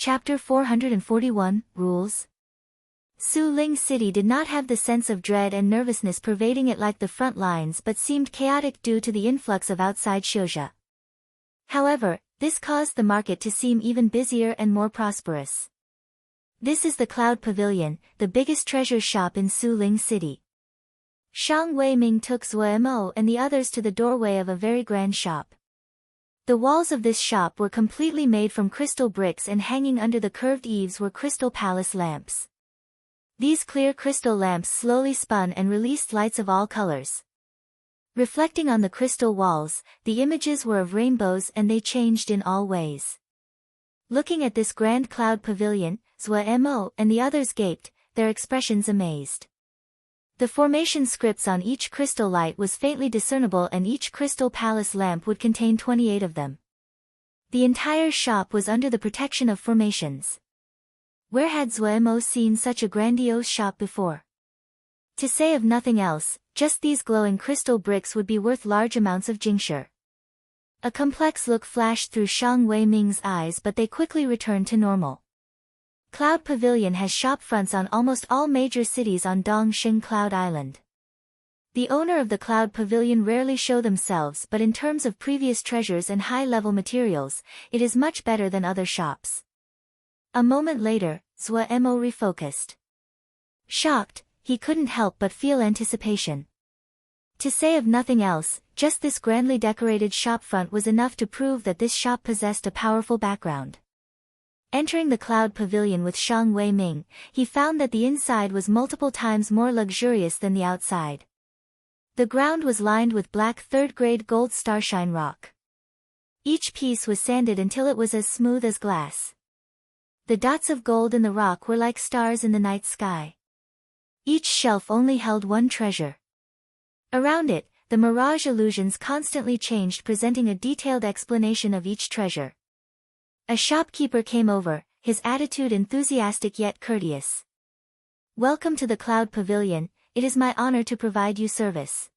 Chapter 441, Rules. Su Ling City did not have the sense of dread and nervousness pervading it like the front lines but seemed chaotic due to the influx of outside Xiuzha. However, this caused the market to seem even busier and more prosperous. This is the Cloud Pavilion, the biggest treasure shop in Su Ling City. Shang Weiming took Zuo and the others to the doorway of a very grand shop. The walls of this shop were completely made from crystal bricks, and hanging under the curved eaves were crystal palace lamps. These clear crystal lamps slowly spun and released lights of all colors. Reflecting on the crystal walls, the images were of rainbows and they changed in all ways. Looking at this grand cloud pavilion, Zuo and the others gaped, their expressions amazed. The formation scripts on each crystal light was faintly discernible, and each crystal palace lamp would contain 28 of them. The entire shop was under the protection of formations. Where had Zuo seen such a grandiose shop before? To say of nothing else, just these glowing crystal bricks would be worth large amounts of jingshe. A complex look flashed through Shang Weiming's eyes, but they quickly returned to normal. Cloud Pavilion has shop fronts on almost all major cities on Dongxing Cloud Island. The owner of the Cloud Pavilion rarely show themselves, but in terms of previous treasures and high-level materials, it is much better than other shops. A moment later, Zuo refocused. Shocked, he couldn't help but feel anticipation. To say of nothing else, just this grandly decorated shop front was enough to prove that this shop possessed a powerful background. Entering the Cloud Pavilion with Shang Weiming, he found that the inside was multiple times more luxurious than the outside. The ground was lined with black third-grade gold starshine rock. Each piece was sanded until it was as smooth as glass. The dots of gold in the rock were like stars in the night sky. Each shelf only held one treasure. Around it, the mirage illusions constantly changed, presenting a detailed explanation of each treasure. A shopkeeper came over, his attitude enthusiastic yet courteous. Welcome to the Cloud Pavilion, it is my honor to provide you service.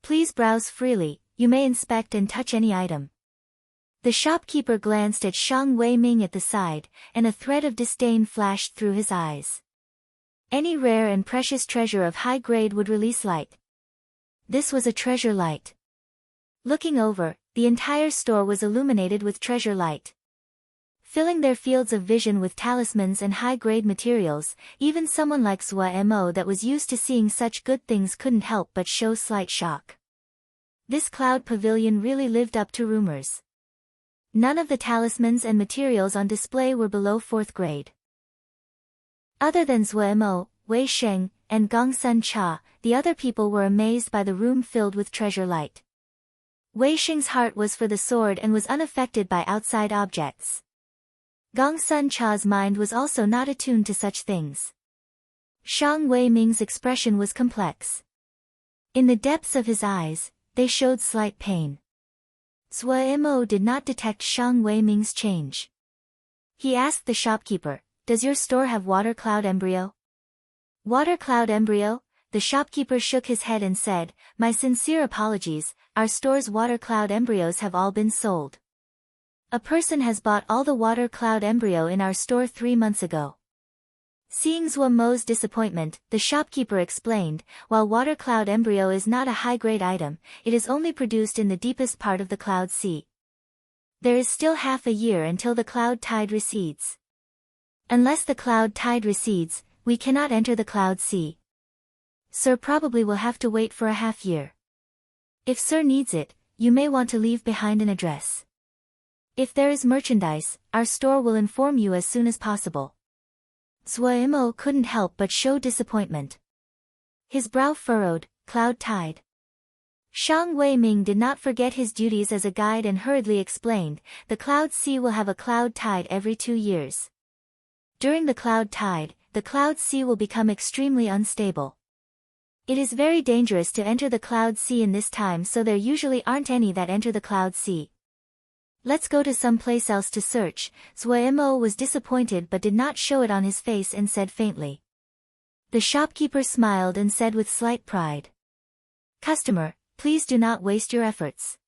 Please browse freely, you may inspect and touch any item. The shopkeeper glanced at Shang Weiming at the side, and a thread of disdain flashed through his eyes. Any rare and precious treasure of high grade would release light. This was a treasure light. Looking over, the entire store was illuminated with treasure light. Filling their fields of vision with talismans and high-grade materials, even someone like Zuo that was used to seeing such good things couldn't help but show slight shock. This Cloud Pavilion really lived up to rumors. None of the talismans and materials on display were below 4th grade. Other than Zuo, Wei Sheng, and Gongsun Cha, the other people were amazed by the room filled with treasure light. Wei Sheng's heart was for the sword and was unaffected by outside objects. Gongsun Cha's mind was also not attuned to such things. Shang Weiming's expression was complex. In the depths of his eyes, they showed slight pain. Zuo did not detect Shang Weiming's change. He asked the shopkeeper, "Does your store have water cloud embryo?" Water cloud embryo? The shopkeeper shook his head and said, "My sincere apologies, our store's water cloud embryos have all been sold. A person has bought all the water cloud embryo in our store 3 months ago." Seeing Zuo's disappointment, the shopkeeper explained, while water cloud embryo is not a high-grade item, it is only produced in the deepest part of the cloud sea. There is still half a year until the cloud tide recedes. Unless the cloud tide recedes, we cannot enter the cloud sea. Sir probably will have to wait for a half year. If Sir needs it, you may want to leave behind an address. If there is merchandise, our store will inform you as soon as possible. Zuo couldn't help but show disappointment. His brow furrowed, cloud tide. Shang Weiming did not forget his duties as a guide and hurriedly explained, the cloud sea will have a cloud tide every 2 years. During the cloud tide, the cloud sea will become extremely unstable. It is very dangerous to enter the cloud sea in this time, so there usually aren't any that enter the cloud sea. Let's go to some place else to search. Zuo was disappointed but did not show it on his face and said faintly. The shopkeeper smiled and said with slight pride, "Customer, please do not waste your efforts.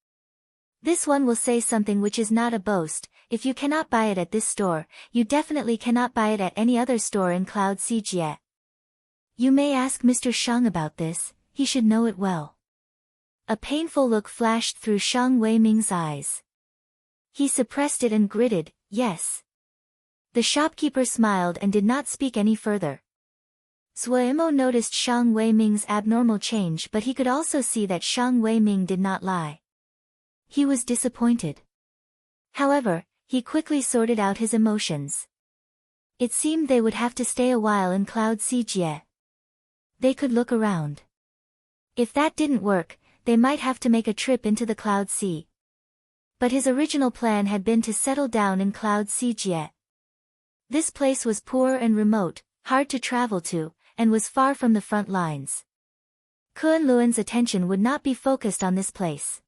This one will say something which is not a boast, if you cannot buy it at this store, you definitely cannot buy it at any other store in Cloud Xijie. You may ask Mr. Shang about this, he should know it well. A painful look flashed through Shang Weiming's eyes. He suppressed it and gritted, yes. The shopkeeper smiled and did not speak any further. Zuomo noticed Shang Weiming's abnormal change, but he could also see that Shang Weiming did not lie. He was disappointed. However, he quickly sorted out his emotions. It seemed they would have to stay a while in Cloud Xijie. They could look around. If that didn't work, they might have to make a trip into the Cloud Sea. But his original plan had been to settle down in Cloud Xijie. This place was poor and remote, hard to travel to, and was far from the front lines. Kunluan's attention would not be focused on this place.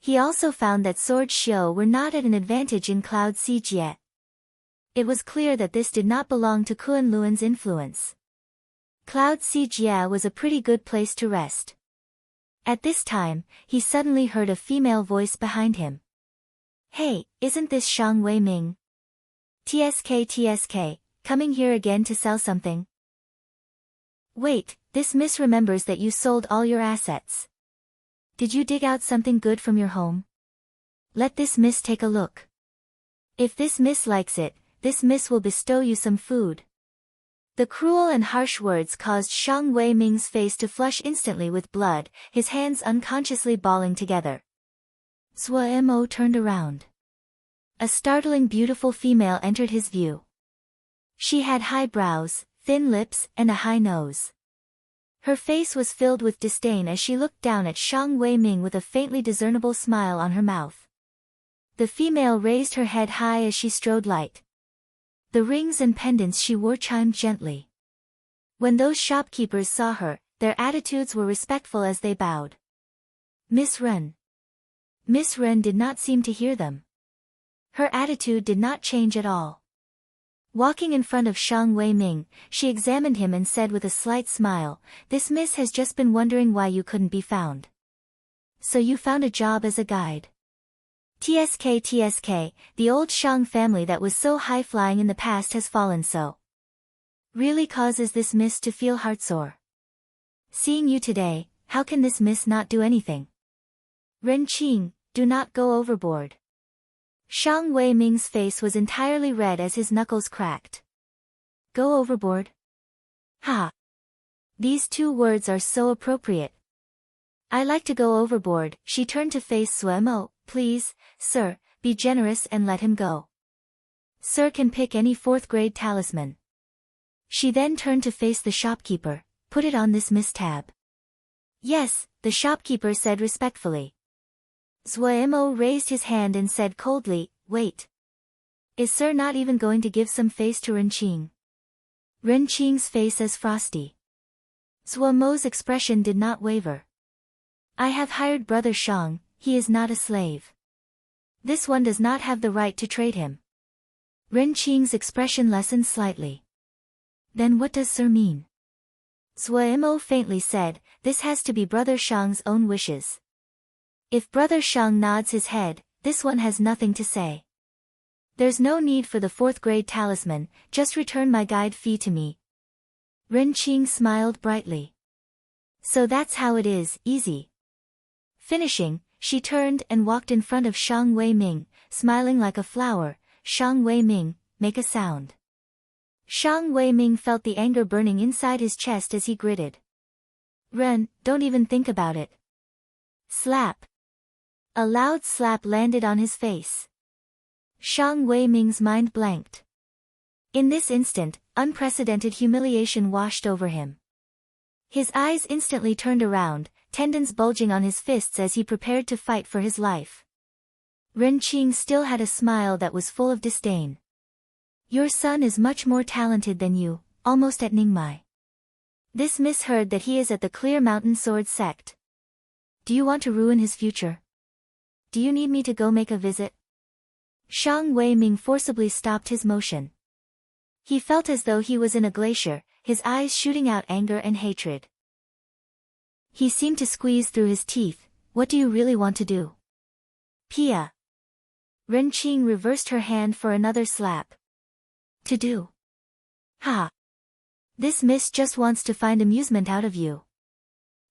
He also found that Sword Xiu were not at an advantage in Cloud Xijie. It was clear that this did not belong to Kunluan's influence. Cloud Xijie was a pretty good place to rest. At this time, he suddenly heard a female voice behind him. Hey, isn't this Shang Weiming? TSK, coming here again to sell something? Wait, this miss remembers that you sold all your assets. Did you dig out something good from your home? Let this miss take a look. If this miss likes it, this miss will bestow you some food. The cruel and harsh words caused Shang Weiming's face to flush instantly with blood, his hands unconsciously balling together. Zuomo turned around. A startling beautiful female entered his view. She had high brows, thin lips, and a high nose. Her face was filled with disdain as she looked down at Shang Weiming with a faintly discernible smile on her mouth. The female raised her head high as she strode light. The rings and pendants she wore chimed gently. When those shopkeepers saw her, their attitudes were respectful as they bowed. Miss Ren. Miss Ren did not seem to hear them. Her attitude did not change at all. Walking in front of Shang Weiming, she examined him and said with a slight smile, "This miss has just been wondering why you couldn't be found. So you found a job as a guide." TSK, the old Shang family that was so high-flying in the past has fallen so. Really causes this miss to feel heartsore. Seeing you today, how can this miss not do anything? Ren Qing, do not go overboard. Shang Weiming's face was entirely red as his knuckles cracked. Go overboard? Ha! These two words are so appropriate. I like to go overboard. She turned to face Zuomo. Please, sir, be generous and let him go. Sir can pick any 4th grade talisman. She then turned to face the shopkeeper. Put it on this Miss Tab. Yes, the shopkeeper said respectfully. Zuomo raised his hand and said coldly, wait. Is sir not even going to give some face to Ren Qing? Ren Qing's face is frosty. Zuomo's expression did not waver. I have hired Brother Shang, he is not a slave. This one does not have the right to trade him. Ren Qing's expression lessened slightly. Then what does sir mean? Zuomo faintly said, this has to be Brother Shang's own wishes. If Brother Shang nods his head, this one has nothing to say. There's no need for the 4th grade talisman, just return my guide fee to me. Ren Qing smiled brightly. So that's how it is, easy. Finishing, she turned and walked in front of Shang Weiming, smiling like a flower. Shang Weiming, make a sound. Shang Weiming felt the anger burning inside his chest as he gritted. Ren, don't even think about it. Slap. A loud slap landed on his face. Shang Weiming's mind blanked. In this instant, unprecedented humiliation washed over him. His eyes instantly turned around, tendons bulging on his fists as he prepared to fight for his life. Ren Qing still had a smile that was full of disdain. Your son is much more talented than you, almost at Ningmai. This miss heard that he is at the Clear Mountain Sword sect. Do you want to ruin his future? Do you need me to go make a visit? Shang Weiming forcibly stopped his motion. He felt as though he was in a glacier, his eyes shooting out anger and hatred. He seemed to squeeze through his teeth. What do you really want to do? Pia. Renqing reversed her hand for another slap. To do? Ha! This miss just wants to find amusement out of you.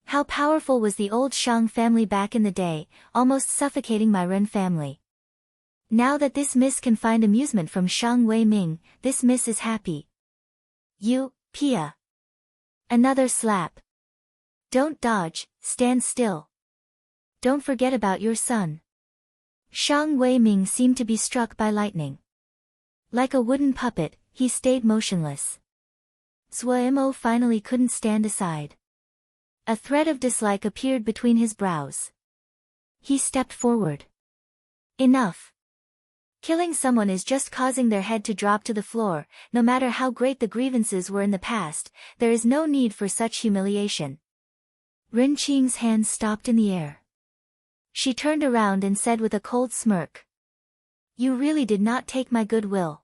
How powerful was the old Shang family back in the day, almost suffocating my Ren family. Now that this miss can find amusement from Shang Wei Ming, this miss is happy. You, Pia. Another slap. Don't dodge, stand still. Don't forget about your son. Shang Wei Ming seemed to be struck by lightning. Like a wooden puppet, he stayed motionless. Zhuo finally couldn't stand aside. A thread of dislike appeared between his brows. He stepped forward. Enough. Killing someone is just causing their head to drop to the floor, no matter how great the grievances were in the past, there is no need for such humiliation. Renqing's hands stopped in the air. She turned around and said with a cold smirk. You really did not take my goodwill.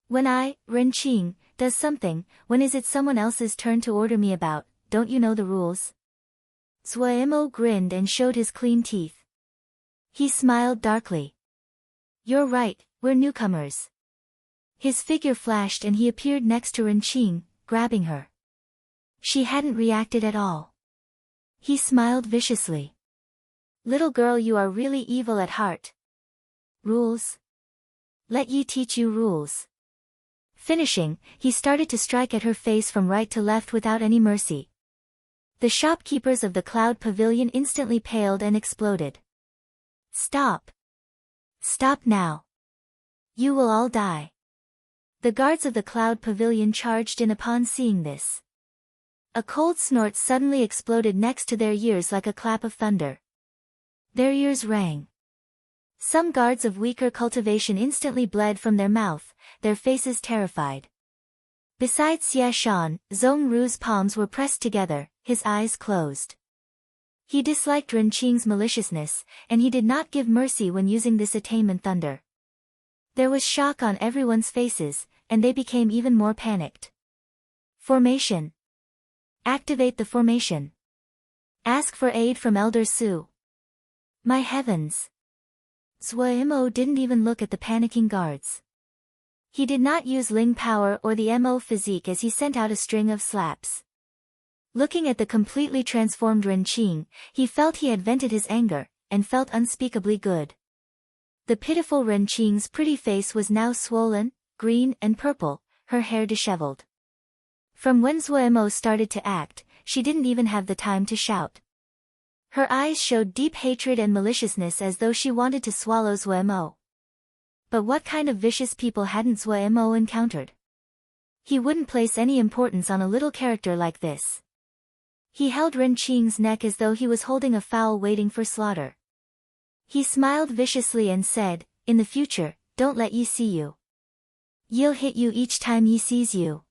When I, Renqing, does something, when is it someone else's turn to order me about, don't you know the rules? Zhuo grinned and showed his clean teeth. He smiled darkly. You're right, we're newcomers. His figure flashed and he appeared next to Renqing, grabbing her. She hadn't reacted at all. He smiled viciously. Little girl, you are really evil at heart. Rules? Let ye teach you rules. Finishing, he started to strike at her face from right to left without any mercy. The shopkeepers of the Cloud Pavilion instantly paled and exploded. Stop. Stop now. You will all die. The guards of the Cloud Pavilion charged in upon seeing this. A cold snort suddenly exploded next to their ears like a clap of thunder. Their ears rang. Some guards of weaker cultivation instantly bled from their mouth, their faces terrified. Besides Xie Shan, Zhong Ru's palms were pressed together, his eyes closed. He disliked Renqing's maliciousness, and he did not give mercy when using this attainment thunder. There was shock on everyone's faces, and they became even more panicked. Formation. Activate the formation. Ask for aid from Elder Su. My heavens. Zhuo didn't even look at the panicking guards. He did not use Ling power or the Mo physique as he sent out a string of slaps. Looking at the completely transformed Renqing, he felt he had vented his anger, and felt unspeakably good. The pitiful Renqing's pretty face was now swollen, green and purple, her hair disheveled. From when Zhuo started to act, she didn't even have the time to shout. Her eyes showed deep hatred and maliciousness as though she wanted to swallow Zhuo. But what kind of vicious people hadn't Zhuo encountered? He wouldn't place any importance on a little character like this. He held Renqing's neck as though he was holding a fowl waiting for slaughter. He smiled viciously and said, in the future, don't let ye see you. Ye'll hit you each time ye sees you.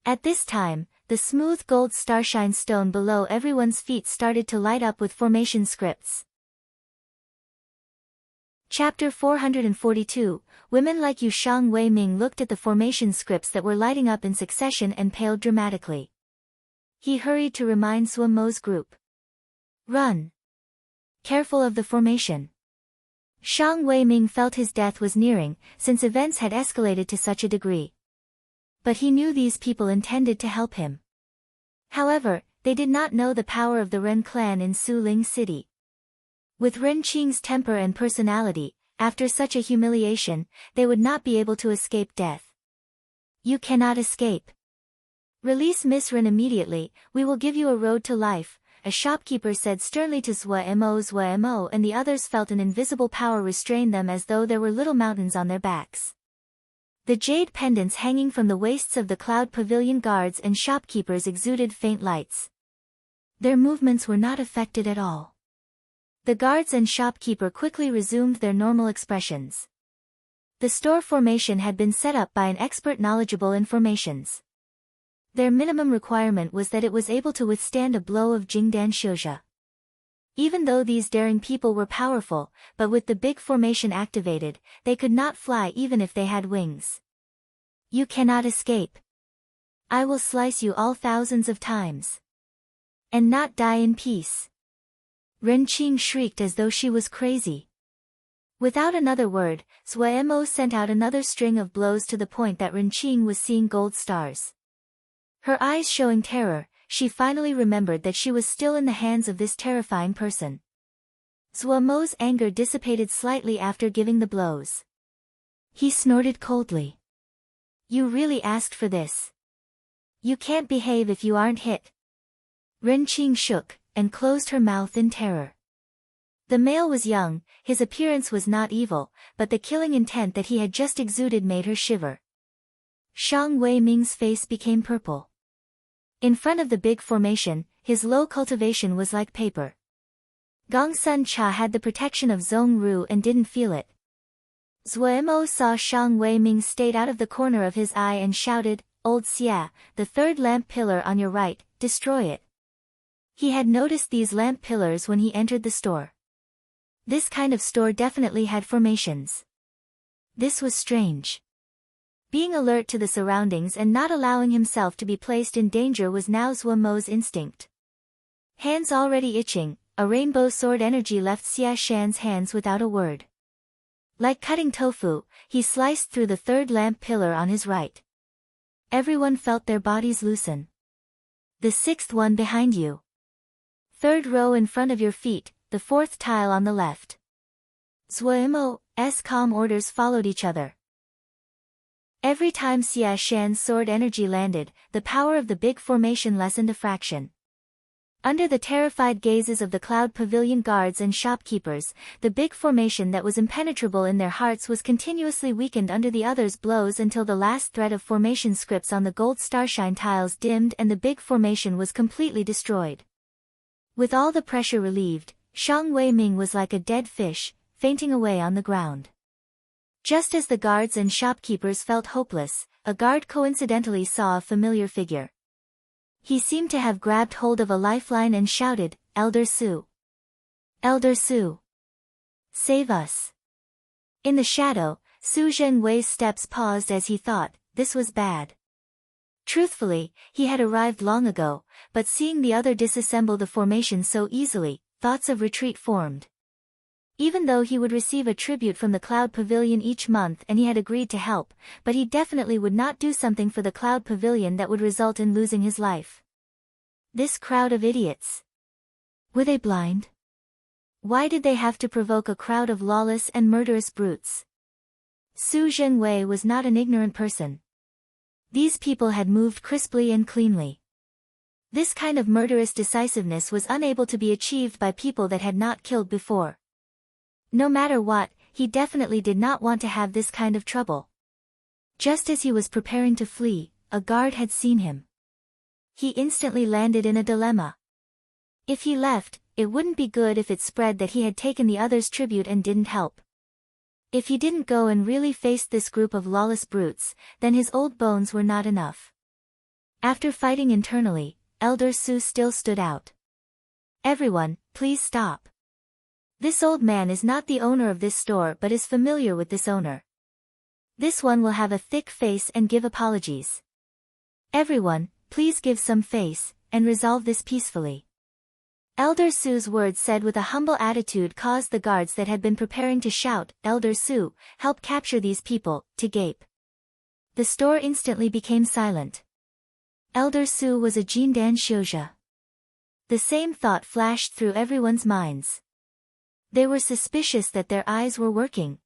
At this time, the smooth gold starshine stone below everyone's feet started to light up with formation scripts. Chapter 442, Women like you. Shang Wei Ming looked at the formation scripts that were lighting up in succession and paled dramatically. He hurried to remind Zhuo's group. Run. Careful of the formation. Shang Wei Ming felt his death was nearing, since events had escalated to such a degree. But he knew these people intended to help him. However, they did not know the power of the Ren clan in Suling City. With Renqing's temper and personality, after such a humiliation, they would not be able to escape death. You cannot escape. Release Miss Ren immediately, we will give you a road to life, a shopkeeper said sternly to Zhuo, and the others felt an invisible power restrain them as though there were little mountains on their backs. The jade pendants hanging from the waists of the Cloud Pavilion guards and shopkeepers exuded faint lights. Their movements were not affected at all. The guards and shopkeeper quickly resumed their normal expressions. The store formation had been set up by an expert knowledgeable in formations. Their minimum requirement was that it was able to withstand a blow of Jingdan Shouja. Even though these daring people were powerful, but with the big formation activated, they could not fly even if they had wings. You cannot escape. I will slice you all thousands of times. And not die in peace. Renqing shrieked as though she was crazy. Without another word, Zuemo sent out another string of blows to the point that Renqing was seeing gold stars. Her eyes showing terror, she finally remembered that she was still in the hands of this terrifying person. Zuemo's anger dissipated slightly after giving the blows. He snorted coldly. You really asked for this. You can't behave if you aren't hit. Renqing shook, and closed her mouth in terror. The male was young, his appearance was not evil, but the killing intent that he had just exuded made her shiver. Shang Wei-ming's face became purple. In front of the big formation, his low cultivation was like paper. Gong Sun Cha had the protection of Zhong Ru and didn't feel it. Zuemo saw Shang Wei-ming stayed out of the corner of his eye and shouted, Old Xia, the third lamp pillar on your right, destroy it. He had noticed these lamp pillars when he entered the store. This kind of store definitely had formations. This was strange. Being alert to the surroundings and not allowing himself to be placed in danger was now Zuemo's instinct. Hands already itching, a rainbow sword energy left Xia Shan's hands without a word. Like cutting tofu, he sliced through the third lamp pillar on his right. Everyone felt their bodies loosen. The sixth one behind you. Third row in front of your feet, the fourth tile on the left. Zuemo's calm orders followed each other. Every time Xia Shan's sword energy landed, the power of the big formation lessened a fraction. Under the terrified gazes of the Cloud Pavilion guards and shopkeepers, the big formation that was impenetrable in their hearts was continuously weakened under the others' blows until the last thread of formation scripts on the gold starshine tiles dimmed and the big formation was completely destroyed. With all the pressure relieved, Shang Wei-ming was like a dead fish, fainting away on the ground. Just as the guards and shopkeepers felt hopeless, a guard coincidentally saw a familiar figure. He seemed to have grabbed hold of a lifeline and shouted, Elder Su. Elder Su. Save us. In the shadow, Su Zhenwei's steps paused as he thought, this was bad. Truthfully, he had arrived long ago, but seeing the other disassemble the formation so easily, thoughts of retreat formed. Even though he would receive a tribute from the Cloud Pavilion each month and he had agreed to help, but he definitely would not do something for the Cloud Pavilion that would result in losing his life. This crowd of idiots. Were they blind? Why did they have to provoke a crowd of lawless and murderous brutes? Su Zhenwei was not an ignorant person. These people had moved crisply and cleanly. This kind of murderous decisiveness was unable to be achieved by people that had not killed before. No matter what, he definitely did not want to have this kind of trouble. Just as he was preparing to flee, a guard had seen him. He instantly landed in a dilemma. If he left, it wouldn't be good if it spread that he had taken the others' tribute and didn't help. If he didn't go and really face this group of lawless brutes, then his old bones were not enough. After fighting internally, Elder Su still stood out. Everyone, please stop. This old man is not the owner of this store but is familiar with this owner. This one will have a thick face and give apologies. Everyone, please give some face, and resolve this peacefully. Elder Su's words said with a humble attitude caused the guards that had been preparing to shout, Elder Su, help capture these people, to gape. The store instantly became silent. Elder Su was a Jindan Shouja. The same thought flashed through everyone's minds. They were suspicious that their eyes were working.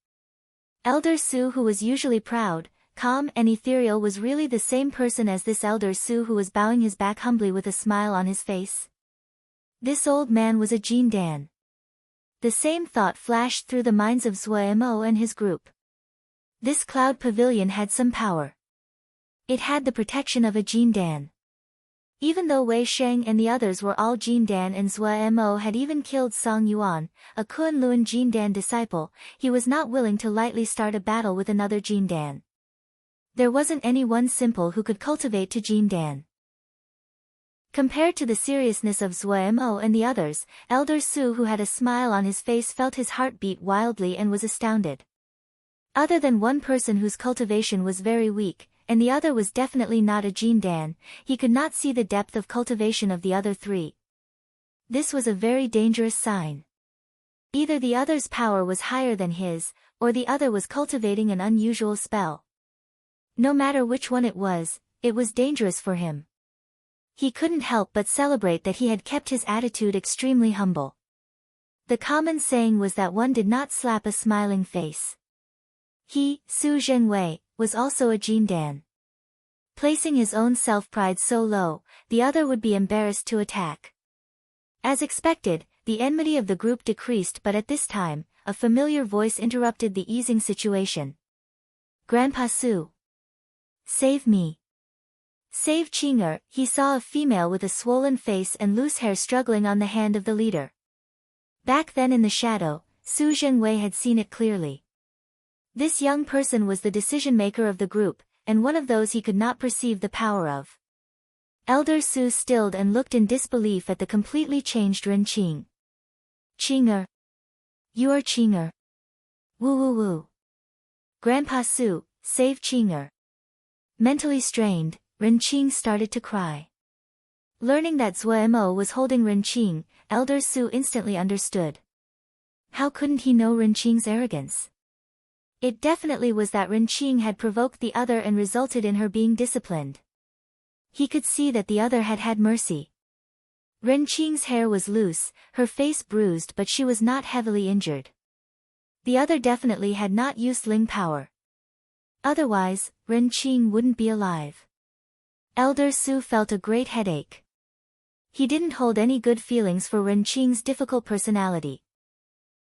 Elder Su, who was usually proud, calm and ethereal, was really the same person as this Elder Su who was bowing his back humbly with a smile on his face. This old man was a Jindan. The same thought flashed through the minds of Zuemo and his group. This Cloud Pavilion had some power. It had the protection of a Jindan. Even though Wei Sheng and the others were all Jindan and Zuemo had even killed Song Yuan, a Kunlun Jindan disciple, he was not willing to lightly start a battle with another Jindan. There wasn't any one simple who could cultivate to Jindan. Compared to the seriousness of Zuemo and the others, Elder Su, who had a smile on his face, felt his heart beat wildly and was astounded. Other than one person whose cultivation was very weak, and the other was definitely not a Jindan, he could not see the depth of cultivation of the other three. This was a very dangerous sign. Either the other's power was higher than his, or the other was cultivating an unusual spell. No matter which one it was dangerous for him. He couldn't help but celebrate that he had kept his attitude extremely humble. The common saying was that one did not slap a smiling face. He, Su Zhengwei, was also a Jin Dan. Placing his own self-pride so low, the other would be embarrassed to attack. As expected, the enmity of the group decreased, but at this time, a familiar voice interrupted the easing situation. "Grandpa Su. Save me. Save Qing'er." He saw a female with a swollen face and loose hair struggling on the hand of the leader. Back then in the shadow, Su Zhengwei had seen it clearly. This young person was the decision-maker of the group, and one of those he could not perceive the power of. Elder Su stilled and looked in disbelief at the completely changed Ren Qing. "Qing'er. You are Qing'er. Woo woo woo. Grandpa Su, save Qing'er." Mentally strained, Ren Qing started to cry. Learning that Zuo was holding Ren Qing, Elder Su instantly understood. How couldn't he know Ren Qing's arrogance? It definitely was that Ren Qing had provoked the other and resulted in her being disciplined. He could see that the other had had mercy. Ren Qing's hair was loose, her face bruised, but she was not heavily injured. The other definitely had not used Ling power. Otherwise, Ren Qing wouldn't be alive. Elder Su felt a great headache. He didn't hold any good feelings for Ren Qing's difficult personality.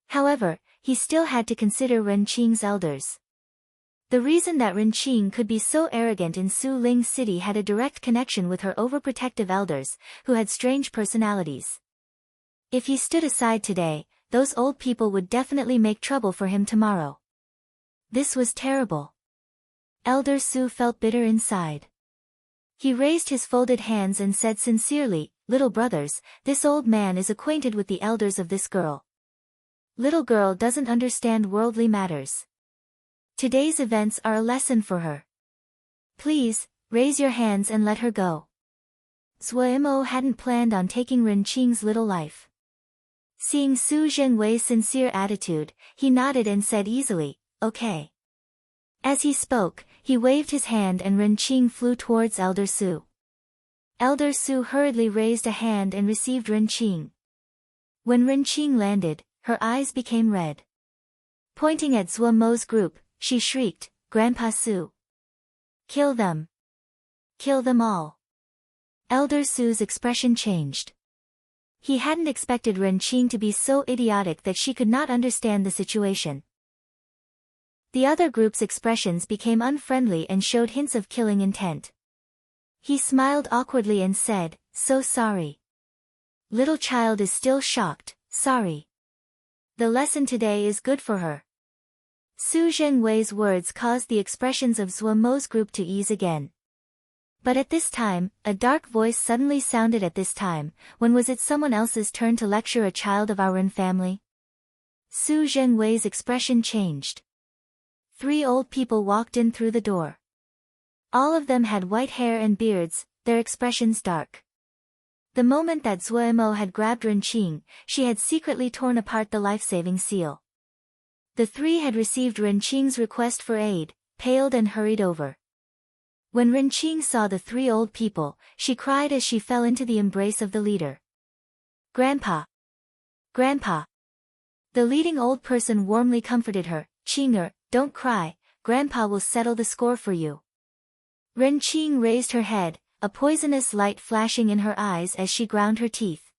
However, he still had to consider Ren Qing's elders. The reason that Ren Qing could be so arrogant in Su Ling City had a direct connection with her overprotective elders, who had strange personalities. If he stood aside today, those old people would definitely make trouble for him tomorrow. This was terrible. Elder Su felt bitter inside. He raised his folded hands and said sincerely, "Little brothers, this old man is acquainted with the elders of this girl. Little girl doesn't understand worldly matters. Today's events are a lesson for her. Please, raise your hands and let her go." Zuo hadn't planned on taking Ren Qing's little life. Seeing Su Zhengwei's sincere attitude, he nodded and said easily, "Okay." As he spoke, he waved his hand and Ren Qing flew towards Elder Su. Elder Su hurriedly raised a hand and received Ren Qing. When Ren Qing landed, her eyes became red. Pointing at Zuo's group, she shrieked, "Grandpa Su. Kill them. Kill them all." Elder Su's expression changed. He hadn't expected Ren Qing to be so idiotic that she could not understand the situation. The other group's expressions became unfriendly and showed hints of killing intent. He smiled awkwardly and said, "So sorry. Little child is still shocked, sorry. The lesson today is good for her." Su Zhengwei's words caused the expressions of Zuo's group to ease again. But at this time, a dark voice suddenly sounded at this time. When was it someone else's turn to lecture a child of our Ren family? Su Zhengwei's expression changed. 3 old people walked in through the door. All of them had white hair and beards, their expressions dark. The moment that Zuo had grabbed Ren Qing, she had secretly torn apart the life-saving seal. The 3 had received Ren Qing's request for aid, paled and hurried over. When Ren Qing saw the 3 old people, she cried as she fell into the embrace of the leader. "Grandpa! Grandpa!" The leading old person warmly comforted her, "Qing'er, don't cry, Grandpa will settle the score for you." Ren Qing raised her head, a poisonous light flashing in her eyes as she ground her teeth.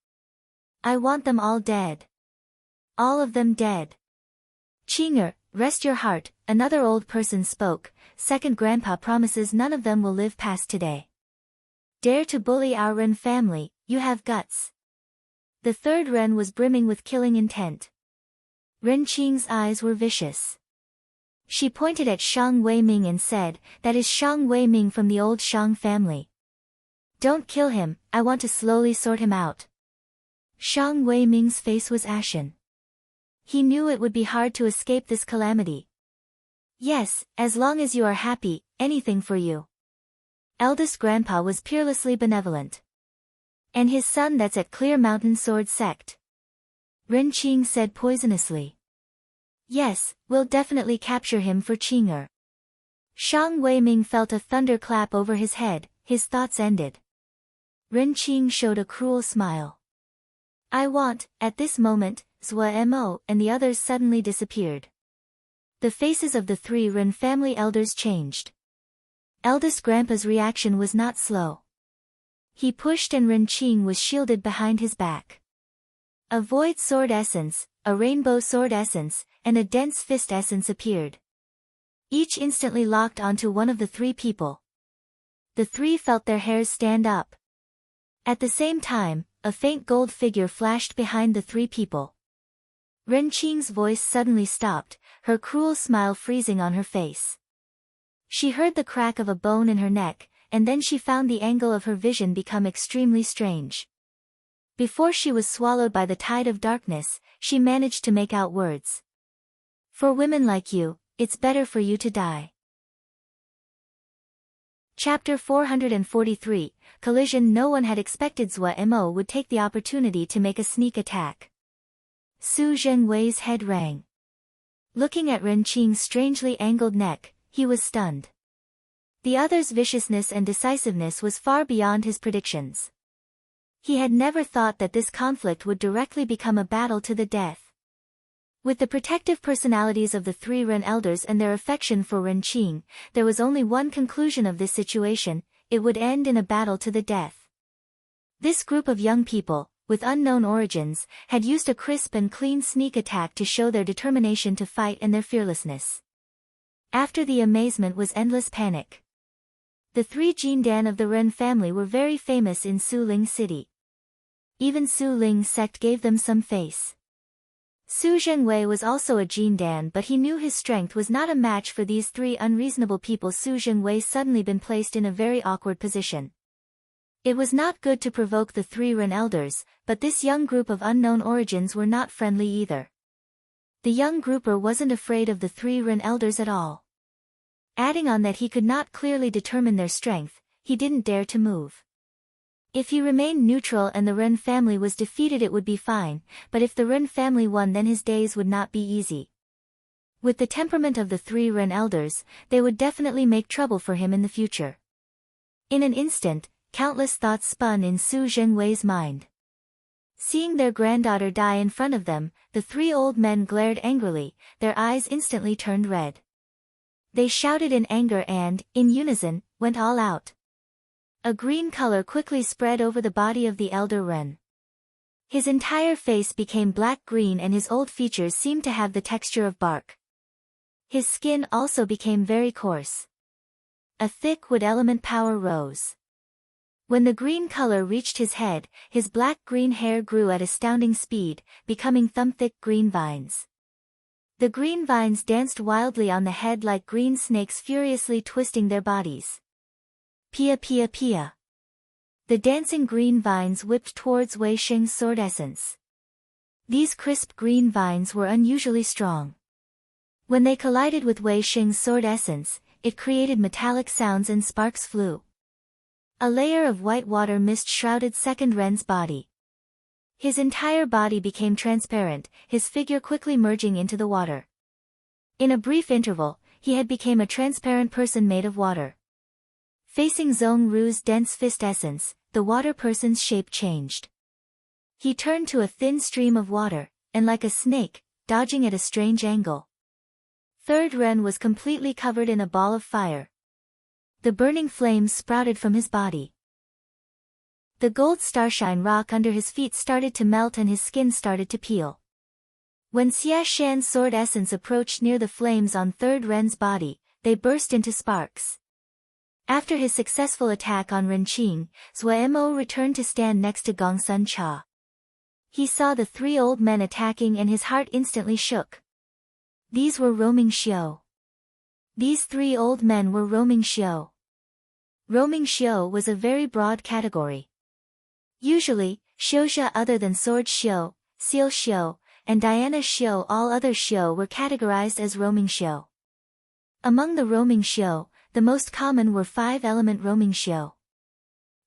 "I want them all dead. All of them dead." "Qing'er, rest your heart," another old person spoke, "Second Grandpa promises none of them will live past today. Dare to bully our Ren family, you have guts." The third Ren was brimming with killing intent. Ren Qing's eyes were vicious. She pointed at Shang Weiming and said, "That is Shang Weiming from the old Shang family. Don't kill him, I want to slowly sort him out." Shang Weiming's face was ashen. He knew it would be hard to escape this calamity. "Yes, as long as you are happy, anything for you." Eldest Grandpa was peerlessly benevolent. "And his son that's at Clear Mountain Sword Sect. Ren Qing said poisonously. Yes, we'll definitely capture him for Qing'er. Shang Weiming felt a thunderclap over his head, his thoughts ended. Ren Qing showed a cruel smile. I want, at this moment, Zhua Mo, and the others suddenly disappeared. The faces of the three Ren family elders changed. Eldest Grandpa's reaction was not slow. He pushed and Ren Qing was shielded behind his back. A void sword essence, a rainbow sword essence, and a dense fist essence appeared. Each instantly locked onto one of the three people. The three felt their hairs stand up. At the same time, a faint gold figure flashed behind the three people. Ren Qing's voice suddenly stopped, her cruel smile freezing on her face. She heard the crack of a bone in her neck, and then she found the angle of her vision become extremely strange. Before she was swallowed by the tide of darkness, she managed to make out words. For women like you, it's better for you to die. Chapter 443, Collision. No one had expected Zhua Mo would take the opportunity to make a sneak attack. Su Zhengwei's head rang. Looking at Ren Qing's strangely angled neck, he was stunned. The other's viciousness and decisiveness was far beyond his predictions. He had never thought that this conflict would directly become a battle to the death. With the protective personalities of the three Ren elders and their affection for Ren Qing, there was only one conclusion of this situation: it would end in a battle to the death. This group of young people, with unknown origins, had used a crisp and clean sneak attack to show their determination to fight and their fearlessness. After the amazement was endless panic. The three Jindan of the Ren family were very famous in Suling City. Even Su Ling's sect gave them some face. Su Zhengwei was also a Jindan, but he knew his strength was not a match for these three unreasonable people. Su Zhengwei suddenly been placed in a very awkward position. It was not good to provoke the three Ren elders, but this young group of unknown origins were not friendly either. The young grouper wasn't afraid of the three Ren elders at all. Adding on that he could not clearly determine their strength, he didn't dare to move. If he remained neutral and the Ren family was defeated, it would be fine, but if the Ren family won, then his days would not be easy. With the temperament of the three Ren elders, they would definitely make trouble for him in the future. In an instant, countless thoughts spun in Su Zhengwei's mind. Seeing their granddaughter die in front of them, the three old men glared angrily, their eyes instantly turned red. They shouted in anger and, in unison, went all out. A green color quickly spread over the body of the elder Ren. His entire face became black-green and his old features seemed to have the texture of bark. His skin also became very coarse. A thick wood element power rose. When the green color reached his head, his black-green hair grew at astounding speed, becoming thumb-thick green vines. The green vines danced wildly on the head like green snakes, furiously twisting their bodies. Pia pia pia. The dancing green vines whipped towards Wei Xing's sword essence. These crisp green vines were unusually strong. When they collided with Wei Xing's sword essence, it created metallic sounds and sparks flew. A layer of white water mist shrouded Second Ren's body. His entire body became transparent, his figure quickly merging into the water. In a brief interval, he had become a transparent person made of water. Facing Zhong Ru's dense fist essence, the water person's shape changed. He turned to a thin stream of water, and like a snake, dodging at a strange angle. Third Ren was completely covered in a ball of fire. The burning flames sprouted from his body. The gold starshine rock under his feet started to melt and his skin started to peel. When Xia Shan's sword essence approached near the flames on Third Ren's body, they burst into sparks. After his successful attack on Ren Qing, Zhua Mo returned to stand next to Gong Sun Cha. He saw the three old men attacking and his heart instantly shook. These were roaming Xiao. These three old men were roaming Xiao. Roaming Xiao was a very broad category. Usually, Xiaojia other than Sword Xiao, Seal Xiao, and Diana Xiao, all other Xiao were categorized as roaming Xiao. Among the roaming Xiao, the most common were 5-element roaming Xiao.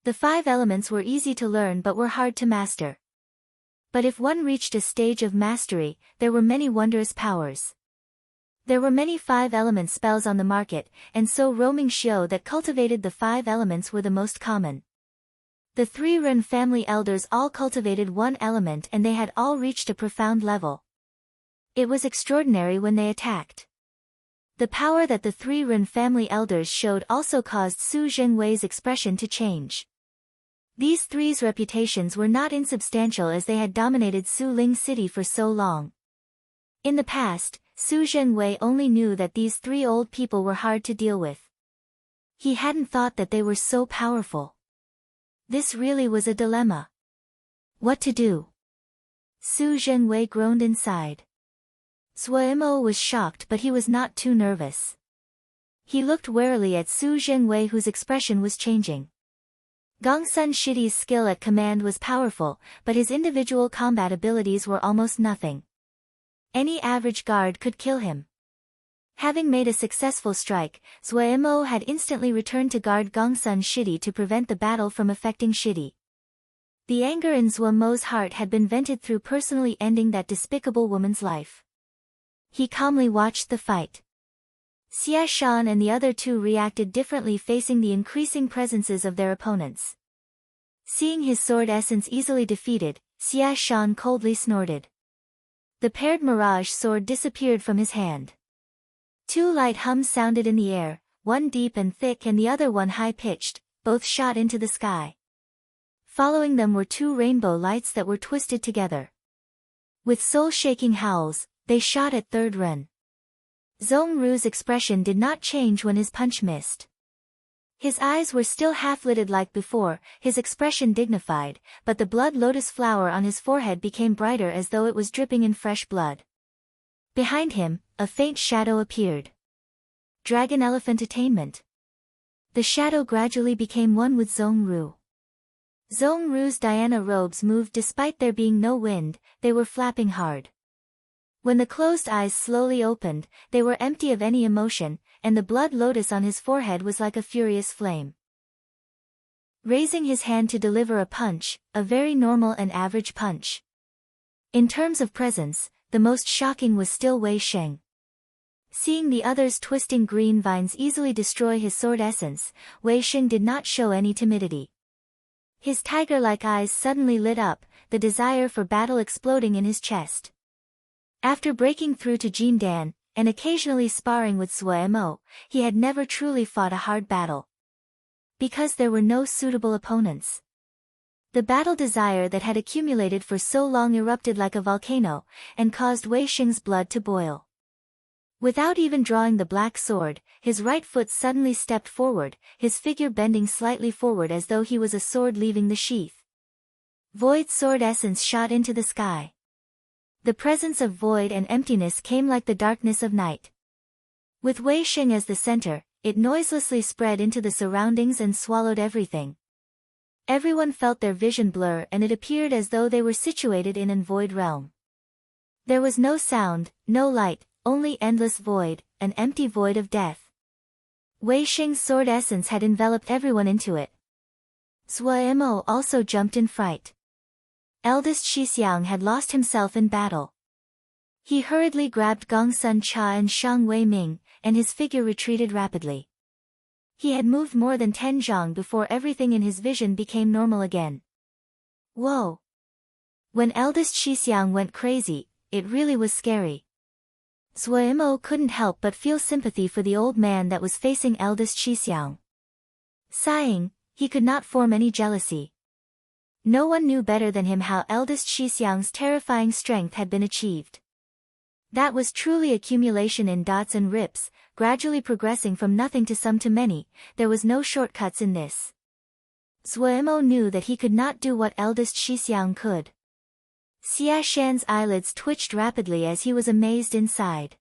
The 5 elements were easy to learn but were hard to master. But if one reached a stage of mastery, there were many wondrous powers. There were many 5-element spells on the market, and so roaming Xiao that cultivated the 5 elements were the most common. The 3 Ren family elders all cultivated one element and they had all reached a profound level. It was extraordinary when they attacked. The power that the 3 Ren family elders showed also caused Su Zhengwei's expression to change. These three's reputations were not insubstantial as they had dominated Su Ling City for so long. In the past, Su Zhengwei only knew that these 3 old people were hard to deal with. He hadn't thought that they were so powerful. This really was a dilemma. What to do? Su Zhengwei groaned inside. Zuo was shocked but he was not too nervous. He looked warily at Su Zhengwei whose expression was changing. Gongsun Shidi's skill at command was powerful, but his individual combat abilities were almost nothing. Any average guard could kill him. Having made a successful strike, Zuo had instantly returned to guard Gongsun Shidi to prevent the battle from affecting Shidi. The anger in Zuo's heart had been vented through personally ending that despicable woman's life. He calmly watched the fight. Xia Shan and the other 2 reacted differently facing the increasing presences of their opponents. Seeing his sword essence easily defeated, Xia Shan coldly snorted. The paired mirage sword disappeared from his hand. 2 light hums sounded in the air, one deep and thick and the other one high-pitched, both shot into the sky. Following them were 2 rainbow lights that were twisted together. With soul-shaking howls, they shot at 3rd Ren. Zhongru's expression did not change when his punch missed. His eyes were still half-lidded like before, his expression dignified, but the blood lotus flower on his forehead became brighter as though it was dripping in fresh blood. Behind him, a faint shadow appeared. Dragon Elephant Attainment. The shadow gradually became one with Zhongru. Zhongru's Diana robes moved despite there being no wind, they were flapping hard. When the closed eyes slowly opened, they were empty of any emotion, and the blood lotus on his forehead was like a furious flame. Raising his hand to deliver a punch, a very normal and average punch. In terms of presence, the most shocking was still Wei Sheng. Seeing the others twisting green vines easily destroy his sword essence, Wei Sheng did not show any timidity. His tiger-like eyes suddenly lit up, the desire for battle exploding in his chest. After breaking through to Jin Dan, and occasionally sparring with Zuo, he had never truly fought a hard battle. Because there were no suitable opponents. The battle desire that had accumulated for so long erupted like a volcano, and caused Wei Sheng's blood to boil. Without even drawing the black sword, his right foot suddenly stepped forward, his figure bending slightly forward as though he was a sword leaving the sheath. Void sword essence shot into the sky. The presence of void and emptiness came like the darkness of night. With Wei Sheng as the center, it noiselessly spread into the surroundings and swallowed everything. Everyone felt their vision blur and it appeared as though they were situated in an void realm. There was no sound, no light, only endless void, an empty void of death. Wei Sheng's sword essence had enveloped everyone into it. Zuo also jumped in fright. Eldest Shixiang had lost himself in battle. He hurriedly grabbed Gongsun Cha and Shang Wei Ming, and his figure retreated rapidly. He had moved more than 10 zhang before everything in his vision became normal again. Whoa! When eldest Shixiang went crazy, it really was scary. Zuo couldn't help but feel sympathy for the old man that was facing eldest Shixiang. Sighing, he could not form any jealousy. No one knew better than him how eldest Shixiang's terrifying strength had been achieved. That was truly accumulation in dots and rips, gradually progressing from nothing to some to many, there was no shortcuts in this. Zuo knew that he could not do what eldest Shixiang could. Xia Shan's eyelids twitched rapidly as he was amazed inside.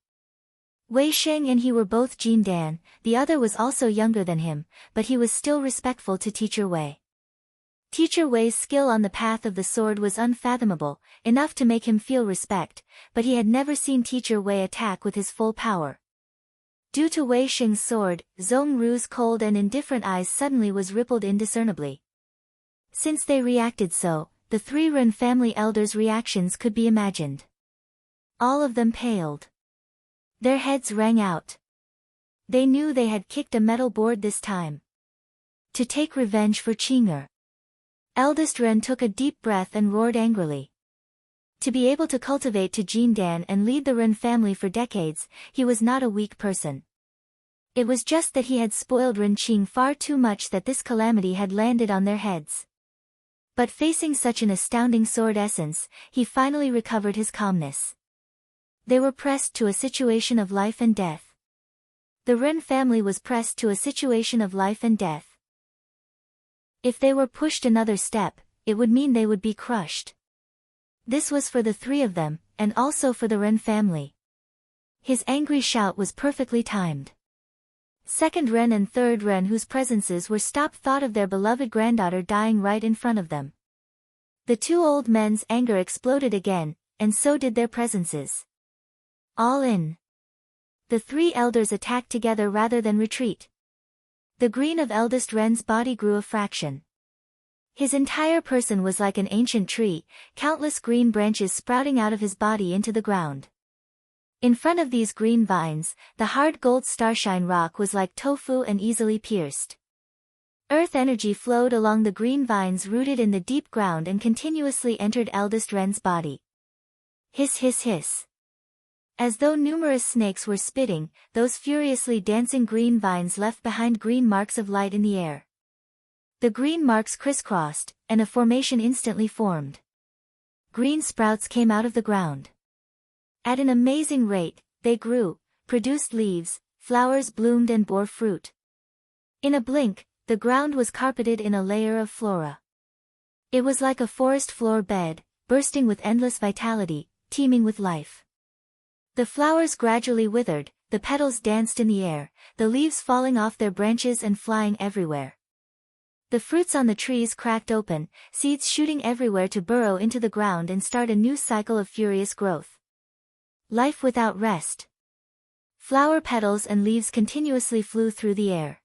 Wei Sheng and he were both Jin Dan, the other was also younger than him, but he was still respectful to Teacher Wei. Teacher Wei's skill on the path of the sword was unfathomable, enough to make him feel respect, but he had never seen Teacher Wei attack with his full power. Due to Wei Sheng's sword, Zhongru's cold and indifferent eyes suddenly was rippled indiscernibly. Since they reacted so, the 3 Ren family elders' reactions could be imagined. All of them paled. Their heads rang out. They knew they had kicked a metal board this time. To take revenge for Qing'er. Eldest Ren took a deep breath and roared angrily. To be able to cultivate to Jindan and lead the Ren family for decades, he was not a weak person. It was just that he had spoiled Ren Qing far too much that this calamity had landed on their heads. But facing such an astounding sword essence, he finally recovered his calmness. They were pressed to a situation of life and death. The Ren family was pressed to a situation of life and death. If they were pushed another step, it would mean they would be crushed. This was for the 3 of them, and also for the Ren family. His angry shout was perfectly timed. Second Ren and Third Ren, whose presences were stopped, thought of their beloved granddaughter dying right in front of them. The 2 old men's anger exploded again, and so did their presences. All in. The 3 elders attacked together rather than retreat. The green of eldest Ren's body grew a fraction. His entire person was like an ancient tree, countless green branches sprouting out of his body into the ground. In front of these green vines, the hard gold starshine rock was like tofu and easily pierced. Earth energy flowed along the green vines rooted in the deep ground and continuously entered eldest Ren's body. Hiss hiss hiss. As though numerous snakes were spitting, those furiously dancing green vines left behind green marks of light in the air. The green marks crisscrossed, and a formation instantly formed. Green sprouts came out of the ground. At an amazing rate, they grew, produced leaves, flowers bloomed and bore fruit. In a blink, the ground was carpeted in a layer of flora. It was like a forest floor bed, bursting with endless vitality, teeming with life. The flowers gradually withered, the petals danced in the air, the leaves falling off their branches and flying everywhere. The fruits on the trees cracked open, seeds shooting everywhere to burrow into the ground and start a new cycle of furious growth. Life without rest. Flower petals and leaves continuously flew through the air.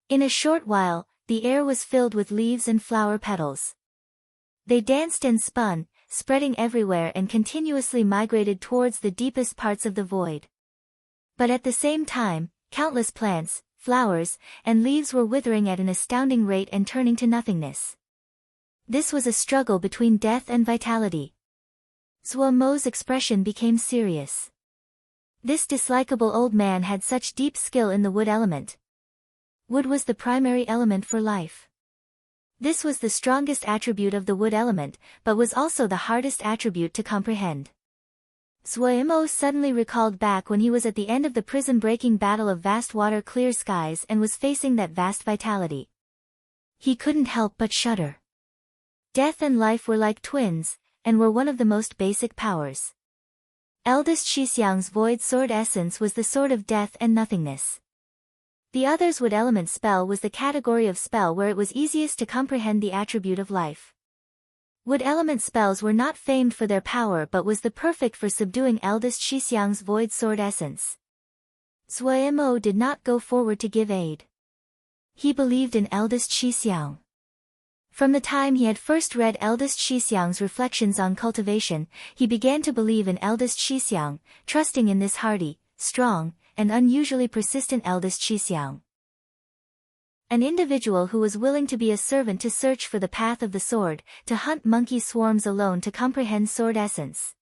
In a short while, the air was filled with leaves and flower petals. They danced and spun, spreading everywhere and continuously migrated towards the deepest parts of the void. But at the same time, countless plants, flowers, and leaves were withering at an astounding rate and turning to nothingness. This was a struggle between death and vitality. Zhuo Mo's expression became serious. This dislikable old man had such deep skill in the wood element. Wood was the primary element for life. This was the strongest attribute of the wood element, but was also the hardest attribute to comprehend. Zhuo Mo suddenly recalled back when he was at the end of the prison-breaking battle of vast water clear skies and was facing that vast vitality. He couldn't help but shudder. Death and life were like twins, and were one of the most basic powers. Eldest Shixiang's void sword essence was the sword of death and nothingness. The other's wood element spell was the category of spell where it was easiest to comprehend the attribute of life. Wood element spells were not famed for their power but was the perfect for subduing eldest Shixiang's void sword essence. Zhuo Mo did not go forward to give aid. He believed in eldest Shixiang. From the time he had first read eldest Shixiang's reflections on cultivation, he began to believe in eldest Shixiang, trusting in this hardy, strong, and unusually persistent eldest Shixiang. An individual who was willing to be a servant to search for the path of the sword, to hunt monkey swarms alone to comprehend sword essence.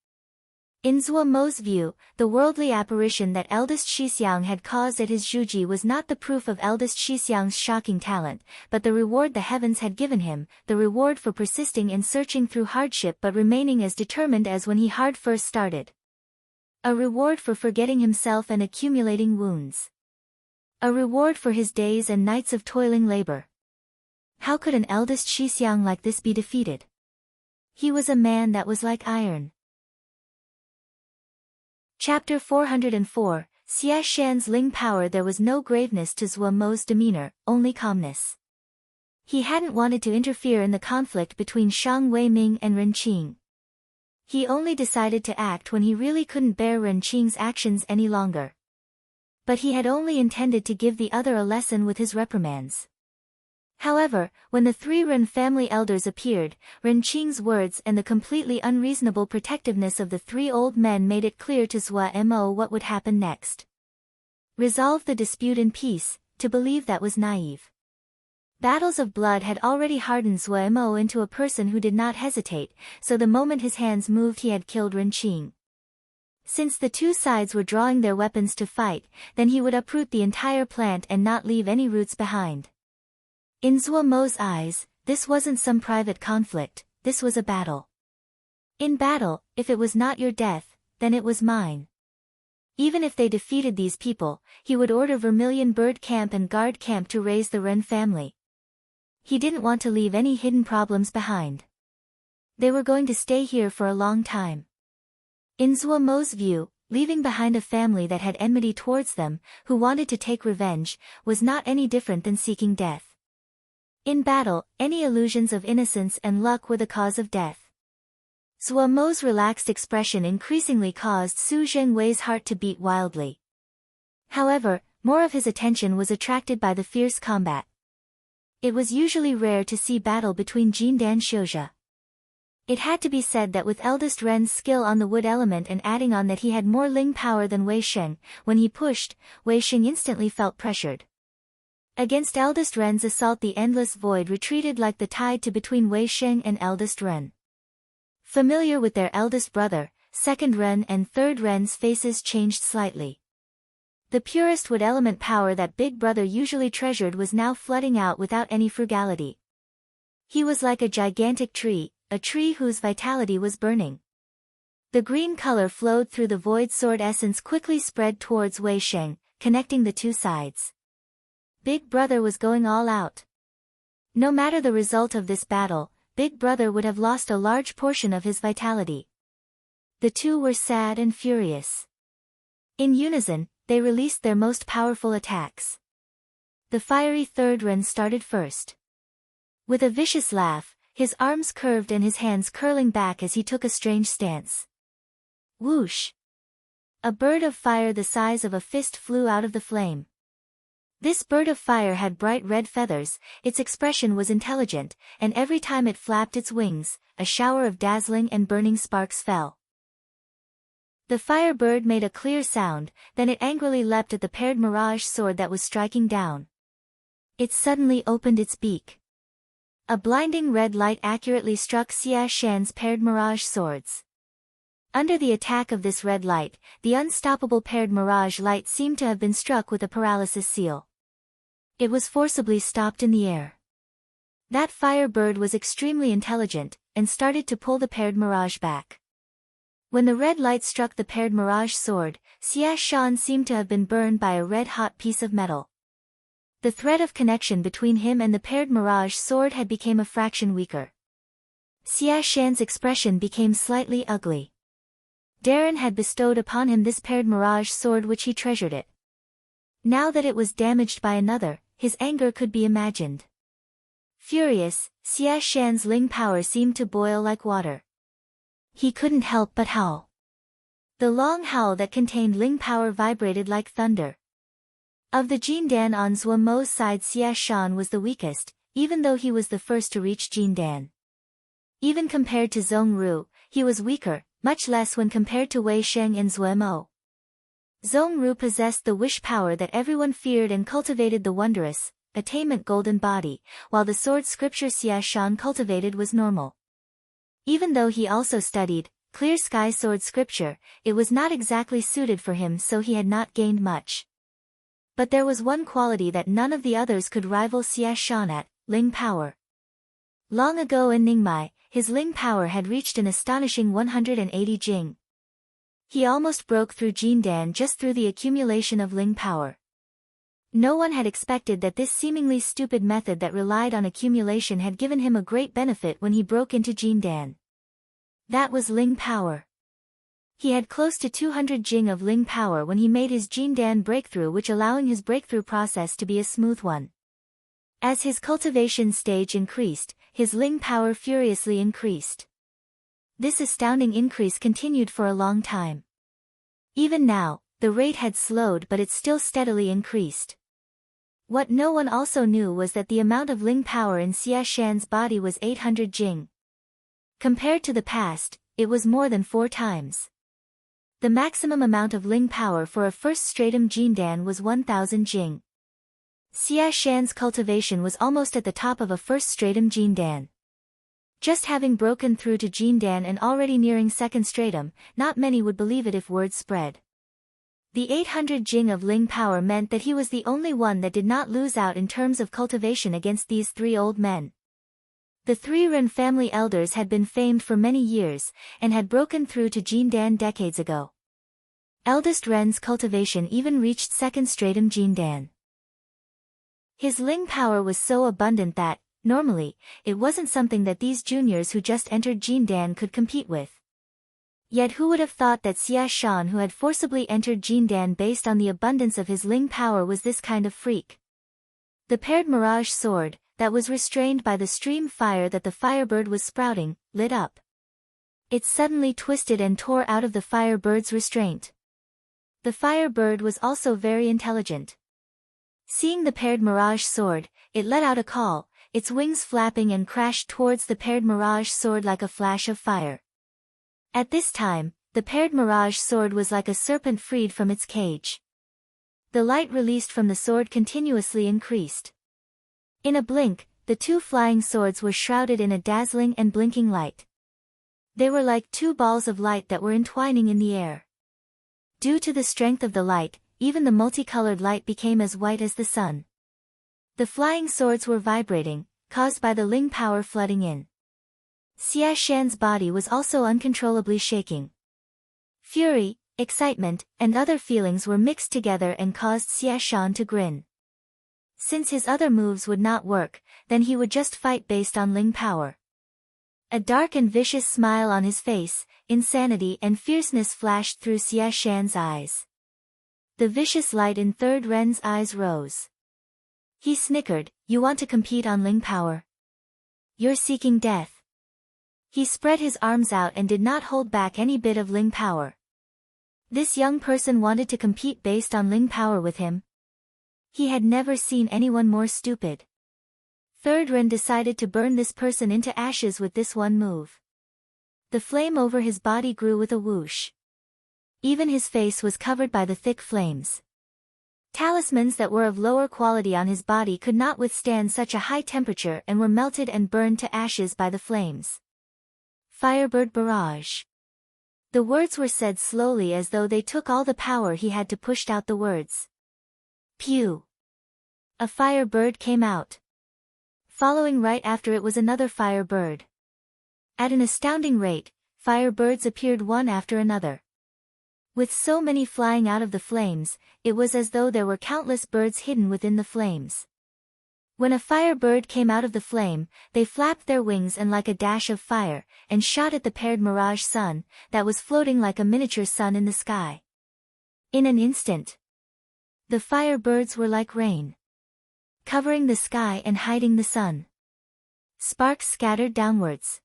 In Zhuo Mo's view, the worldly apparition that eldest Shixiang had caused at his Zhuji was not the proof of eldest Shixiang's shocking talent, but the reward the heavens had given him, the reward for persisting in searching through hardship but remaining as determined as when he hard first started. A reward for forgetting himself and accumulating wounds. A reward for his days and nights of toiling labor. How could an eldest Shixiang like this be defeated? He was a man that was like iron. Chapter 404, Xie Shan's Ling Power. There was no graveness to Zhuo Mo's demeanor, only calmness. He hadn't wanted to interfere in the conflict between Shang Weiming and Ren Qing. He only decided to act when he really couldn't bear Ren Qing's actions any longer. But he had only intended to give the other a lesson with his reprimands. However, when the three Ren family elders appeared, Ren Qing's words and the completely unreasonable protectiveness of the three old men made it clear to Zhou Mo what would happen next. Resolve the dispute in peace, to believe that was naive. Battles of blood had already hardened Zhou Mo into a person who did not hesitate, so the moment his hands moved he had killed Ren Qing. Since the two sides were drawing their weapons to fight, then he would uproot the entire plant and not leave any roots behind. In Zhou Mo's eyes, this wasn't some private conflict, this was a battle. In battle, if it was not your death, then it was mine. Even if they defeated these people, he would order Vermilion Bird Camp and Guard Camp to raise the Ren family. He didn't want to leave any hidden problems behind. They were going to stay here for a long time. In Zhou Mo's view, leaving behind a family that had enmity towards them, who wanted to take revenge, was not any different than seeking death. In battle, any illusions of innocence and luck were the cause of death. Zhou Mo's relaxed expression increasingly caused Su Zhengwei's heart to beat wildly. However, more of his attention was attracted by the fierce combat. It was usually rare to see battle between Jindan Xiuzhe. It had to be said that with eldest Ren's skill on the wood element and adding on that he had more Ling power than Wei Sheng, when he pushed, Wei Sheng instantly felt pressured. Against eldest Ren's assault the endless void retreated like the tide to between Wei Sheng and eldest Ren. Familiar with their eldest brother, second Ren and third Ren's faces changed slightly. The purest wood element power that big brother usually treasured was now flooding out without any frugality. He was like a gigantic tree, a tree whose vitality was burning. The green color flowed through the void sword essence quickly spread towards Wei Sheng, connecting the two sides. Big brother was going all out. No matter the result of this battle, Big brother would have lost a large portion of his vitality. The two were sad and furious. In unison, they released their most powerful attacks. The fiery third Ren started first. With a vicious laugh, his arms curved and his hands curling back as he took a strange stance. Whoosh! A bird of fire the size of a fist flew out of the flame. This bird of fire had bright red feathers, its expression was intelligent, and every time it flapped its wings, a shower of dazzling and burning sparks fell. The fire bird made a clear sound, then it angrily leapt at the paired mirage sword that was striking down. It suddenly opened its beak. A blinding red light accurately struck Xia Shan's paired mirage swords. Under the attack of this red light, the unstoppable paired mirage light seemed to have been struck with a paralysis seal. It was forcibly stopped in the air. That fire bird was extremely intelligent, and started to pull the paired mirage back. When the red light struck the paired mirage sword, Xia Shan seemed to have been burned by a red-hot piece of metal. The thread of connection between him and the paired mirage sword had become a fraction weaker. Xia Shan's expression became slightly ugly. Darren had bestowed upon him this paired mirage sword which he treasured it. Now that it was damaged by another, his anger could be imagined. Furious, Xia Shan's Ling power seemed to boil like water. He couldn't help but howl. The long howl that contained Ling power vibrated like thunder. Of the Jindan on Zhou Mo's side, Xia Shan was the weakest, even though he was the first to reach Jindan. Even compared to Zhong Ru, he was weaker, much less when compared to Wei Sheng and Zhou Mo. Zhong Ru possessed the wish power that everyone feared and cultivated the wondrous, attainment golden body, while the sword scripture Xia Shan cultivated was normal. Even though he also studied clear sky sword scripture, it was not exactly suited for him, so he had not gained much. But there was one quality that none of the others could rival Xia Shan at, Ling power. Long ago in Ningmai, his Ling power had reached an astonishing 180 Jing. He almost broke through Jindan just through the accumulation of Ling power. No one had expected that this seemingly stupid method that relied on accumulation had given him a great benefit when he broke into Jindan. That was Ling power. He had close to 200 Jing of Ling power when he made his Jindan breakthrough, which allowing his breakthrough process to be a smooth one. As his cultivation stage increased, his Ling power furiously increased. This astounding increase continued for a long time. Even now, the rate had slowed, but it still steadily increased. What no one also knew was that the amount of Ling power in Xia Shan's body was 800 jing. Compared to the past, it was more than 4 times. The maximum amount of Ling power for a first stratum Jindan was 1000 jing. Xia Shan's cultivation was almost at the top of a first stratum Jindan. Just having broken through to Jindan and already nearing second stratum, not many would believe it if word spread. The 800 jing of Ling power meant that he was the only one that did not lose out in terms of cultivation against these 3 old men. The 3 Ren family elders had been famed for many years, and had broken through to Jindan decades ago. Eldest Ren's cultivation even reached second stratum Jindan. His Ling power was so abundant that, normally, it wasn't something that these juniors who just entered Jindan could compete with. Yet who would have thought that Xia Shan, who had forcibly entered Jindan based on the abundance of his Ling power, was this kind of freak? The paired mirage sword, that was restrained by the stream fire that the firebird was sprouting, lit up. It suddenly twisted and tore out of the firebird's restraint. The firebird was also very intelligent. Seeing the paired mirage sword, it let out a call, its wings flapping, and crashed towards the paired mirage sword like a flash of fire. At this time, the paired mirage sword was like a serpent freed from its cage. The light released from the sword continuously increased. In a blink, the 2 flying swords were shrouded in a dazzling and blinking light. They were like 2 balls of light that were entwining in the air. Due to the strength of the light, even the multicolored light became as white as the sun. The flying swords were vibrating, caused by the Ling power flooding in. Xia Shan's body was also uncontrollably shaking. Fury, excitement, and other feelings were mixed together and caused Xia Shan to grin. Since his other moves would not work, then he would just fight based on Ling power. A dark and vicious smile on his face, insanity and fierceness flashed through Xia Shan's eyes. The vicious light in Third Ren's eyes rose. He snickered, "You want to compete on Ling power? You're seeking death." He spread his arms out and did not hold back any bit of Ling power. This young person wanted to compete based on Ling power with him. He had never seen anyone more stupid. Third Ren decided to burn this person into ashes with this one move. The flame over his body grew with a whoosh. Even his face was covered by the thick flames. Talismans that were of lower quality on his body could not withstand such a high temperature and were melted and burned to ashes by the flames. Firebird barrage. The words were said slowly as though they took all the power he had to push out the words. Pew! A firebird came out. Following right after it was another firebird. At an astounding rate, firebirds appeared one after another. With so many flying out of the flames, it was as though there were countless birds hidden within the flames. When a firebird came out of the flame, they flapped their wings and like a dash of fire, and shot at the paired mirage sun, that was floating like a miniature sun in the sky. In an instant, the firebirds were like rain, covering the sky and hiding the sun. Sparks scattered downwards.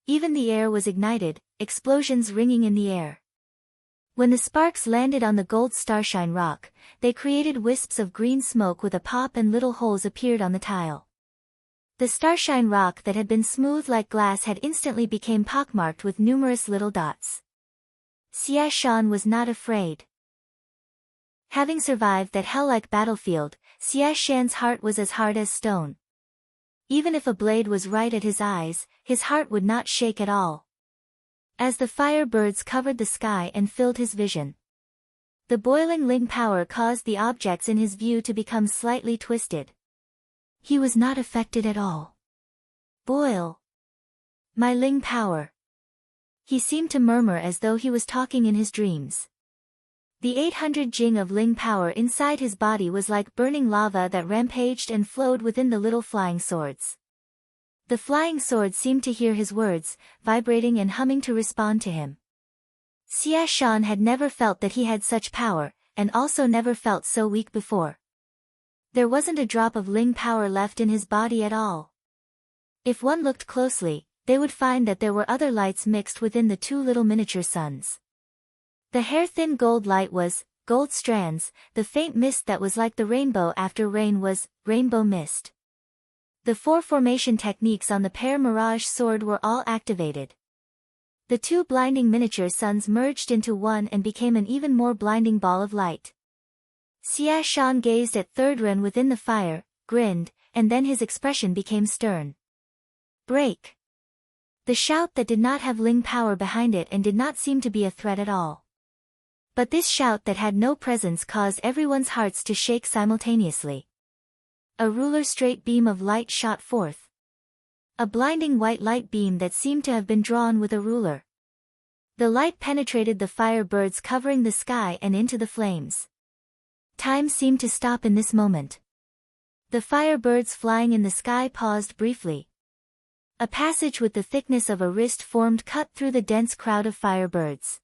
Even the air was ignited, explosions ringing in the air. When the sparks landed on the gold starshine rock, they created wisps of green smoke with a pop, and little holes appeared on the tile. The starshine rock that had been smooth like glass had instantly become pockmarked with numerous little dots. Xia Shan was not afraid. Having survived that hell-like battlefield, Xia Shan's heart was as hard as stone. Even if a blade was right at his eyes, his heart would not shake at all. As the firebirds covered the sky and filled his vision, the boiling Ling power caused the objects in his view to become slightly twisted. He was not affected at all. Boil! My Ling power! He seemed to murmur as though he was talking in his dreams. The 800 jing of Ling power inside his body was like burning lava that rampaged and flowed within the little flying swords. The flying swords seemed to hear his words, vibrating and humming to respond to him. Xia Shan had never felt that he had such power, and also never felt so weak before. There wasn't a drop of Ling power left in his body at all. If one looked closely, they would find that there were other lights mixed within the 2 little miniature suns. The hair-thin gold light was, gold strands, the faint mist that was like the rainbow after rain was rainbow mist. The 4 formation techniques on the pear mirage sword were all activated. The 2 blinding miniature suns merged into one and became an even more blinding ball of light. Xia Shan gazed at Third Run within the fire, grinned, and then his expression became stern. Break! The shout that did not have Ling power behind it and did not seem to be a threat at all. But this shout that had no presence caused everyone's hearts to shake simultaneously. A ruler straight beam of light shot forth. A blinding white light beam that seemed to have been drawn with a ruler. The light penetrated the fire birds covering the sky and into the flames. Time seemed to stop in this moment. The fire birds flying in the sky paused briefly. A passage with the thickness of a wrist formed cut through the dense crowd of fire birds.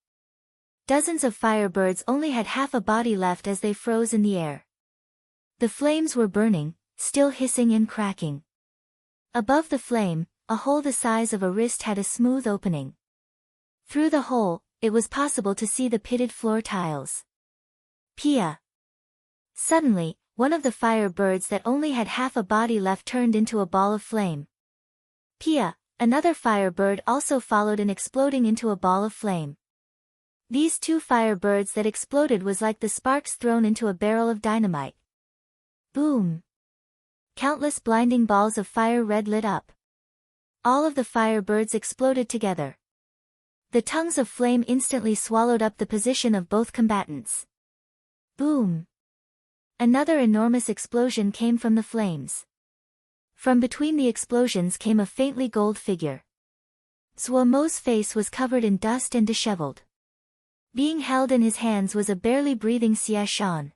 Dozens of fire birds only had half a body left as they froze in the air. The flames were burning, still hissing and cracking. Above the flame, a hole the size of a wrist had a smooth opening. Through the hole, it was possible to see the pitted floor tiles. Pia! Suddenly, one of the fire birds that only had half a body left turned into a ball of flame. Pia, another fire bird also followed in exploding into a ball of flame. These 2 fire birds that exploded was like the sparks thrown into a barrel of dynamite. Boom! Countless blinding balls of fire red lit up. All of the fire birds exploded together. The tongues of flame instantly swallowed up the position of both combatants. Boom! Another enormous explosion came from the flames. From between the explosions came a faintly gold figure. Zuo Mo's face was covered in dust and disheveled. Being held in his hands was a barely breathing Xia Shan.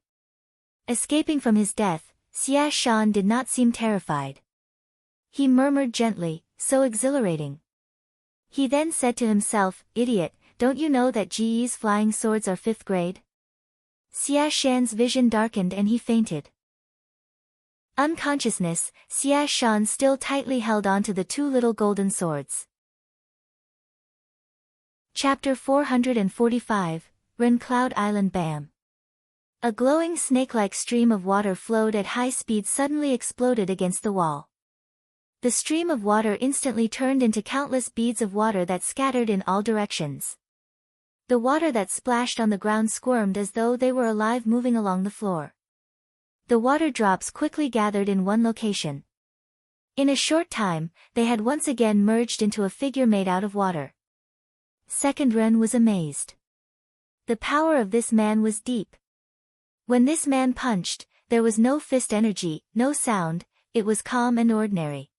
Escaping from his death, Xia Shan did not seem terrified. He murmured gently, so exhilarating. He then said to himself, idiot, don't you know that Ji's flying swords are 5th grade? Xia Shan's vision darkened and he fainted. Unconsciousness, Xia Shan still tightly held on to the 2 little golden swords. Chapter 445, Ren Cloud Island Bam. A glowing snake-like stream of water flowed at high speed suddenly exploded against the wall. The stream of water instantly turned into countless beads of water that scattered in all directions. The water that splashed on the ground squirmed as though they were alive moving along the floor. The water drops quickly gathered in one location. In a short time, they had once again merged into a figure made out of water. Second Ren was amazed. The power of this man was deep. When this man punched, there was no fist energy, no sound, it was calm and ordinary.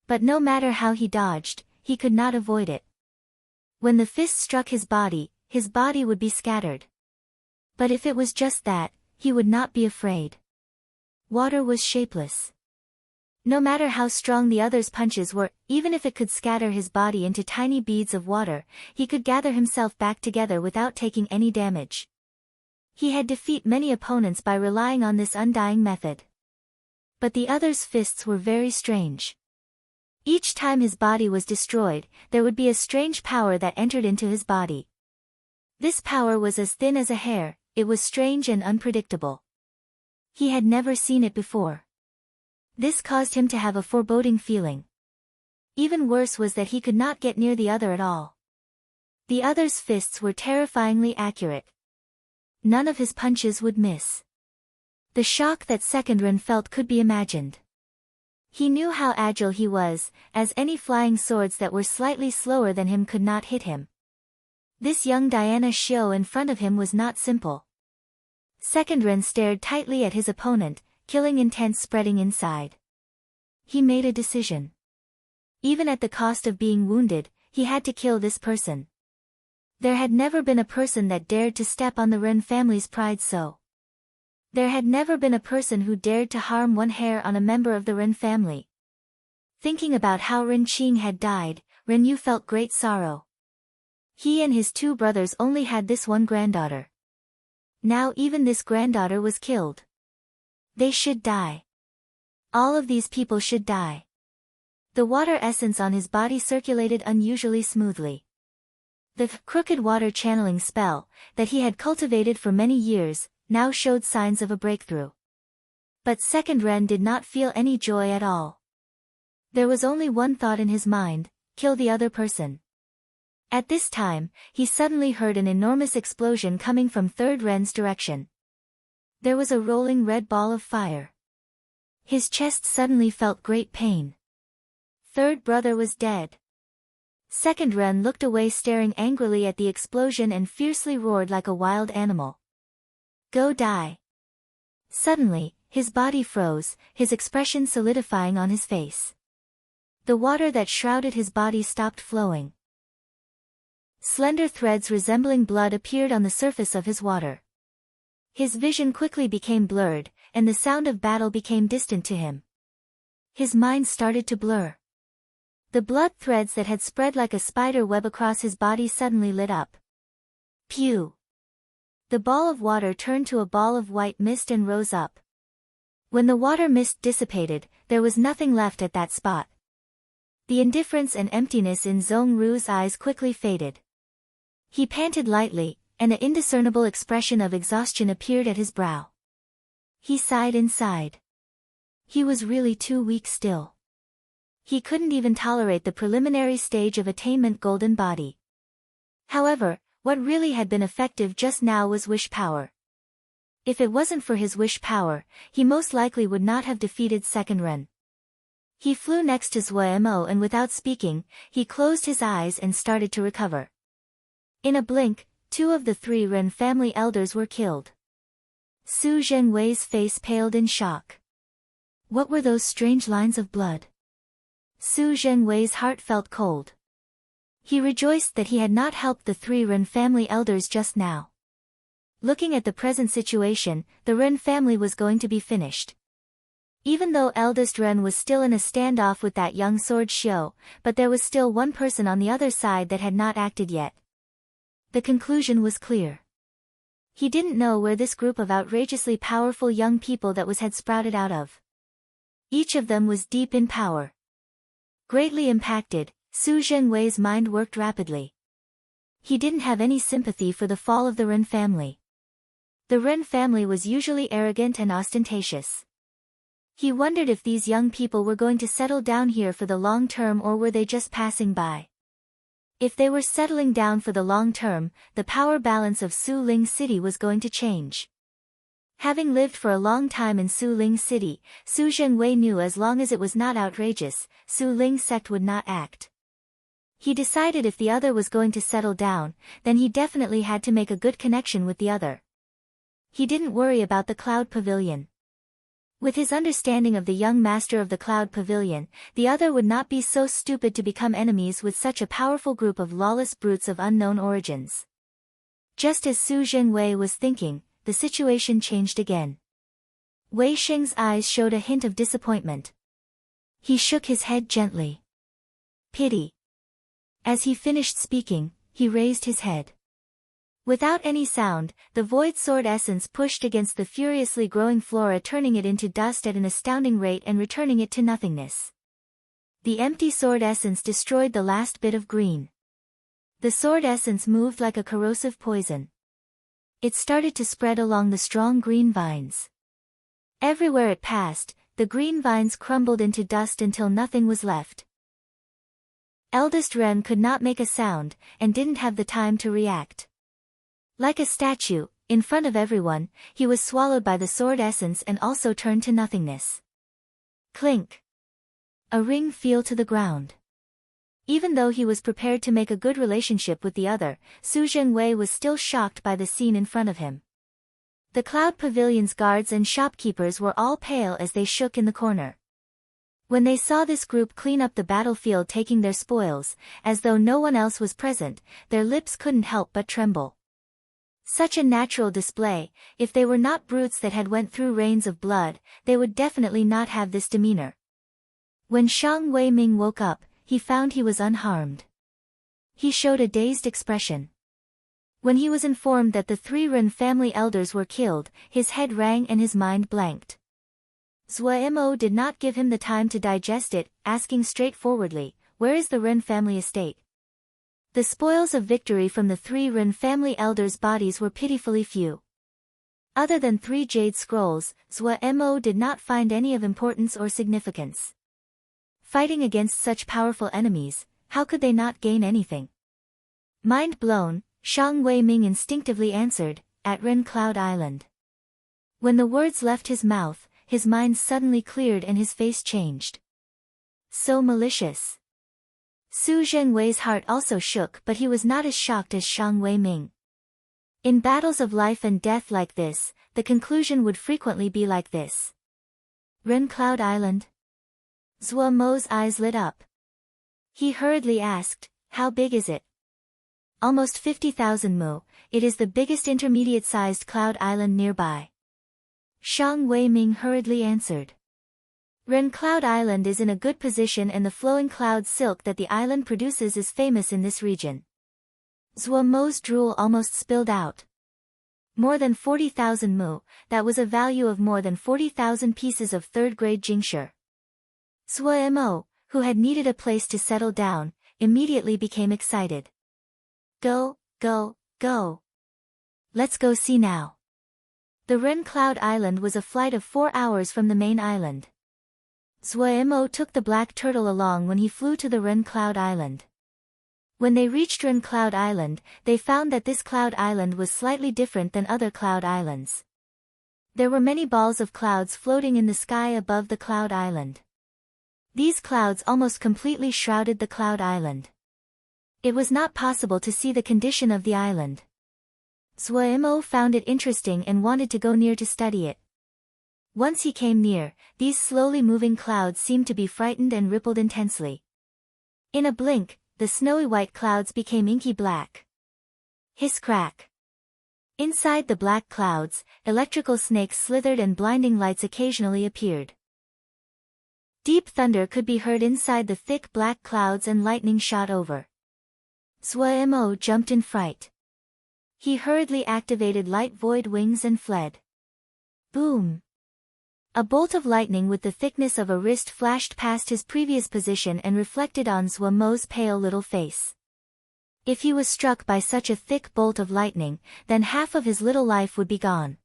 But no matter how he dodged, he could not avoid it. When the fist struck his body would be scattered. But if it was just that, he would not be afraid. Water was shapeless. No matter how strong the other's punches were, even if it could scatter his body into tiny beads of water, he could gather himself back together without taking any damage. He had defeated many opponents by relying on this undying method. But the other's fists were very strange. Each time his body was destroyed, there would be a strange power that entered into his body. This power was as thin as a hair, it was strange and unpredictable. He had never seen it before. This caused him to have a foreboding feeling. Even worse was that he could not get near the other at all. The other's fists were terrifyingly accurate. None of his punches would miss. The shock that Second Ren felt could be imagined. He knew how agile he was, as any flying swords that were slightly slower than him could not hit him. This young Diana Xiao in front of him was not simple. Second Ren stared tightly at his opponent, killing intent spreading inside. He made a decision. Even at the cost of being wounded, he had to kill this person. There had never been a person that dared to step on the Ren family's pride so. There had never been a person who dared to harm one hair on a member of the Ren family. Thinking about how Ren Qing had died, Ren Yu felt great sorrow. He and his 2 brothers only had this one granddaughter. Now even this granddaughter was killed. They should die. All of these people should die. The water essence on his body circulated unusually smoothly. The crooked water channeling spell, that he had cultivated for many years, now showed signs of a breakthrough. But Second Ren did not feel any joy at all. There was only one thought in his mind: kill the other person. At this time, he suddenly heard an enormous explosion coming from Third Ren's direction. There was a rolling red ball of fire. His chest suddenly felt great pain. Third brother was dead. Second Ren looked away, staring angrily at the explosion, and fiercely roared like a wild animal. Go die. Suddenly, his body froze, his expression solidifying on his face. The water that shrouded his body stopped flowing. Slender threads resembling blood appeared on the surface of his water. His vision quickly became blurred, and the sound of battle became distant to him. His mind started to blur. The blood threads that had spread like a spider web across his body suddenly lit up. Pew! The ball of water turned to a ball of white mist and rose up. When the water mist dissipated, there was nothing left at that spot. The indifference and emptiness in Zhong Ru's eyes quickly faded. He panted lightly, and an indiscernible expression of exhaustion appeared at his brow. He sighed inside. He was really too weak still. He couldn't even tolerate the preliminary stage of attainment golden body. However, what really had been effective just now was wish power. If it wasn't for his wish power, he most likely would not have defeated Second Ren. He flew next to Zhuemo, and without speaking, he closed his eyes and started to recover. In a blink, 2 of the 3 Ren family elders were killed. Su Zhenwei's face paled in shock. What were those strange lines of blood? Su Zhenwei's heart felt cold. He rejoiced that he had not helped the 3 Ren family elders just now. Looking at the present situation, the Ren family was going to be finished. Even though eldest Ren was still in a standoff with that young sword Xiu, but there was still one person on the other side that had not acted yet. The conclusion was clear. He didn't know where this group of outrageously powerful young people that was had sprouted out of. Each of them was deep in power. Greatly impacted, Su Zhenwei's mind worked rapidly. He didn't have any sympathy for the fall of the Ren family. The Ren family was usually arrogant and ostentatious. He wondered if these young people were going to settle down here for the long term, or were they just passing by. If they were settling down for the long term, the power balance of Su Ling City was going to change. Having lived for a long time in Su Ling City, Su Zhenwei knew as long as it was not outrageous, Su Ling sect would not act. He decided if the other was going to settle down, then he definitely had to make a good connection with the other. He didn't worry about the Cloud Pavilion. With his understanding of the young master of the Cloud Pavilion, the other would not be so stupid to become enemies with such a powerful group of lawless brutes of unknown origins. Just as Su Zhenwei was thinking, the situation changed again. Wei Sheng's eyes showed a hint of disappointment. He shook his head gently. Pity. As he finished speaking, he raised his head. Without any sound, the void sword essence pushed against the furiously growing flora, turning it into dust at an astounding rate and returning it to nothingness. The empty sword essence destroyed the last bit of green. The sword essence moved like a corrosive poison. It started to spread along the strong green vines. Everywhere it passed, the green vines crumbled into dust until nothing was left. Eldest Ren could not make a sound, and didn't have the time to react. Like a statue, in front of everyone, he was swallowed by the sword essence and also turned to nothingness. Clink! A ring fell to the ground. Even though he was prepared to make a good relationship with the other, Su Zhenwei was still shocked by the scene in front of him. The Cloud Pavilion's guards and shopkeepers were all pale as they shook in the corner. When they saw this group clean up the battlefield taking their spoils, as though no one else was present, their lips couldn't help but tremble. Such a natural display, if they were not brutes that had went through rains of blood, they would definitely not have this demeanor. When Shang Wei-ming woke up, he found he was unharmed. He showed a dazed expression. When he was informed that the 3 Ren family elders were killed, his head rang and his mind blanked. Zhuemo did not give him the time to digest it, asking straightforwardly, "Where is the Ren family estate?" The spoils of victory from the 3 Ren family elders' bodies were pitifully few. Other than 3 jade scrolls, Zhuo did not find any of importance or significance. Fighting against such powerful enemies, how could they not gain anything? Mind blown, Shang Wei-ming instinctively answered, at Ren Cloud Island. When the words left his mouth, his mind suddenly cleared and his face changed. So malicious. Su Zhengwei's heart also shook, but he was not as shocked as Shang Wei-ming. In battles of life and death like this, the conclusion would frequently be like this. Ren Cloud Island? Zhuo Mo's eyes lit up. He hurriedly asked, how big is it? Almost 50,000 mu, it is the biggest intermediate-sized cloud island nearby. Shang Wei-ming hurriedly answered. Ren Cloud Island is in a good position and the flowing cloud silk that the island produces is famous in this region. Zhuo Mo's drool almost spilled out. More than 40,000 mu, that was a value of more than 40,000 pieces of third-grade jingshi. Zhuo Mo, who had needed a place to settle down, immediately became excited. Go, go, go. Let's go see now. The Ren Cloud Island was a flight of 4 hours from the main island. Zhuo Mo took the black turtle along when he flew to the Ren Cloud Island. When they reached Ren Cloud Island, they found that this cloud island was slightly different than other cloud islands. There were many balls of clouds floating in the sky above the cloud island. These clouds almost completely shrouded the cloud island. It was not possible to see the condition of the island. Zhuo Mo found it interesting and wanted to go near to study it. Once he came near, these slowly moving clouds seemed to be frightened and rippled intensely. In a blink, the snowy white clouds became inky black. Hiss crack. Inside the black clouds, electrical snakes slithered and blinding lights occasionally appeared. Deep thunder could be heard inside the thick black clouds and lightning shot over. Zhuo Mo jumped in fright. He hurriedly activated light void wings and fled. Boom! A bolt of lightning with the thickness of a wrist flashed past his previous position and reflected on Zhuo Mo's pale little face. If he was struck by such a thick bolt of lightning, then half of his little life would be gone.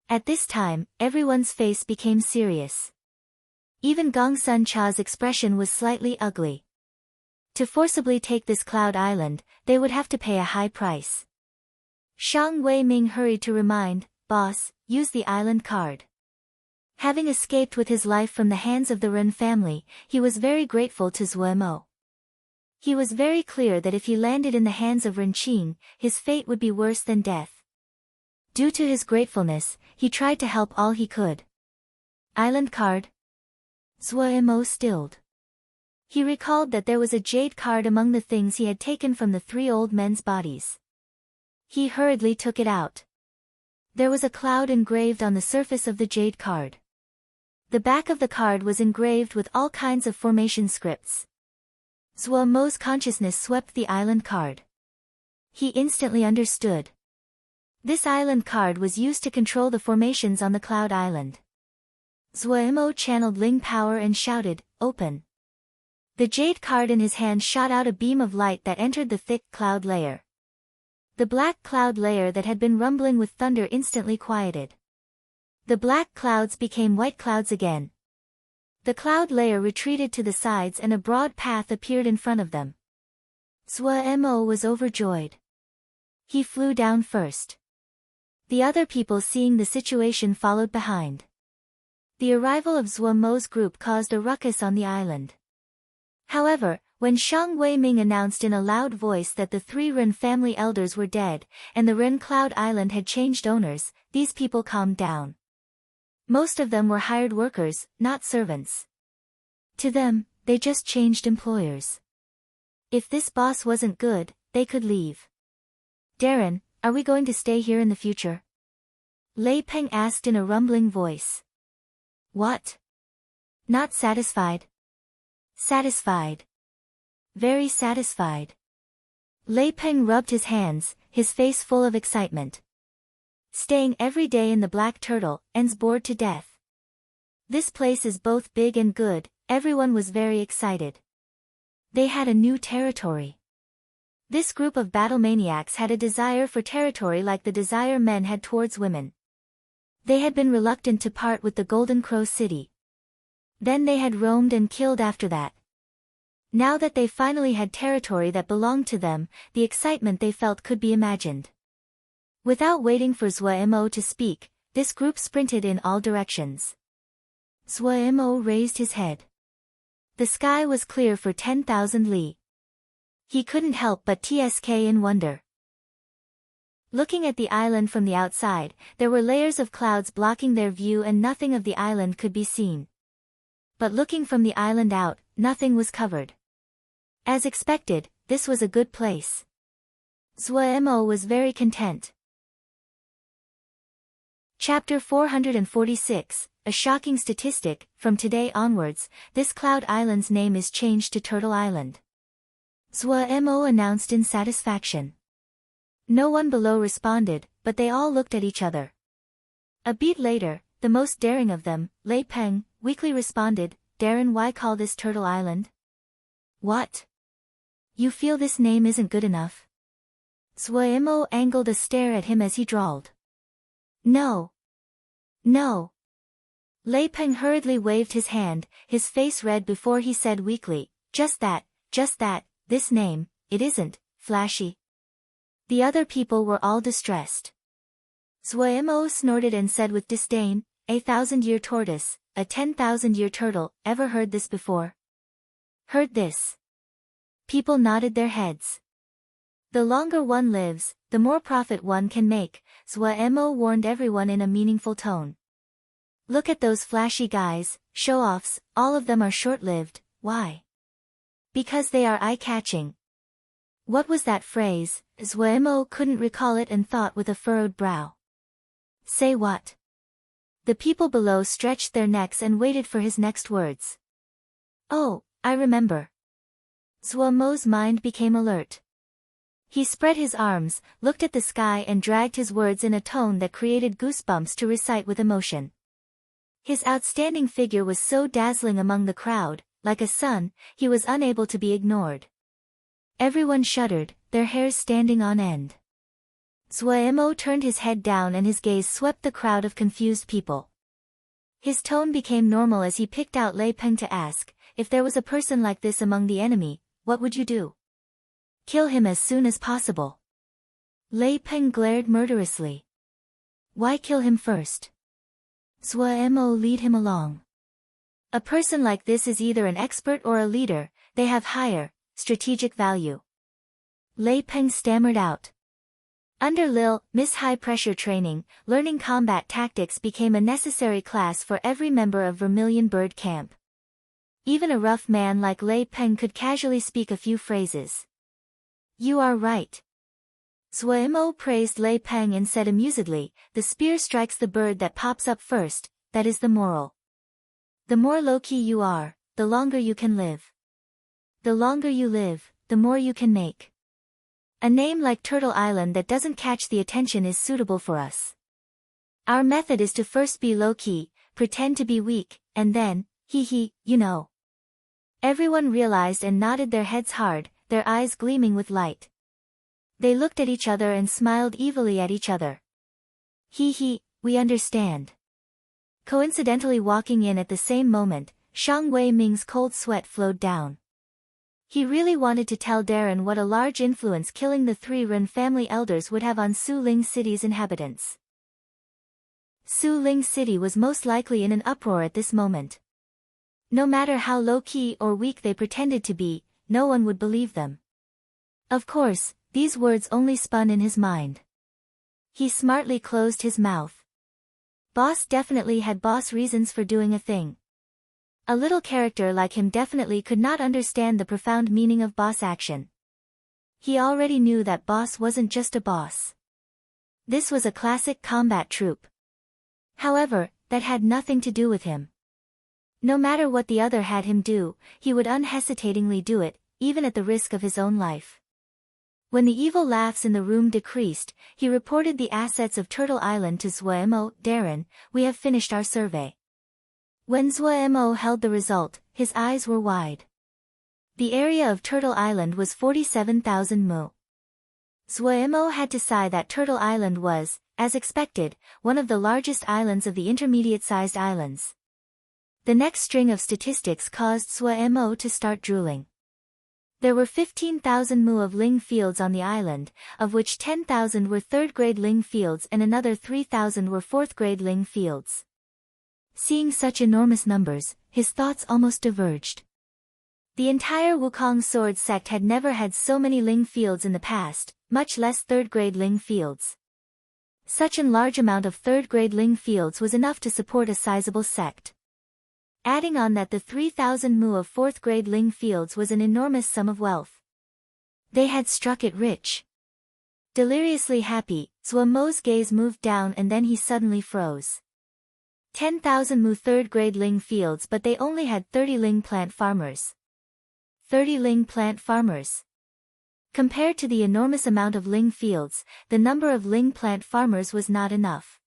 At this time, everyone's face became serious. Even Gong Sun Cha's expression was slightly ugly. To forcibly take this cloud island, they would have to pay a high price. Shang Wei-ming hurried to remind, boss, use the island card. Having escaped with his life from the hands of the Ren family, he was very grateful to Zhuo Mo. He was very clear that if he landed in the hands of Ren Qing, his fate would be worse than death. Due to his gratefulness, he tried to help all he could. Island card? Zhuo Mo stilled. He recalled that there was a jade card among the things he had taken from the 3 old men's bodies. He hurriedly took it out. There was a cloud engraved on the surface of the jade card. The back of the card was engraved with all kinds of formation scripts. Zhuo Mo's consciousness swept the island card. He instantly understood. This island card was used to control the formations on the cloud island. Zhuo Mo channeled Ling power and shouted, open. The jade card in his hand shot out a beam of light that entered the thick cloud layer. The black cloud layer that had been rumbling with thunder instantly quieted. The black clouds became white clouds again. The cloud layer retreated to the sides and a broad path appeared in front of them. Zhuo Mo was overjoyed. He flew down first. The other people seeing the situation followed behind. The arrival of Zhuo Mo's group caused a ruckus on the island. However, when Shang Wei-ming announced in a loud voice that the 3 Ren family elders were dead, and the Ren Cloud Island had changed owners, these people calmed down. Most of them were hired workers, not servants. To them, they just changed employers. If this boss wasn't good, they could leave. Darren, are we going to stay here in the future? Lei Peng asked in a rumbling voice. What? Not satisfied? Satisfied. Very satisfied. Lei Peng rubbed his hands, his face full of excitement. Staying every day in the Black Turtle, ends bored to death. This place is both big and good, everyone was very excited. They had a new territory. This group of battle maniacs had a desire for territory like the desire men had towards women. They had been reluctant to part with the Golden Crow City. Then they had roamed and killed after that. Now that they finally had territory that belonged to them, the excitement they felt could be imagined. Without waiting for Zhuo to speak, this group sprinted in all directions. Zhuo raised his head. The sky was clear for 10,000 li. He couldn't help but tsk in wonder. Looking at the island from the outside, there were layers of clouds blocking their view and nothing of the island could be seen. But looking from the island out, nothing was covered. As expected, this was a good place. Zhuo was very content. Chapter 446, a shocking statistic, from today onwards, this cloud island's name is changed to Turtle Island. Zhuo announced in satisfaction. No one below responded, but they all looked at each other. A beat later, the most daring of them, Lei Peng, weakly responded, Darren, why call this Turtle Island? What? You feel this name isn't good enough? Zhuo angled a stare at him as he drawled. No. No. Lei Peng hurriedly waved his hand, his face red before he said weakly, just that, this name, it isn't flashy. The other people were all distressed. Zhuo snorted and said with disdain, a 1,000-year tortoise, a 10,000-year turtle, ever heard this before? Heard this? People nodded their heads. The longer one lives, the more profit one can make, Zhuo warned everyone in a meaningful tone. Look at those flashy guys, show-offs, all of them are short-lived, why? Because they are eye-catching. What was that phrase? Zhuo couldn't recall it and thought with a furrowed brow. Say what? The people below stretched their necks and waited for his next words. Oh, I remember. Zhuo's mind became alert. He spread his arms, looked at the sky and dragged his words in a tone that created goosebumps to recite with emotion. His outstanding figure was so dazzling among the crowd, like a sun, he was unable to be ignored. Everyone shuddered, their hairs standing on end. Zhuo turned his head down and his gaze swept the crowd of confused people. His tone became normal as he picked out Lei Peng to ask, if there was a person like this among the enemy, what would you do? Kill him as soon as possible. Lei Peng glared murderously. Why kill him first? Zhuo lead him along. A person like this is either an expert or a leader, they have higher, strategic value. Lei Peng stammered out. Under Lil Miss high-pressure training, learning combat tactics became a necessary class for every member of Vermilion Bird Camp. Even a rough man like Lei Peng could casually speak a few phrases. You are right. Zhuo praised Lei Peng and said amusedly, the spear strikes the bird that pops up first, that is the moral. The more low-key you are, the longer you can live. The longer you live, the more you can make. A name like Turtle Island that doesn't catch the attention is suitable for us. Our method is to first be low-key, pretend to be weak, and then, you know. Everyone realized and nodded their heads hard, their eyes gleaming with light. They looked at each other and smiled evilly at each other. We understand. Coincidentally walking in at the same moment, Shang Wei Ming's cold sweat flowed down. He really wanted to tell Darren what a large influence killing the 3 Ren family elders would have on Su Ling City's inhabitants. Su Ling City was most likely in an uproar at this moment. No matter how low-key or weak they pretended to be, no one would believe them. Of course, these words only spun in his mind. He smartly closed his mouth. Boss definitely had boss reasons for doing a thing. A little character like him definitely could not understand the profound meaning of boss action. He already knew that boss wasn't just a boss. This was a classic combat troupe. However, that had nothing to do with him. No matter what the other had him do, he would unhesitatingly do it, even at the risk of his own life. When the evil laughs in the room decreased, he reported the assets of Turtle Island to Zhuo. Darren, we have finished our survey. When Zhuo held the result, his eyes were wide. The area of Turtle Island was 47,000 mu. Zhuemo had to sigh that Turtle Island was, as expected, one of the largest islands of the intermediate-sized islands. The next string of statistics caused Zhuemo to start drooling. There were 15,000 mu of ling fields on the island, of which 10,000 were third-grade ling fields and another 3,000 were fourth-grade ling fields. Seeing such enormous numbers, his thoughts almost diverged. The entire Wukong sword sect had never had so many ling fields in the past, much less third-grade ling fields. Such a large amount of third-grade ling fields was enough to support a sizable sect. Adding on that the 3,000 mu of fourth-grade ling fields was an enormous sum of wealth. They had struck it rich. Deliriously happy, Zhuemo's gaze moved down and then he suddenly froze. 10,000 mu third-grade ling fields, but they only had 30 ling plant farmers. 30 ling plant farmers. Compared to the enormous amount of ling fields, the number of ling plant farmers was not enough.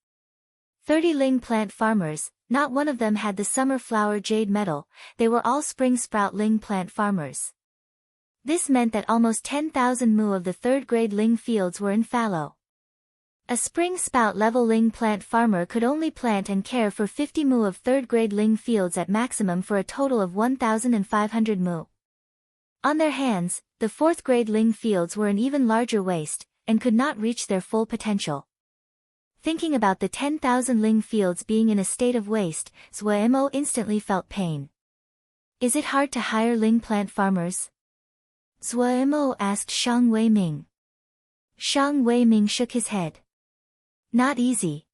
30 ling plant farmers, not one of them had the summer flower jade metal, they were all spring sprout ling plant farmers. This meant that almost 10,000 mu of the third-grade ling fields were in fallow. A spring spout level ling plant farmer could only plant and care for 50 mu of third-grade ling fields at maximum for a total of 1,500 mu. On their hands, the fourth-grade ling fields were an even larger waste, and could not reach their full potential. Thinking about the 10,000 ling fields being in a state of waste, Zhuemo instantly felt pain. Is it hard to hire ling plant farmers? Zhuemo asked Shang Weiming. Shang Weiming shook his head. Not easy.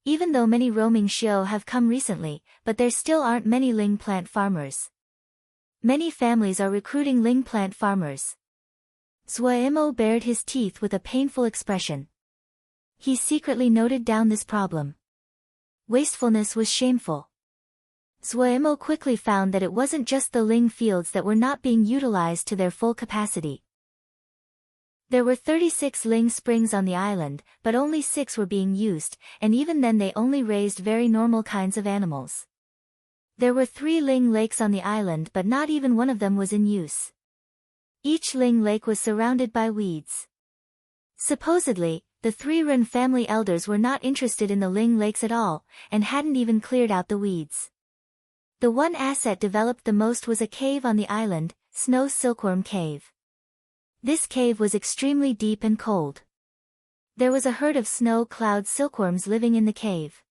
Even though many roaming xiao have come recently, but there still aren't many ling plant farmers. Many families are recruiting ling plant farmers. Zhuemo bared his teeth with a painful expression. He secretly noted down this problem. Wastefulness was shameful. Zhuemo quickly found that it wasn't just the ling fields that were not being utilized to their full capacity. There were 36 ling springs on the island, but only 6 were being used, and even then they only raised very normal kinds of animals. There were 3 ling lakes on the island, but not even one of them was in use. Each ling lake was surrounded by weeds. Supposedly, the 3 Run family elders were not interested in the ling lakes at all, and hadn't even cleared out the weeds. The one asset developed the most was a cave on the island, Snow Silkworm Cave. This cave was extremely deep and cold. There was a herd of snow cloud silkworms living in the cave.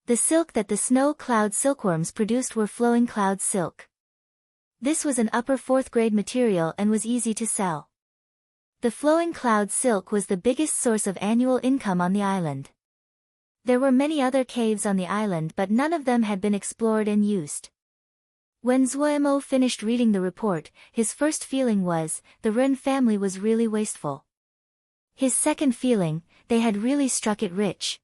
The silk that the snow cloud silkworms produced were flowing cloud silk. This was an upper 4th grade material and was easy to sell. The flowing cloud silk was the biggest source of annual income on the island. There were many other caves on the island, but none of them had been explored and used. When Zhuemo finished reading the report, his first feeling was, the Run family was really wasteful. His second feeling, they had really struck it rich.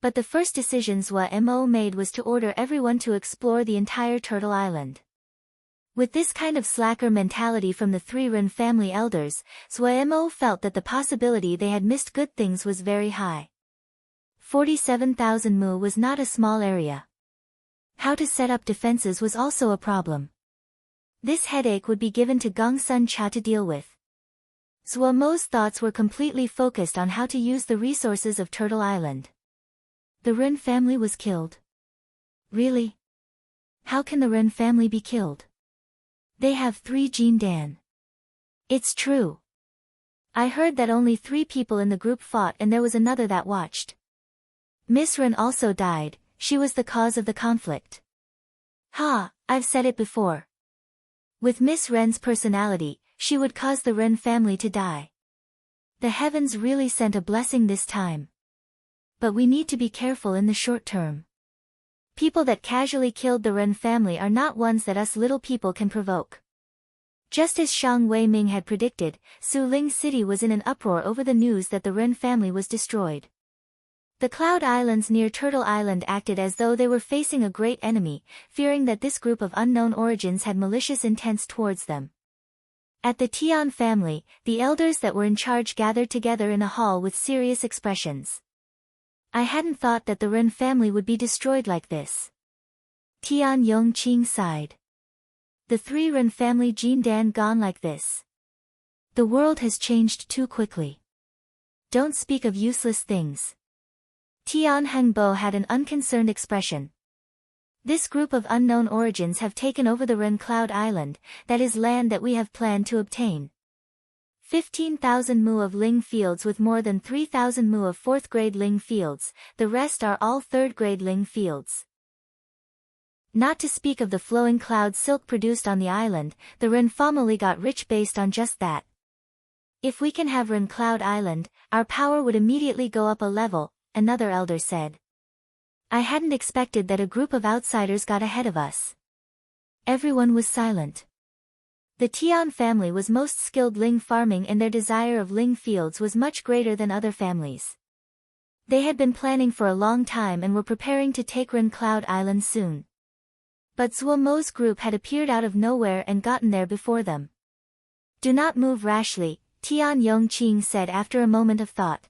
But the first decision Zhuemo made was to order everyone to explore the entire Turtle Island. With this kind of slacker mentality from the 3 Run family elders, Zhuemo felt that the possibility they had missed good things was very high. 47,000 mu was not a small area. How to set up defenses was also a problem. This headache would be given to Gongsun Cha to deal with. Zhuemo's thoughts were completely focused on how to use the resources of Turtle Island. The Run family was killed. Really? How can the Run family be killed? They have 3 Jin Dan. It's true. I heard that only 3 people in the group fought and there was another that watched. Miss Run also died, she was the cause of the conflict. Ha, I've said it before. With Miss Ren's personality, she would cause the Run family to die. The heavens really sent a blessing this time. But we need to be careful in the short term. People that casually killed the Run family are not ones that us little people can provoke. Just as Shang Weiming had predicted, Suling City was in an uproar over the news that the Run family was destroyed. The Cloud Islands near Turtle Island acted as though they were facing a great enemy, fearing that this group of unknown origins had malicious intents towards them. At the Tian family, the elders that were in charge gathered together in a hall with serious expressions. I hadn't thought that the Run family would be destroyed like this. Tian Yongqing sighed. The 3 Ren family Jean Dan gone like this. The world has changed too quickly. Don't speak of useless things. Tian Hengbo had an unconcerned expression. This group of unknown origins have taken over the Ren Cloud Island, that is land that we have planned to obtain. 15,000 mu of Ling fields with more than 3,000 mu of 4th grade Ling fields, the rest are all 3rd grade Ling fields. Not to speak of the flowing cloud silk produced on the island, the Ren family got rich based on just that. If we can have Ren Cloud Island, our power would immediately go up a level, another elder said. I hadn't expected that a group of outsiders got ahead of us. Everyone was silent. The Tian family was most skilled Ling farming and their desire of Ling fields was much greater than other families. They had been planning for a long time and were preparing to take Ren Cloud Island soon. But Zhuo Mo's group had appeared out of nowhere and gotten there before them. Do not move rashly, Tian Yongqing said after a moment of thought.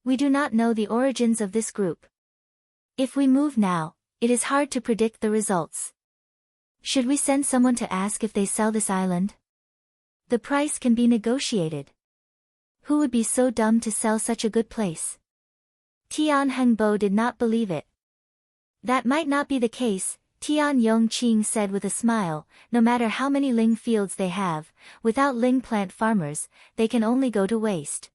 We do not know the origins of this group. If we move now, it is hard to predict the results. Should we send someone to ask if they sell this island? The price can be negotiated. Who would be so dumb to sell such a good place? Tian Hengbo did not believe it. That might not be the case, Tian Yongqing said with a smile. No matter how many Ling fields they have, without Ling plant farmers, they can only go to waste.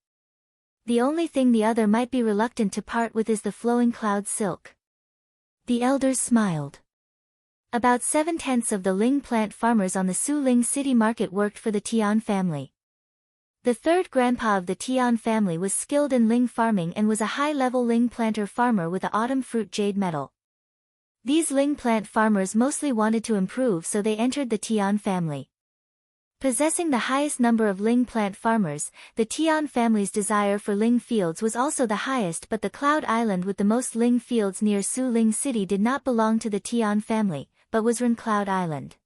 The only thing the other might be reluctant to part with is the flowing cloud silk. The elders smiled. About 7/10 of the Ling plant farmers on the Suling city market worked for the Tian family. The 3rd grandpa of the Tian family was skilled in Ling farming and was a high-level Ling planter farmer with the autumn fruit jade medal. These Ling plant farmers mostly wanted to improve, so they entered the Tian family. Possessing the highest number of Ling plant farmers, the Tian family's desire for Ling fields was also the highest, but the Cloud Island with the most Ling fields near Suling city did not belong to the Tian family, but was Ren Cloud Island.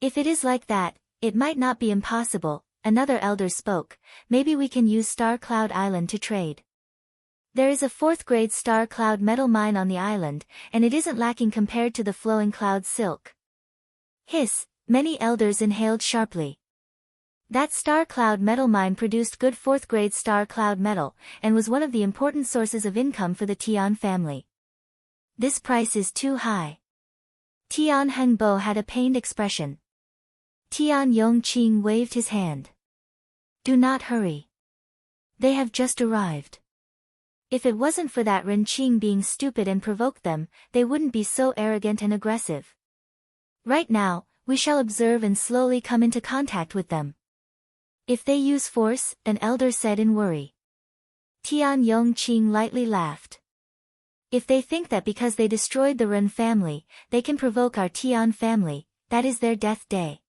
If it is like that, it might not be impossible, another elder spoke. Maybe we can use Star Cloud Island to trade. There is a 4th grade Star Cloud metal mine on the island, and it isn't lacking compared to the flowing cloud silk. Hiss, many elders inhaled sharply. That Star Cloud metal mine produced good 4th grade Star Cloud metal, and was one of the important sources of income for the Tian family. This price is too high. Tian Hengbo had a pained expression. Tian Yongqing waved his hand. Do not hurry. They have just arrived. If it wasn't for that Ren Qing being stupid and provoked them, they wouldn't be so arrogant and aggressive. Right now, we shall observe and slowly come into contact with them. If they use force, an elder said in worry. Tian Yongqing lightly laughed. If they think that because they destroyed the Ren family, they can provoke our Tian family, that is their death day.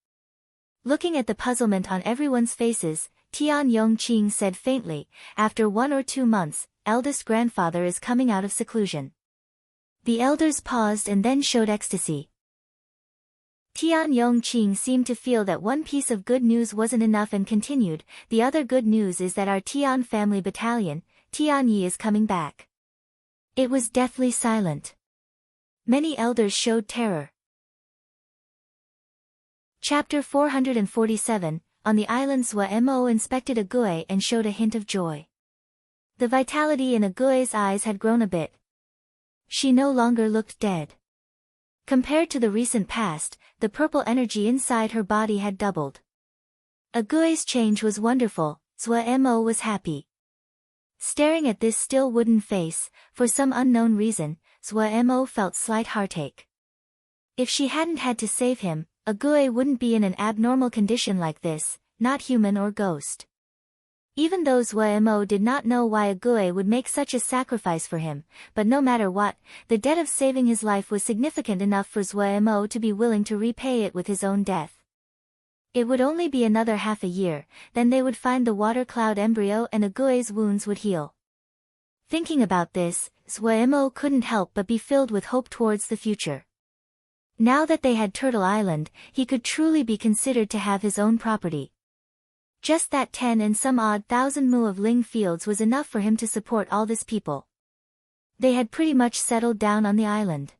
Looking at the puzzlement on everyone's faces, Tian Yongqing said faintly, after 1 or 2 months, eldest grandfather is coming out of seclusion. The elders paused and then showed ecstasy. Tian Yongqing seemed to feel that one piece of good news wasn't enough and continued, the other good news is that our Tian family battalion, Tian Yi, is coming back. It was deathly silent. Many elders showed terror. Chapter 447, On the island. Zhuo Mo inspected Agui and showed a hint of joy. The vitality in Agui's eyes had grown a bit. She no longer looked dead. Compared to the recent past, the purple energy inside her body had doubled. Agui's change was wonderful, Zhuo Mo was happy. Staring at this still wooden face, for some unknown reason, Zhuo Mo felt slight heartache. If she hadn't had to save him, Agui wouldn't be in an abnormal condition like this, not human or ghost. Even though Zhuo Mo did not know why Agui would make such a sacrifice for him, but no matter what, the debt of saving his life was significant enough for Zhuo Mo to be willing to repay it with his own death. It would only be another half a year, then they would find the water cloud embryo and Agui's wounds would heal. Thinking about this, Zhuo Mo couldn't help but be filled with hope towards the future. Now that they had Turtle Island, he could truly be considered to have his own property. Just that 10 and some odd thousand mu of Ling fields was enough for him to support all this people. They had pretty much settled down on the island.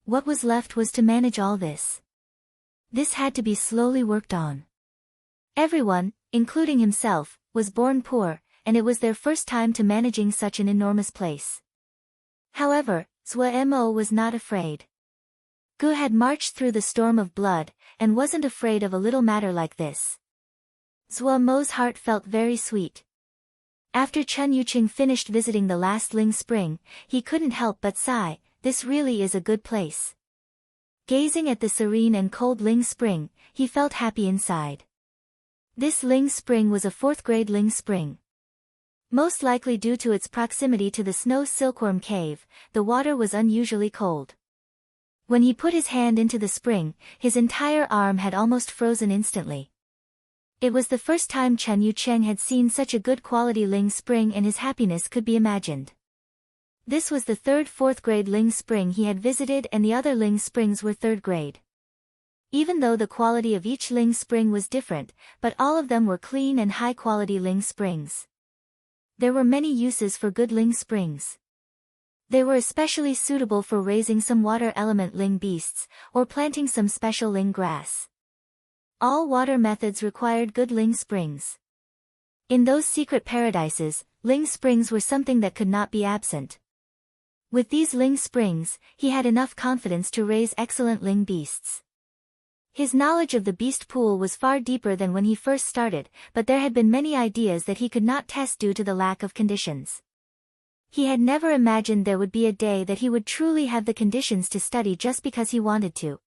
What was left was to manage all this. This had to be slowly worked on. Everyone, including himself, was born poor, and it was their first time to managing such an enormous place. However, Zhuo was not afraid. Gu had marched through the storm of blood, and wasn't afraid of a little matter like this. Zhuo's heart felt very sweet. After Chen Yuqing finished visiting the last Ling Spring, he couldn't help but sigh, this really is a good place. Gazing at the serene and cold Ling Spring, he felt happy inside. This Ling Spring was a 4th-grade Ling Spring. Most likely due to its proximity to the snow silkworm cave, the water was unusually cold. When he put his hand into the spring, his entire arm had almost frozen instantly. It was the first time Chen Yucheng had seen such a good quality Ling Spring, and his happiness could be imagined. This was the 3rd 4th-grade Ling Spring he had visited, and the other Ling Springs were 3rd grade. Even though the quality of each Ling Spring was different, but all of them were clean and high-quality Ling Springs. There were many uses for good Ling Springs. They were especially suitable for raising some water element Ling beasts, or planting some special Ling grass. All water methods required good Ling Springs. In those secret paradises, Ling Springs were something that could not be absent. With these Ling Springs, he had enough confidence to raise excellent Ling beasts. His knowledge of the beast pool was far deeper than when he first started, but there had been many ideas that he could not test due to the lack of conditions. He had never imagined there would be a day that he would truly have the conditions to study just because he wanted to.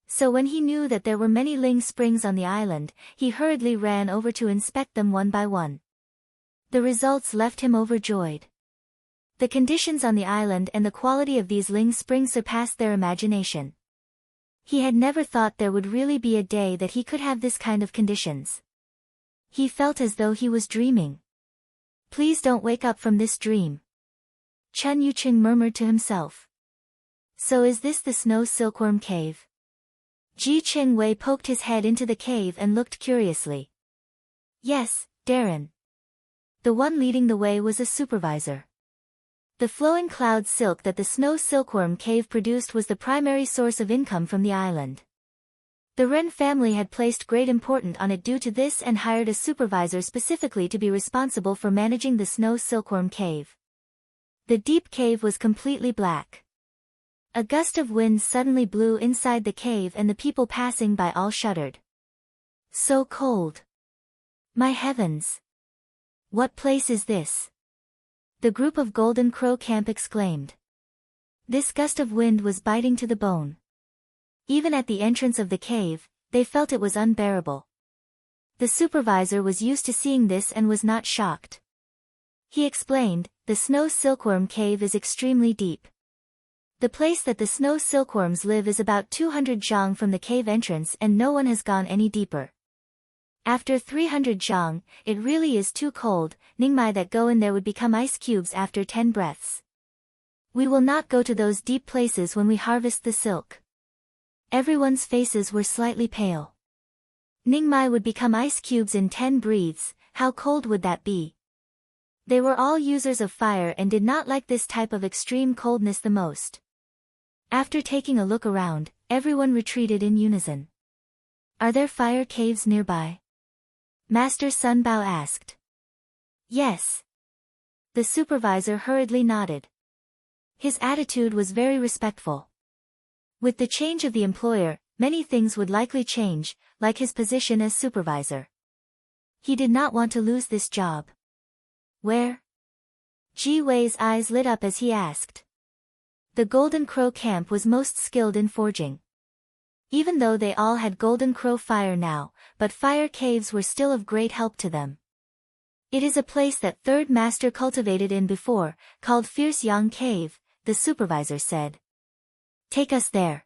So when he knew that there were many Ling Springs on the island, he hurriedly ran over to inspect them one by one. The results left him overjoyed. The conditions on the island and the quality of these Ling Springs surpassed their imagination. He had never thought there would really be a day that he could have this kind of conditions. He felt as though he was dreaming. Please don't wake up from this dream. Chen Yuqing murmured to himself. So is this the snow silkworm cave? Ji Qingwei poked his head into the cave and looked curiously. Yes, Darren. The one leading the way was a supervisor. The flowing cloud silk that the snow silkworm cave produced was the primary source of income from the island. The Ren family had placed great importance on it due to this and hired a supervisor specifically to be responsible for managing the snow silkworm cave. The deep cave was completely black. A gust of wind suddenly blew inside the cave and the people passing by all shuddered. So cold. My heavens! What place is this? The group of Golden Crow Camp exclaimed. This gust of wind was biting to the bone. Even at the entrance of the cave, they felt it was unbearable. The supervisor was used to seeing this and was not shocked. He explained, the snow silkworm cave is extremely deep. The place that the snow silkworms live is about 200 zhang from the cave entrance and no one has gone any deeper. After 300 zhang, it really is too cold, Ningmai that go in there would become ice cubes after 10 breaths. We will not go to those deep places when we harvest the silk. Everyone's faces were slightly pale. Ningmai would become ice cubes in 10 breaths, how cold would that be? They were all users of fire and did not like this type of extreme coldness the most. After taking a look around, everyone retreated in unison. Are there fire caves nearby? Master Sun Bao asked. Yes. The supervisor hurriedly nodded. His attitude was very respectful. With the change of the employer, many things would likely change, like his position as supervisor. He did not want to lose this job. Where? Ji Wei's eyes lit up as he asked. The Golden Crow Camp was most skilled in forging. Even though they all had Golden Crow fire now, but fire caves were still of great help to them. It is a place that Third Master cultivated in before, called Fierce Yang Cave, the supervisor said. Take us there.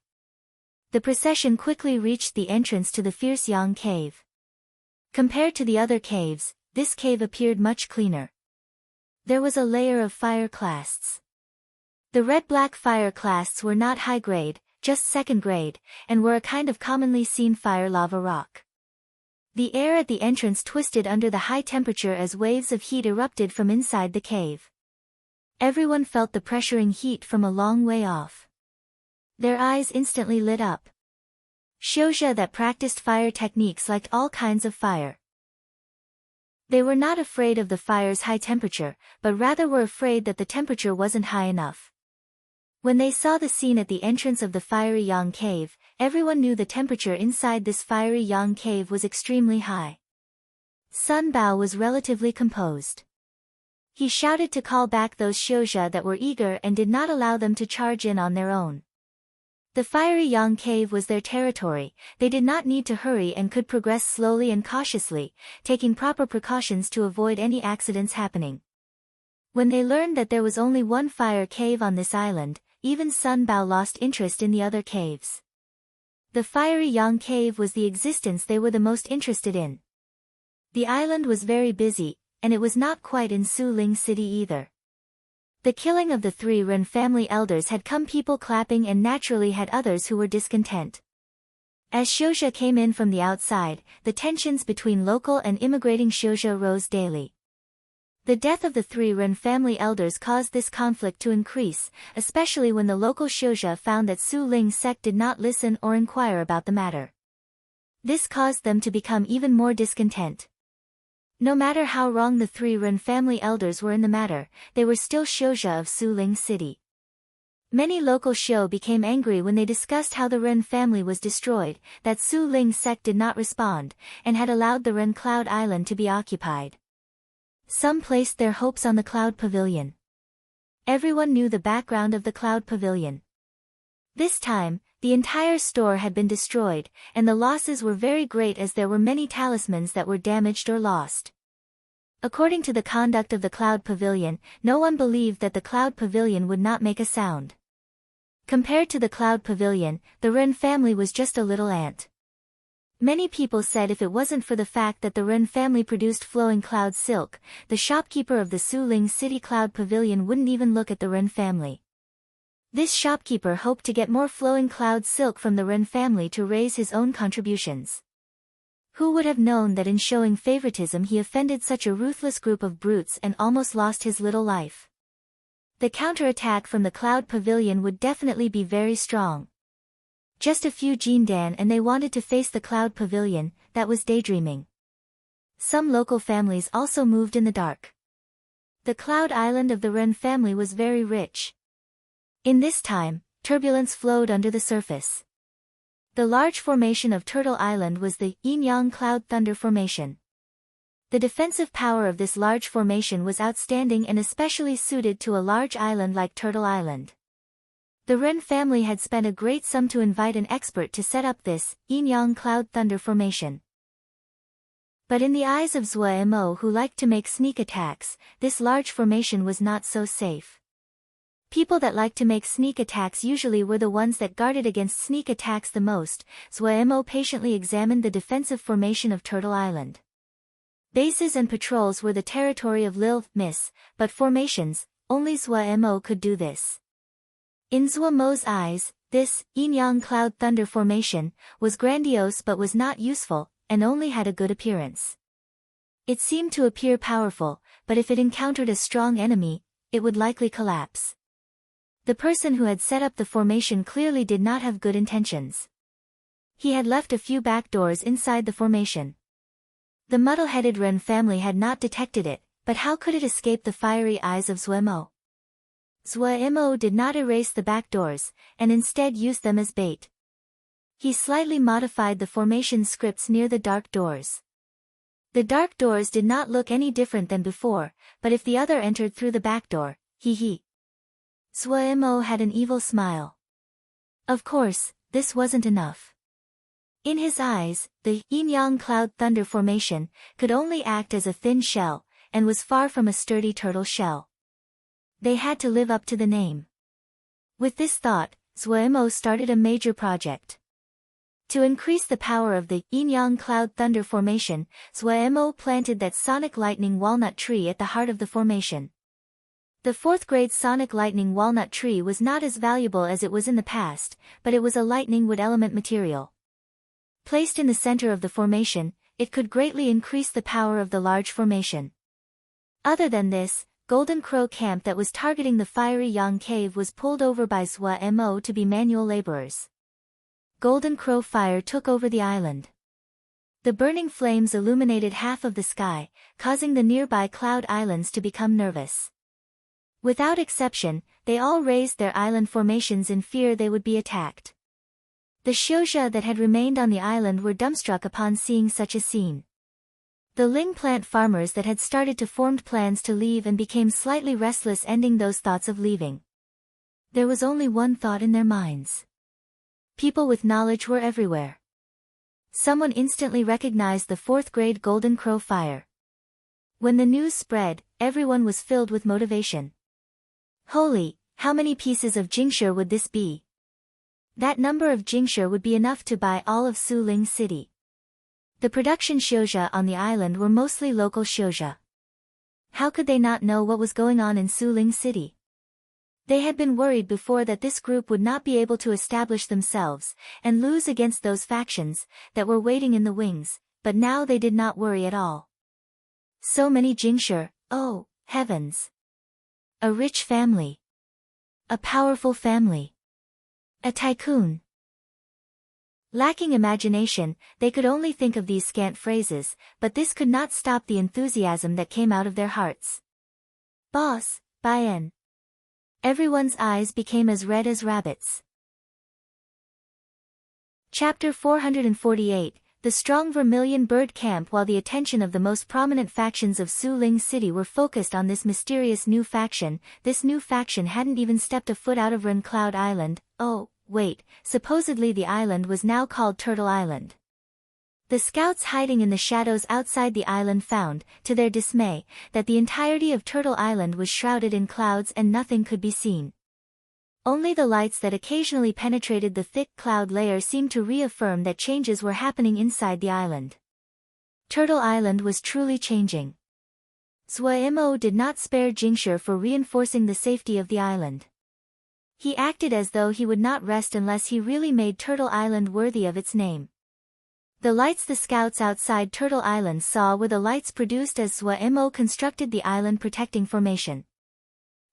The procession quickly reached the entrance to the Fierce Yang Cave. Compared to the other caves, this cave appeared much cleaner. There was a layer of fire clasts. The red-black fire clasts were not high grade, just second grade, and were a kind of commonly seen fire lava rock. The air at the entrance twisted under the high temperature as waves of heat erupted from inside the cave. Everyone felt the pressuring heat from a long way off. Their eyes instantly lit up. Shouja that practiced fire techniques liked all kinds of fire. They were not afraid of the fire's high temperature, but rather were afraid that the temperature wasn't high enough. When they saw the scene at the entrance of the fiery yang cave, everyone knew the temperature inside this fiery yang cave was extremely high. Sun Bao was relatively composed. He shouted to call back those Shouja that were eager and did not allow them to charge in on their own. The fiery yang cave was their territory, they did not need to hurry and could progress slowly and cautiously, taking proper precautions to avoid any accidents happening. When they learned that there was only one fire cave on this island, even Sun Bao lost interest in the other caves. The fiery yang cave was the existence they were the most interested in. The island was very busy, and it was not quite in Su Ling City either. The killing of the 3 Ren family elders had come people clapping and naturally had others who were discontent. As Shouja came in from the outside, the tensions between local and immigrating Shouja rose daily. The death of the 3 Ren family elders caused this conflict to increase, especially when the local Shouja found that Su Ling's sect did not listen or inquire about the matter. This caused them to become even more discontent. No matter how wrong the 3 Ren family elders were in the matter, they were still Shouja of Su Ling City. Many local Shou became angry when they discussed how the Ren family was destroyed, that Su Ling's sect did not respond, and had allowed the Ren Cloud Island to be occupied. Some placed their hopes on the Cloud Pavilion. Everyone knew the background of the Cloud Pavilion. This time, the entire store had been destroyed, and the losses were very great as there were many talismans that were damaged or lost. According to the conduct of the Cloud Pavilion, no one believed that the Cloud Pavilion would not make a sound. Compared to the Cloud Pavilion, the Ren family was just a little ant. Many people said if it wasn't for the fact that the Ren family produced flowing cloud silk, the shopkeeper of the Su Ling City Cloud Pavilion wouldn't even look at the Ren family. This shopkeeper hoped to get more flowing cloud silk from the Ren family to raise his own contributions. Who would have known that in showing favoritism he offended such a ruthless group of brutes and almost lost his little life? The counterattack from the Cloud Pavilion would definitely be very strong. Just a few Jindan and they wanted to face the Cloud Pavilion, that was daydreaming. Some local families also moved in the dark. The Cloud Island of the Ren family was very rich. In this time, turbulence flowed under the surface. The large formation of Turtle Island was the Yin-Yang Cloud Thunder Formation. The defensive power of this large formation was outstanding and especially suited to a large island like Turtle Island. The Ren family had spent a great sum to invite an expert to set up this Yin-Yang Cloud Thunder Formation. But in the eyes of Zhua Mo who liked to make sneak attacks, this large formation was not so safe. People that liked to make sneak attacks usually were the ones that guarded against sneak attacks the most. Zhua Mo patiently examined the defensive formation of Turtle Island. Bases and patrols were the territory of Lil Miss, but formations, only Zhua Mo could do this. In Zhua Mo's eyes, this Yin-Yang Cloud Thunder Formation was grandiose but was not useful, and only had a good appearance. It seemed to appear powerful, but if it encountered a strong enemy, it would likely collapse. The person who had set up the formation clearly did not have good intentions. He had left a few back doors inside the formation. The muddle-headed Ren family had not detected it, but how could it escape the fiery eyes of Zhua Mo? Zhua Mo did not erase the back doors, and instead used them as bait. He slightly modified the formation scripts near the dark doors. The dark doors did not look any different than before, but if the other entered through the back door, he. Zhua Mo had an evil smile. Of course, this wasn't enough. In his eyes, the Yin-Yang Cloud Thunder Formation could only act as a thin shell, and was far from a sturdy turtle shell. They had to live up to the name. With this thought, Zhua Mo started a major project. To increase the power of the Yin-Yang Cloud Thunder Formation, Zhua Mo planted that Sonic Lightning Walnut Tree at the heart of the formation. The 4th grade Sonic Lightning Walnut Tree was not as valuable as it was in the past, but it was a lightning wood element material. Placed in the center of the formation, it could greatly increase the power of the large formation. Other than this, Golden Crow camp that was targeting the fiery Yang cave was pulled over by Zhua Mo to be manual laborers. golden crow fire took over the island. The burning flames illuminated half of the sky, causing the nearby cloud islands to become nervous. Without exception, they all raised their island formations in fear they would be attacked. The Xiuzha that had remained on the island were dumbstruck upon seeing such a scene. The Ling plant farmers that had started to formed plans to leave and became slightly restless, ending those thoughts of leaving. There was only one thought in their minds. People with knowledge were everywhere. Someone instantly recognized the 4th grade golden crow fire. When the news spread, everyone was filled with motivation. Holy, how many pieces of Jingshi would this be? That number of Jingshi would be enough to buy all of Suling City. The production Xiuzha on the island were mostly local Xiuzha. How could they not know what was going on in Suling City? They had been worried before that this group would not be able to establish themselves, and lose against those factions that were waiting in the wings, but now they did not worry at all. So many Jingshi, oh, heavens! A rich family. A powerful family. A tycoon. Lacking imagination, they could only think of these scant phrases, but this could not stop the enthusiasm that came out of their hearts. Boss, Bayan. Everyone's eyes became as red as rabbits. Chapter 448, The Strong Vermilion Bird Camp. While the attention of the most prominent factions of Suling City were focused on this mysterious new faction, this new faction hadn't even stepped a foot out of Ren Cloud Island. Oh, wait, supposedly the island was now called Turtle Island. The scouts hiding in the shadows outside the island found, to their dismay, that the entirety of Turtle Island was shrouded in clouds and nothing could be seen. Only the lights that occasionally penetrated the thick cloud layer seemed to reaffirm that changes were happening inside the island. Turtle Island was truly changing. Zhuo did not spare Jingshi for reinforcing the safety of the island. He acted as though he would not rest unless he really made Turtle Island worthy of its name. The lights the scouts outside Turtle Island saw were the lights produced as Zhuo constructed the island protecting formation.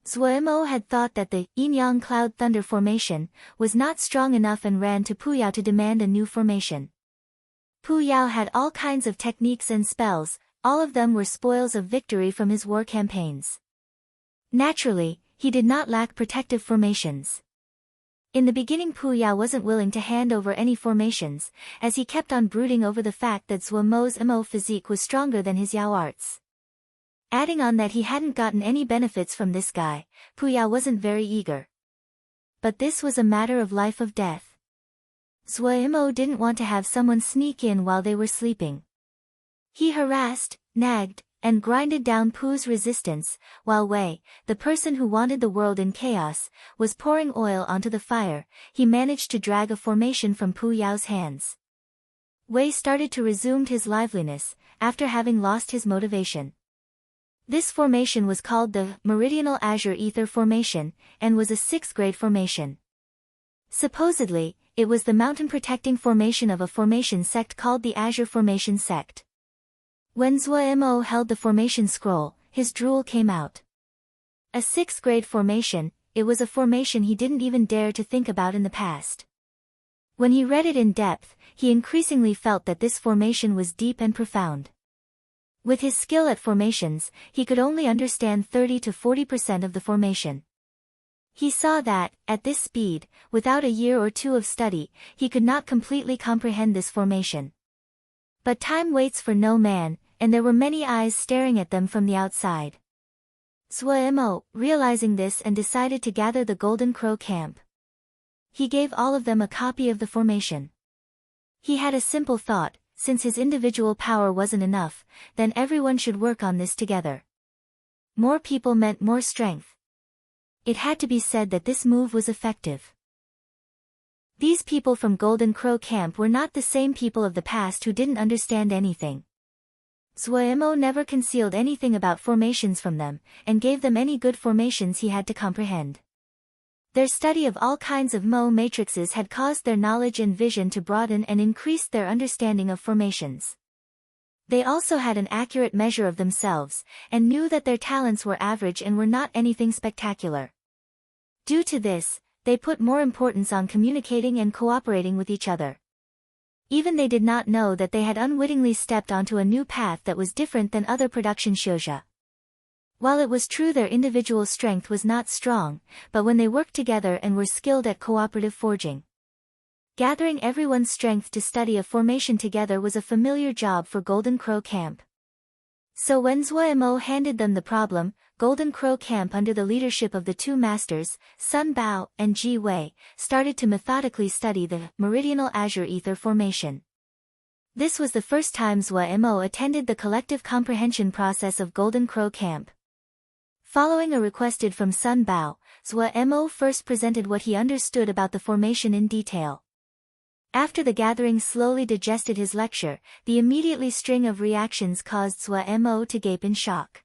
Zhuo had thought that the Yin-Yang Cloud Thunder formation was not strong enough and ran to Pu Yao to demand a new formation. Pu Yao had all kinds of techniques and spells, all of them were spoils of victory from his war campaigns. Naturally, he did not lack protective formations. In the beginning Pu Yao wasn't willing to hand over any formations, as he kept on brooding over the fact that Zhuo's Mo physique was stronger than his Yao arts. Adding on that he hadn't gotten any benefits from this guy, Pu Yao wasn't very eager. But this was a matter of life or death. Zhuo didn't want to have someone sneak in while they were sleeping. He harassed, nagged, and grinded down Pu's resistance, while Wei, the person who wanted the world in chaos, was pouring oil onto the fire. He managed to drag a formation from Pu Yao's hands. Wei started to resume his liveliness, after having lost his motivation. This formation was called the Meridional Azure Ether Formation, and was a 6th grade formation. Supposedly, it was the mountain-protecting formation of a formation sect called the Azure Formation Sect. When Zhuo held the formation scroll, his drool came out. A 6th grade formation, it was a formation he didn't even dare to think about in the past. When he read it in depth, he increasingly felt that this formation was deep and profound. With his skill at formations, he could only understand 30 to 40% of the formation. He saw that, at this speed, without a year or two of study, he could not completely comprehend this formation. But time waits for no man, and there were many eyes staring at them from the outside. Zhuo, realizing this and decided to gather the Golden Crow camp. He gave all of them a copy of the formation. He had a simple thought: since his individual power wasn't enough, then everyone should work on this together. More people meant more strength. It had to be said that this move was effective. These people from Golden Crow camp were not the same people of the past who didn't understand anything. Zhuo never concealed anything about formations from them, and gave them any good formations he had to comprehend. Their study of all kinds of Mo matrices had caused their knowledge and vision to broaden and increased their understanding of formations. They also had an accurate measure of themselves, and knew that their talents were average and were not anything spectacular. Due to this, they put more importance on communicating and cooperating with each other. Even they did not know that they had unwittingly stepped onto a new path that was different than other production shoujo. While it was true their individual strength was not strong, but when they worked together and were skilled at cooperative forging, gathering everyone's strength to study a formation together was a familiar job for Golden Crow Camp. So when Zuo handed them the problem, Golden Crow Camp under the leadership of the two masters, Sun Bao and Ji Wei, started to methodically study the Meridional Azure Ether formation. This was the first time Zuo attended the collective comprehension process of Golden Crow Camp. Following a requested from Sun Bao, Zuo first presented what he understood about the formation in detail. After the gathering slowly digested his lecture, the immediately string of reactions caused Zuo to gape in shock.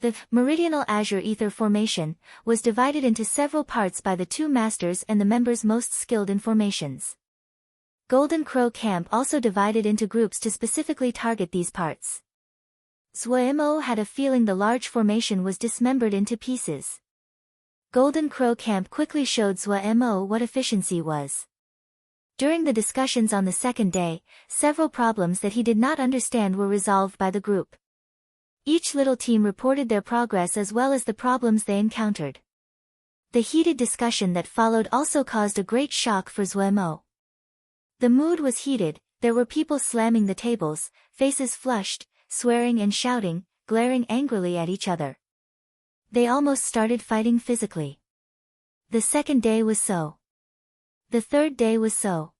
The Meridional Azure Ether formation was divided into several parts by the two masters and the members most skilled in formations. Golden Crow Camp also divided into groups to specifically target these parts. Zuo had a feeling the large formation was dismembered into pieces. Golden Crow Camp quickly showed Zuo what efficiency was. During the discussions on the second day, several problems that he did not understand were resolved by the group. Each little team reported their progress as well as the problems they encountered. The heated discussion that followed also caused a great shock for Zuo. The mood was heated, there were people slamming the tables, faces flushed, swearing and shouting, glaring angrily at each other. They almost started fighting physically. The second day was so. The third day was so.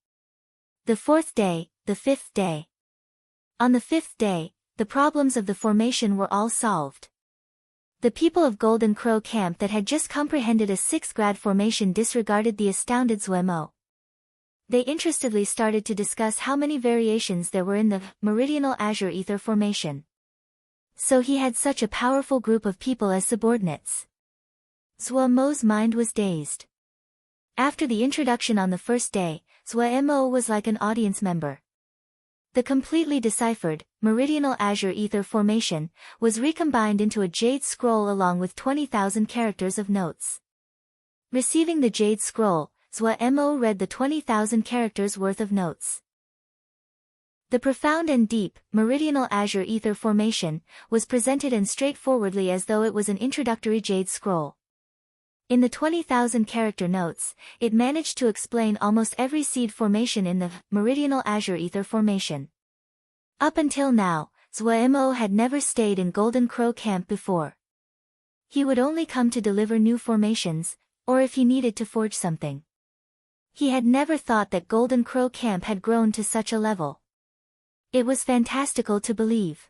The fourth day, the fifth day. On the fifth day, the problems of the formation were all solved. The people of Golden Crow Camp that had just comprehended a 6th grade formation disregarded the astounded Zuo. They interestedly started to discuss how many variations there were in the Meridional Azure Ether formation. So he had such a powerful group of people as subordinates. Zuo's mind was dazed. After the introduction on the first day, Zuo was like an audience member. The completely deciphered, Meridional Azure Ether formation, was recombined into a jade scroll along with 20,000 characters of notes. Receiving the jade scroll, Zuo read the 20,000 characters worth of notes. The profound and deep, Meridional Azure Ether formation, was presented and straightforwardly as though it was an introductory jade scroll. In the 20,000 character notes, it managed to explain almost every seed formation in the Meridional Azure Ether formation. Up until now, Zuo had never stayed in Golden Crow Camp before. He would only come to deliver new formations, or if he needed to forge something. He had never thought that Golden Crow Camp had grown to such a level. It was fantastical to believe.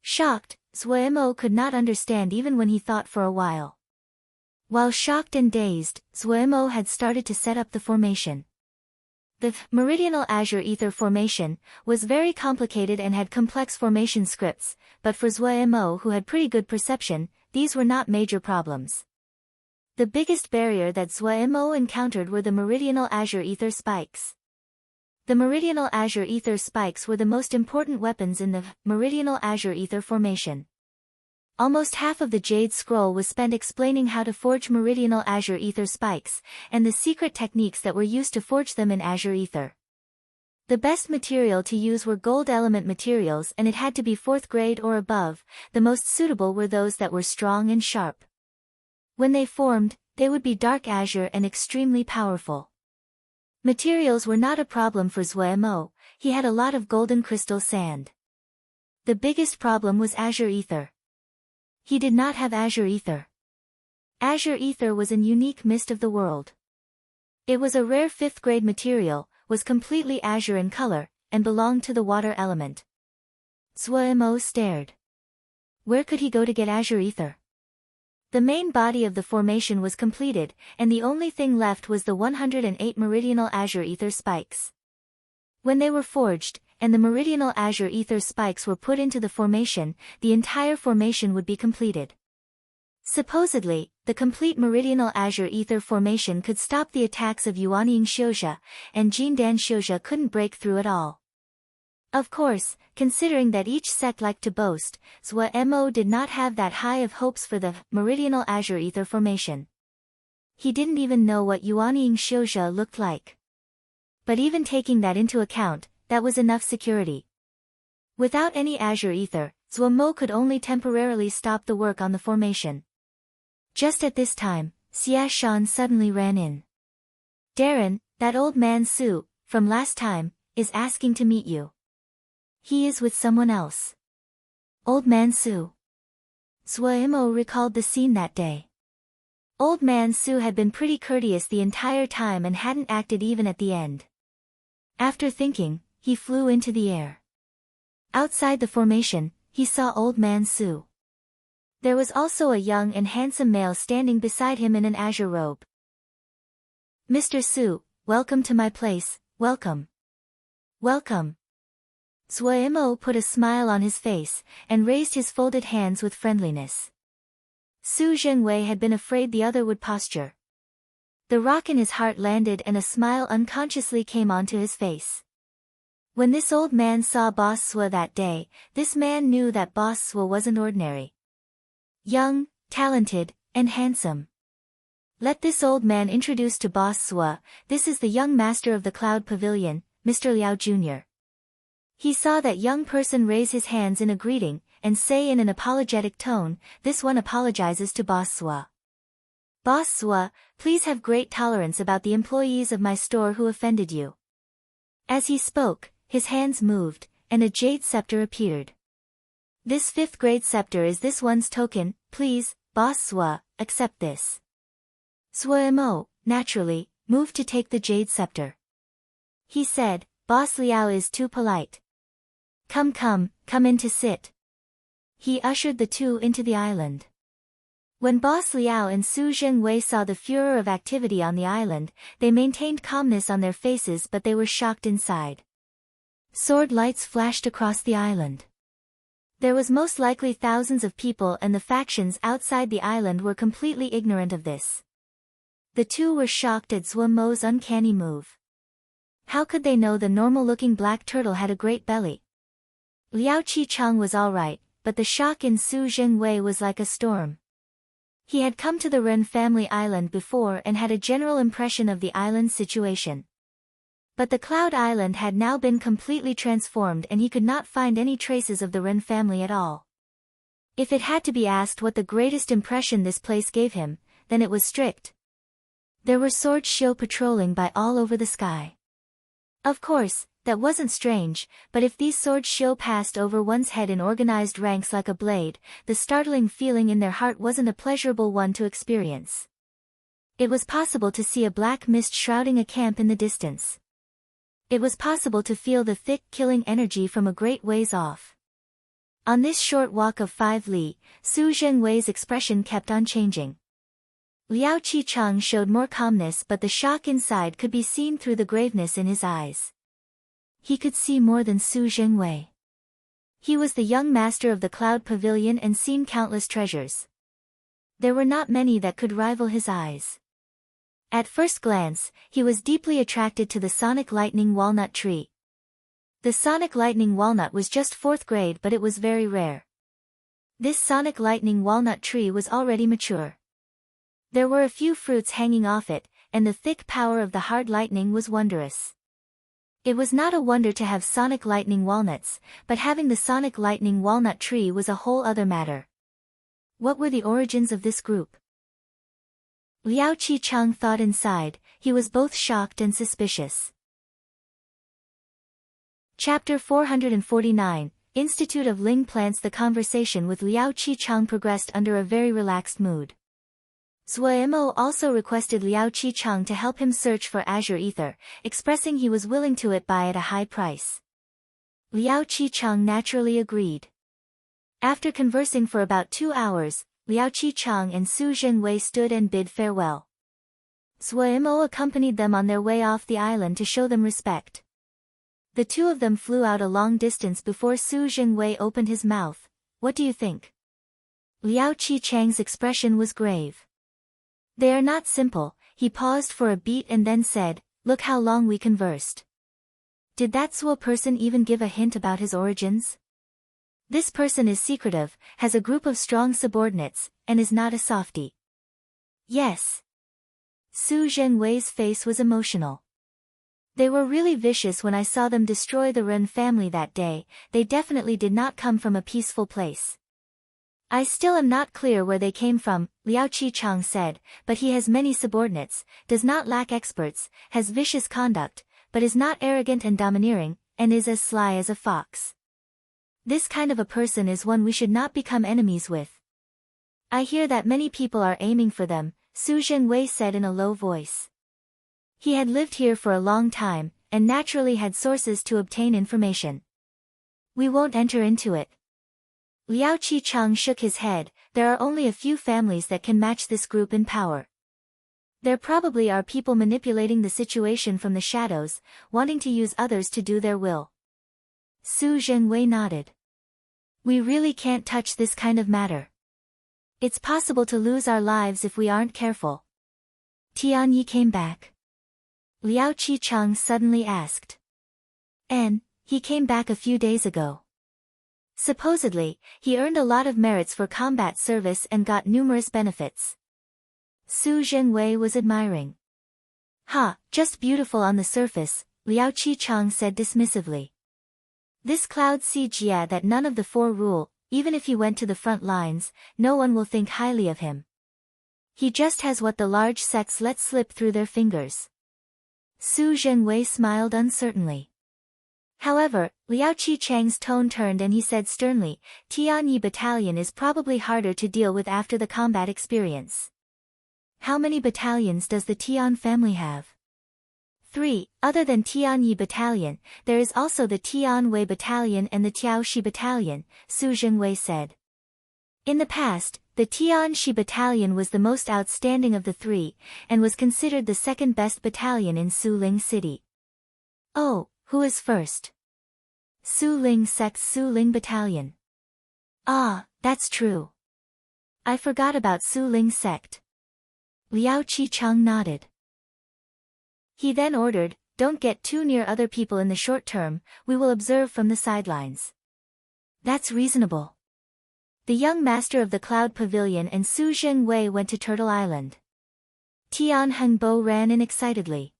Shocked, Zuo could not understand even when he thought for a while. While shocked and dazed, Zuo had started to set up the formation. The Meridional Azure Ether formation was very complicated and had complex formation scripts, but for Zuo, who had pretty good perception, these were not major problems. The biggest barrier that Zuo encountered were the Meridional Azure Ether spikes. The Meridional Azure Ether spikes were the most important weapons in the Meridional Azure Ether formation. Almost half of the Jade Scroll was spent explaining how to forge Meridional Azure Ether spikes, and the secret techniques that were used to forge them in Azure Ether. The best material to use were gold element materials and it had to be 4th grade or above, the most suitable were those that were strong and sharp. When they formed, they would be dark azure and extremely powerful. Materials were not a problem for Zuo, he had a lot of golden crystal sand. The biggest problem was Azure Ether. He did not have Azure Ether. Azure Ether was an unique mist of the world. It was a rare 5th grade material, was completely azure in color, and belonged to the water element. Zuo stared. Where could he go to get Azure Ether? The main body of the formation was completed, and the only thing left was the 108 Meridional Azure Ether spikes. When they were forged, and the Meridional Azure Ether spikes were put into the formation, the entire formation would be completed. Supposedly, the complete Meridional Azure Ether formation could stop the attacks of Yuanying Shoujo, and Jindan Shoujo couldn't break through at all. Of course, considering that each sect liked to boast, Zuo did not have that high of hopes for the Meridional Azure Ether formation. He didn't even know what Yuanying Shouja looked like. But even taking that into account, that was enough security. Without any azure ether, Zhuo Mo could only temporarily stop the work on the formation. Just at this time, Xia Shan suddenly ran in. Darren, that old man Su, from last time, is asking to meet you. He is with someone else. Old man Su. Zhuo Mo recalled the scene that day. Old man Su had been pretty courteous the entire time and hadn't acted even at the end. After thinking, he flew into the air. Outside the formation, he saw old man Su. There was also a young and handsome male standing beside him in an azure robe. Mr. Su, welcome to my place, welcome. Welcome. Zhuo Mo put a smile on his face, and raised his folded hands with friendliness. Su Zhenwei had been afraid the other would posture. The rock in his heart landed and a smile unconsciously came onto his face. When this old man saw Boss Sua that day, this man knew that Boss Sua wasn't ordinary. Young, talented, and handsome. Let this old man introduce to Boss Sua, this is the young master of the Cloud Pavilion, Mr. Liao Jr. He saw that young person raise his hands in a greeting, and say in an apologetic tone, this one apologizes to Boss Sua. Boss Sua, please have great tolerance about the employees of my store who offended you. As he spoke, his hands moved, and a jade scepter appeared. This 5th grade scepter is this one's token, please, Boss Sua, accept this. Zhuo Mo, naturally, moved to take the jade scepter. He said, Boss Liao is too polite. Come in to sit. He ushered the two into the island. When Boss Liao and Su Zhenwei saw the furor of activity on the island, they maintained calmness on their faces but they were shocked inside. Sword lights flashed across the island. There was most likely thousands of people and the factions outside the island were completely ignorant of this. The two were shocked at Zhuo Mo's uncanny move. How could they know the normal-looking black turtle had a great belly? Liao Qicheng was alright, but the shock in Su Zhenwei was like a storm. He had come to the Ren family island before and had a general impression of the island's situation. But the Cloud Island had now been completely transformed and he could not find any traces of the Ren family at all. If it had to be asked what the greatest impression this place gave him, then it was strict. There were sword show patrolling by all over the sky. Of course, that wasn't strange, but if these sword show passed over one's head in organized ranks like a blade, the startling feeling in their heart wasn't a pleasurable one to experience. It was possible to see a black mist shrouding a camp in the distance. It was possible to feel the thick killing energy from a great ways off. On this short walk of 5 li, Su Zhenwei's expression kept on changing. Liao Qicheng showed more calmness but the shock inside could be seen through the graveness in his eyes. He could see more than Su Zhenwei. He was the young master of the Cloud Pavilion and seen countless treasures. There were not many that could rival his eyes. At first glance, he was deeply attracted to the Sonic Lightning Walnut tree. The Sonic Lightning Walnut was just 4th grade but it was very rare. This Sonic Lightning Walnut tree was already mature. There were a few fruits hanging off it, and the thick power of the hard lightning was wondrous. It was not a wonder to have Sonic Lightning Walnuts, but having the Sonic Lightning Walnut tree was a whole other matter. What were the origins of this group? Liao Qicheng thought inside, he was both shocked and suspicious. Chapter 449, Institute of Ling Plants. The conversation with Liao Qicheng progressed under a very relaxed mood. Zhuo Mo also requested Liao Qicheng to help him search for azure ether, expressing he was willing to buy at a high price. Liao Qicheng naturally agreed. After conversing for about 2 hours, Liao Qicheng and Su Zhenwei stood and bid farewell. Zhuo Mo accompanied them on their way off the island to show them respect. The two of them flew out a long distance before Su Zhenwei opened his mouth. What do you think? Liao Qicheng's expression was grave. They are not simple. He paused for a beat and then said, look how long we conversed. Did that Zhuo person even give a hint about his origins? This person is secretive, has a group of strong subordinates, and is not a softie. Yes. Su Zhengwei's face was emotional. They were really vicious when I saw them destroy the Ren family that day. They definitely did not come from a peaceful place. I still am not clear where they came from, Liao Qichang said, but he has many subordinates, does not lack experts, has vicious conduct, but is not arrogant and domineering, and is as sly as a fox. This kind of a person is one we should not become enemies with. I hear that many people are aiming for them, Su Zhengwei said in a low voice. He had lived here for a long time, and naturally had sources to obtain information. We won't enter into it. Liao Qichang shook his head. There are only a few families that can match this group in power. There probably are people manipulating the situation from the shadows, wanting to use others to do their will. Su Zhengwei nodded. We really can't touch this kind of matter. It's possible to lose our lives if we aren't careful. Tianyi came back. Liao Qichang suddenly asked. And, he came back a few days ago. Supposedly, he earned a lot of merits for combat service and got numerous benefits. Su Zhengwei was admiring. Ha, just beautiful on the surface, Liao Qichang said dismissively. This Cloud Sea Jia that none of the four rule, even if he went to the front lines, no one will think highly of him. He just has what the large sects let slip through their fingers. Su Zhengwei smiled uncertainly. However, Liao Qichang's tone turned and he said sternly, Tianyi battalion is probably harder to deal with after the combat experience. How many battalions does the Tian family have? 3. Other than Tianyi battalion, there is also the Tianwei battalion and the Tiaoshi battalion, Su Zhengwei said. In the past, the Tianshi battalion was the most outstanding of the three, and was considered the second best battalion in Suling City. Oh, who is first? Suling Sect's Suling Battalion. Ah, that's true. I forgot about Suling Sect. Liao Qichang nodded. He then ordered, don't get too near other people in the short term, we will observe from the sidelines. That's reasonable. The young master of the Cloud Pavilion and Su Zhengwei went to Turtle Island. Tian Hengbo ran in excitedly.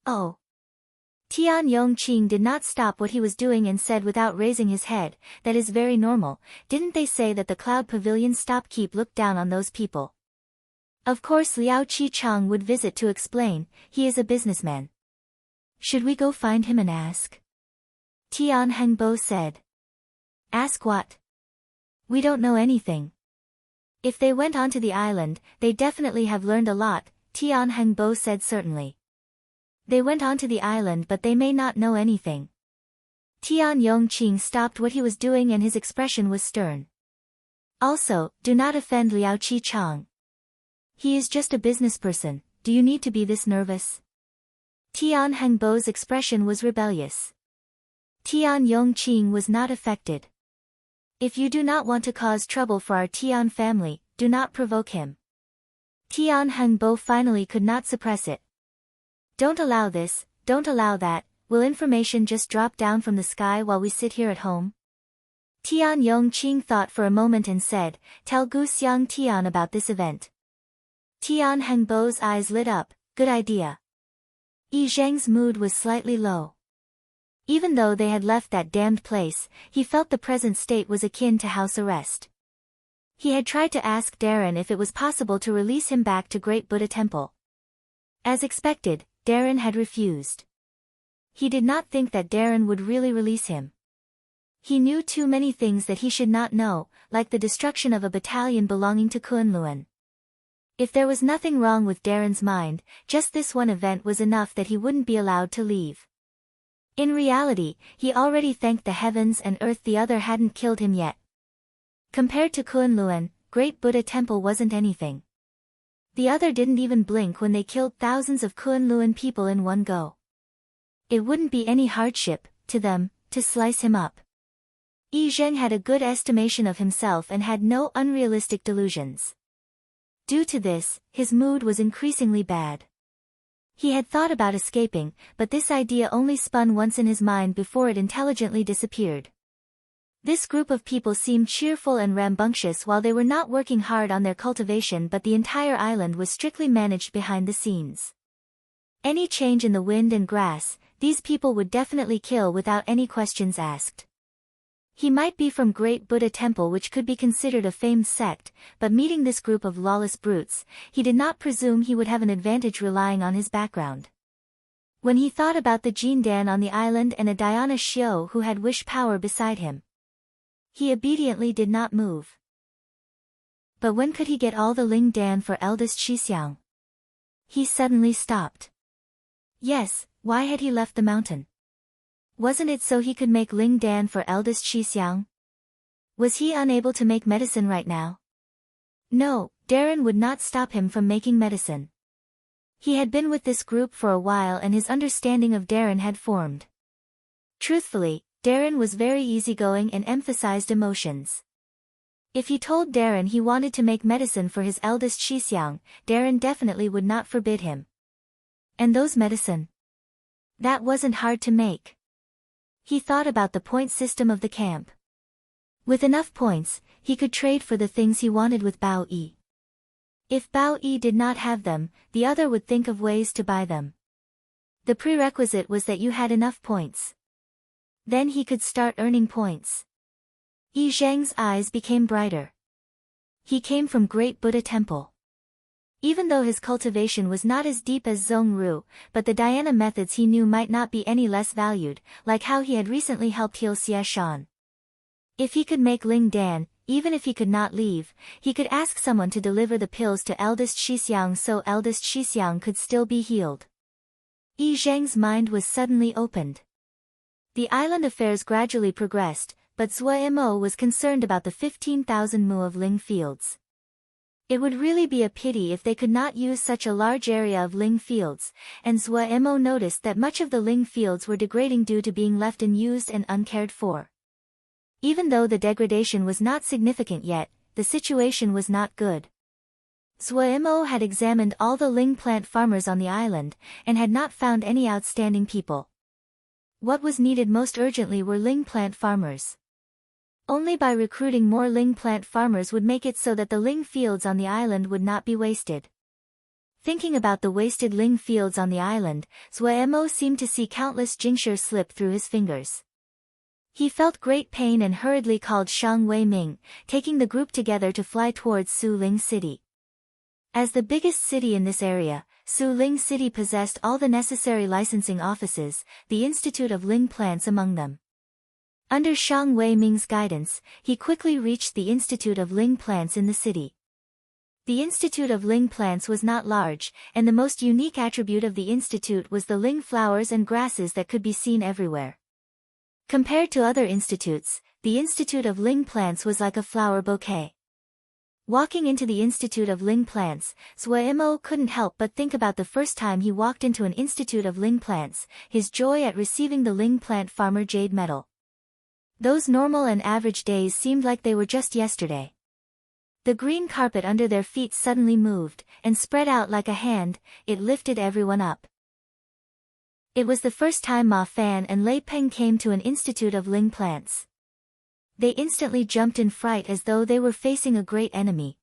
Oh. Tian Yongqing did not stop what he was doing and said without raising his head, that is very normal, didn't they say that the Cloud Pavilion keep look down on those people? Of course Liao Qichang would visit to explain, he is a businessman. Should we go find him and ask? Tian Hengbo said. Ask what? We don't know anything. If they went onto the island, they definitely have learned a lot, Tian Hengbo said certainly. They went onto the island but they may not know anything. Tian Yongqing stopped what he was doing and his expression was stern. Also, do not offend Liao Qichang. He is just a business person, do you need to be this nervous? Tian Hengbo's expression was rebellious. Tian Yongqing was not affected. If you do not want to cause trouble for our Tian family, do not provoke him. Tian Hengbo finally could not suppress it. Don't allow this, don't allow that, will information just drop down from the sky while we sit here at home? Tian Yongqing thought for a moment and said, tell Guxiang Tian about this event. Tian Hengbo's eyes lit up, good idea. Yi Zheng's mood was slightly low. Even though they had left that damned place, he felt the present state was akin to house arrest. He had tried to ask Darren if it was possible to release him back to Great Buddha Temple. As expected, Darren had refused. He did not think that Darren would really release him. He knew too many things that he should not know, like the destruction of a battalion belonging to Kunlun. If there was nothing wrong with Darren's mind, just this one event was enough that he wouldn't be allowed to leave. In reality, he already thanked the heavens and earth the other hadn't killed him yet. Compared to Kunlun, Great Buddha Temple wasn't anything. The other didn't even blink when they killed thousands of Kunlun people in one go. It wouldn't be any hardship, to them, to slice him up. Yi Zheng had a good estimation of himself and had no unrealistic delusions. Due to this, his mood was increasingly bad. He had thought about escaping, but this idea only spun once in his mind before it intelligently disappeared. This group of people seemed cheerful and rambunctious while they were not working hard on their cultivation, but the entire island was strictly managed behind the scenes. Any change in the wind and grass, these people would definitely kill without any questions asked. He might be from Great Buddha Temple, which could be considered a famed sect, but meeting this group of lawless brutes, he did not presume he would have an advantage relying on his background. When he thought about the Jindan on the island and a Diana Xiao who had wish power beside him, he obediently did not move. But when could he get all the Ling Dan for eldest Xixiang? He suddenly stopped. Yes, why had he left the mountain? Wasn't it so he could make Ling Dan for eldest Xixiang? Was he unable to make medicine right now? No, Darren would not stop him from making medicine. He had been with this group for a while and his understanding of Darren had formed. Truthfully, Darren was very easygoing and emphasized emotions. If he told Darren he wanted to make medicine for his eldest Xixiang, Darren definitely would not forbid him. And those medicine? That wasn't hard to make. He thought about the point system of the camp. With enough points, he could trade for the things he wanted with Bao Yi. If Bao Yi did not have them, the other would think of ways to buy them. The prerequisite was that you had enough points. Then he could start earning points. Yi Zhang's eyes became brighter. He came from Great Buddha Temple. Even though his cultivation was not as deep as Zhongru, but the Diana methods he knew might not be any less valued, like how he had recently helped heal Xie Shan. If he could make Ling Dan, even if he could not leave, he could ask someone to deliver the pills to eldest Xixiang so eldest Xixiang could still be healed. Yi Zhang's mind was suddenly opened. The island affairs gradually progressed, but Zhuo Mo was concerned about the 15,000 mu of Ling fields. It would really be a pity if they could not use such a large area of Ling fields, and Zhuo Mo noticed that much of the Ling fields were degrading due to being left unused and uncared for. Even though the degradation was not significant yet, the situation was not good. Zhuo Mo had examined all the Ling plant farmers on the island, and had not found any outstanding people. What was needed most urgently were Ling plant farmers. Only by recruiting more Ling plant farmers would make it so that the Ling fields on the island would not be wasted. Thinking about the wasted Ling fields on the island, Zhuo Mo seemed to see countless jingshurs slip through his fingers. He felt great pain and hurriedly called Shang Wei Ming, taking the group together to fly towards Su Ling City. As the biggest city in this area, Su Ling City possessed all the necessary licensing offices, the Institute of Ling Plants among them. Under Shang Wei Ming's guidance, he quickly reached the Institute of Ling Plants in the city. The Institute of Ling Plants was not large, and the most unique attribute of the institute was the Ling flowers and grasses that could be seen everywhere. Compared to other institutes, the Institute of Ling Plants was like a flower bouquet. Walking into the Institute of Ling Plants, Zhuo Mo couldn't help but think about the first time he walked into an Institute of Ling Plants, his joy at receiving the Ling Plant Farmer Jade Medal. Those normal and average days seemed like they were just yesterday. The green carpet under their feet suddenly moved, and spread out like a hand, it lifted everyone up. It was the first time Ma Fan and Lei Peng came to an Institute of Ling Plants. They instantly jumped in fright as though they were facing a great enemy.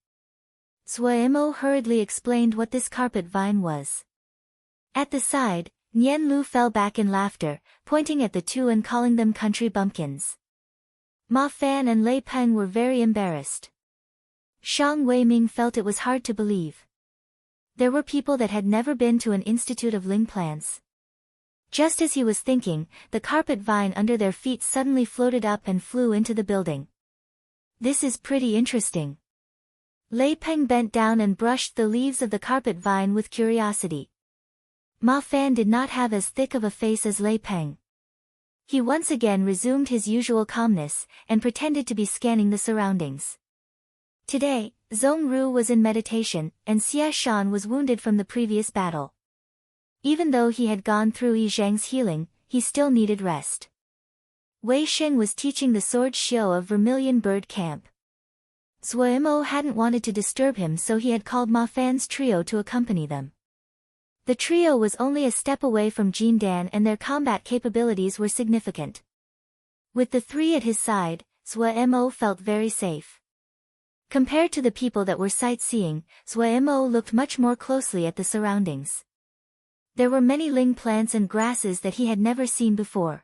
Zhuo Mo hurriedly explained what this carpet vine was. At the side, Nian Lu fell back in laughter, pointing at the two and calling them country bumpkins. Ma Fan and Lei Peng were very embarrassed. Shang Weiming felt it was hard to believe. There were people that had never been to an Institute of Ling Plants. Just as he was thinking, the carpet vine under their feet suddenly floated up and flew into the building. This is pretty interesting. Lei Peng bent down and brushed the leaves of the carpet vine with curiosity. Ma Fan did not have as thick of a face as Lei Peng. He once again resumed his usual calmness, and pretended to be scanning the surroundings. Today, Zhongru was in meditation, and Xie Shan was wounded from the previous battle. Even though he had gone through Yi Zhang's healing, he still needed rest. Wei Sheng was teaching the sword Xiao of Vermilion Bird Camp. Zhuo Mo hadn't wanted to disturb him, so he had called Ma Fan's trio to accompany them. The trio was only a step away from Jindan and their combat capabilities were significant. With the three at his side, Zhuemo felt very safe. Compared to the people that were sightseeing, Zhuemo looked much more closely at the surroundings. There were many ling plants and grasses that he had never seen before.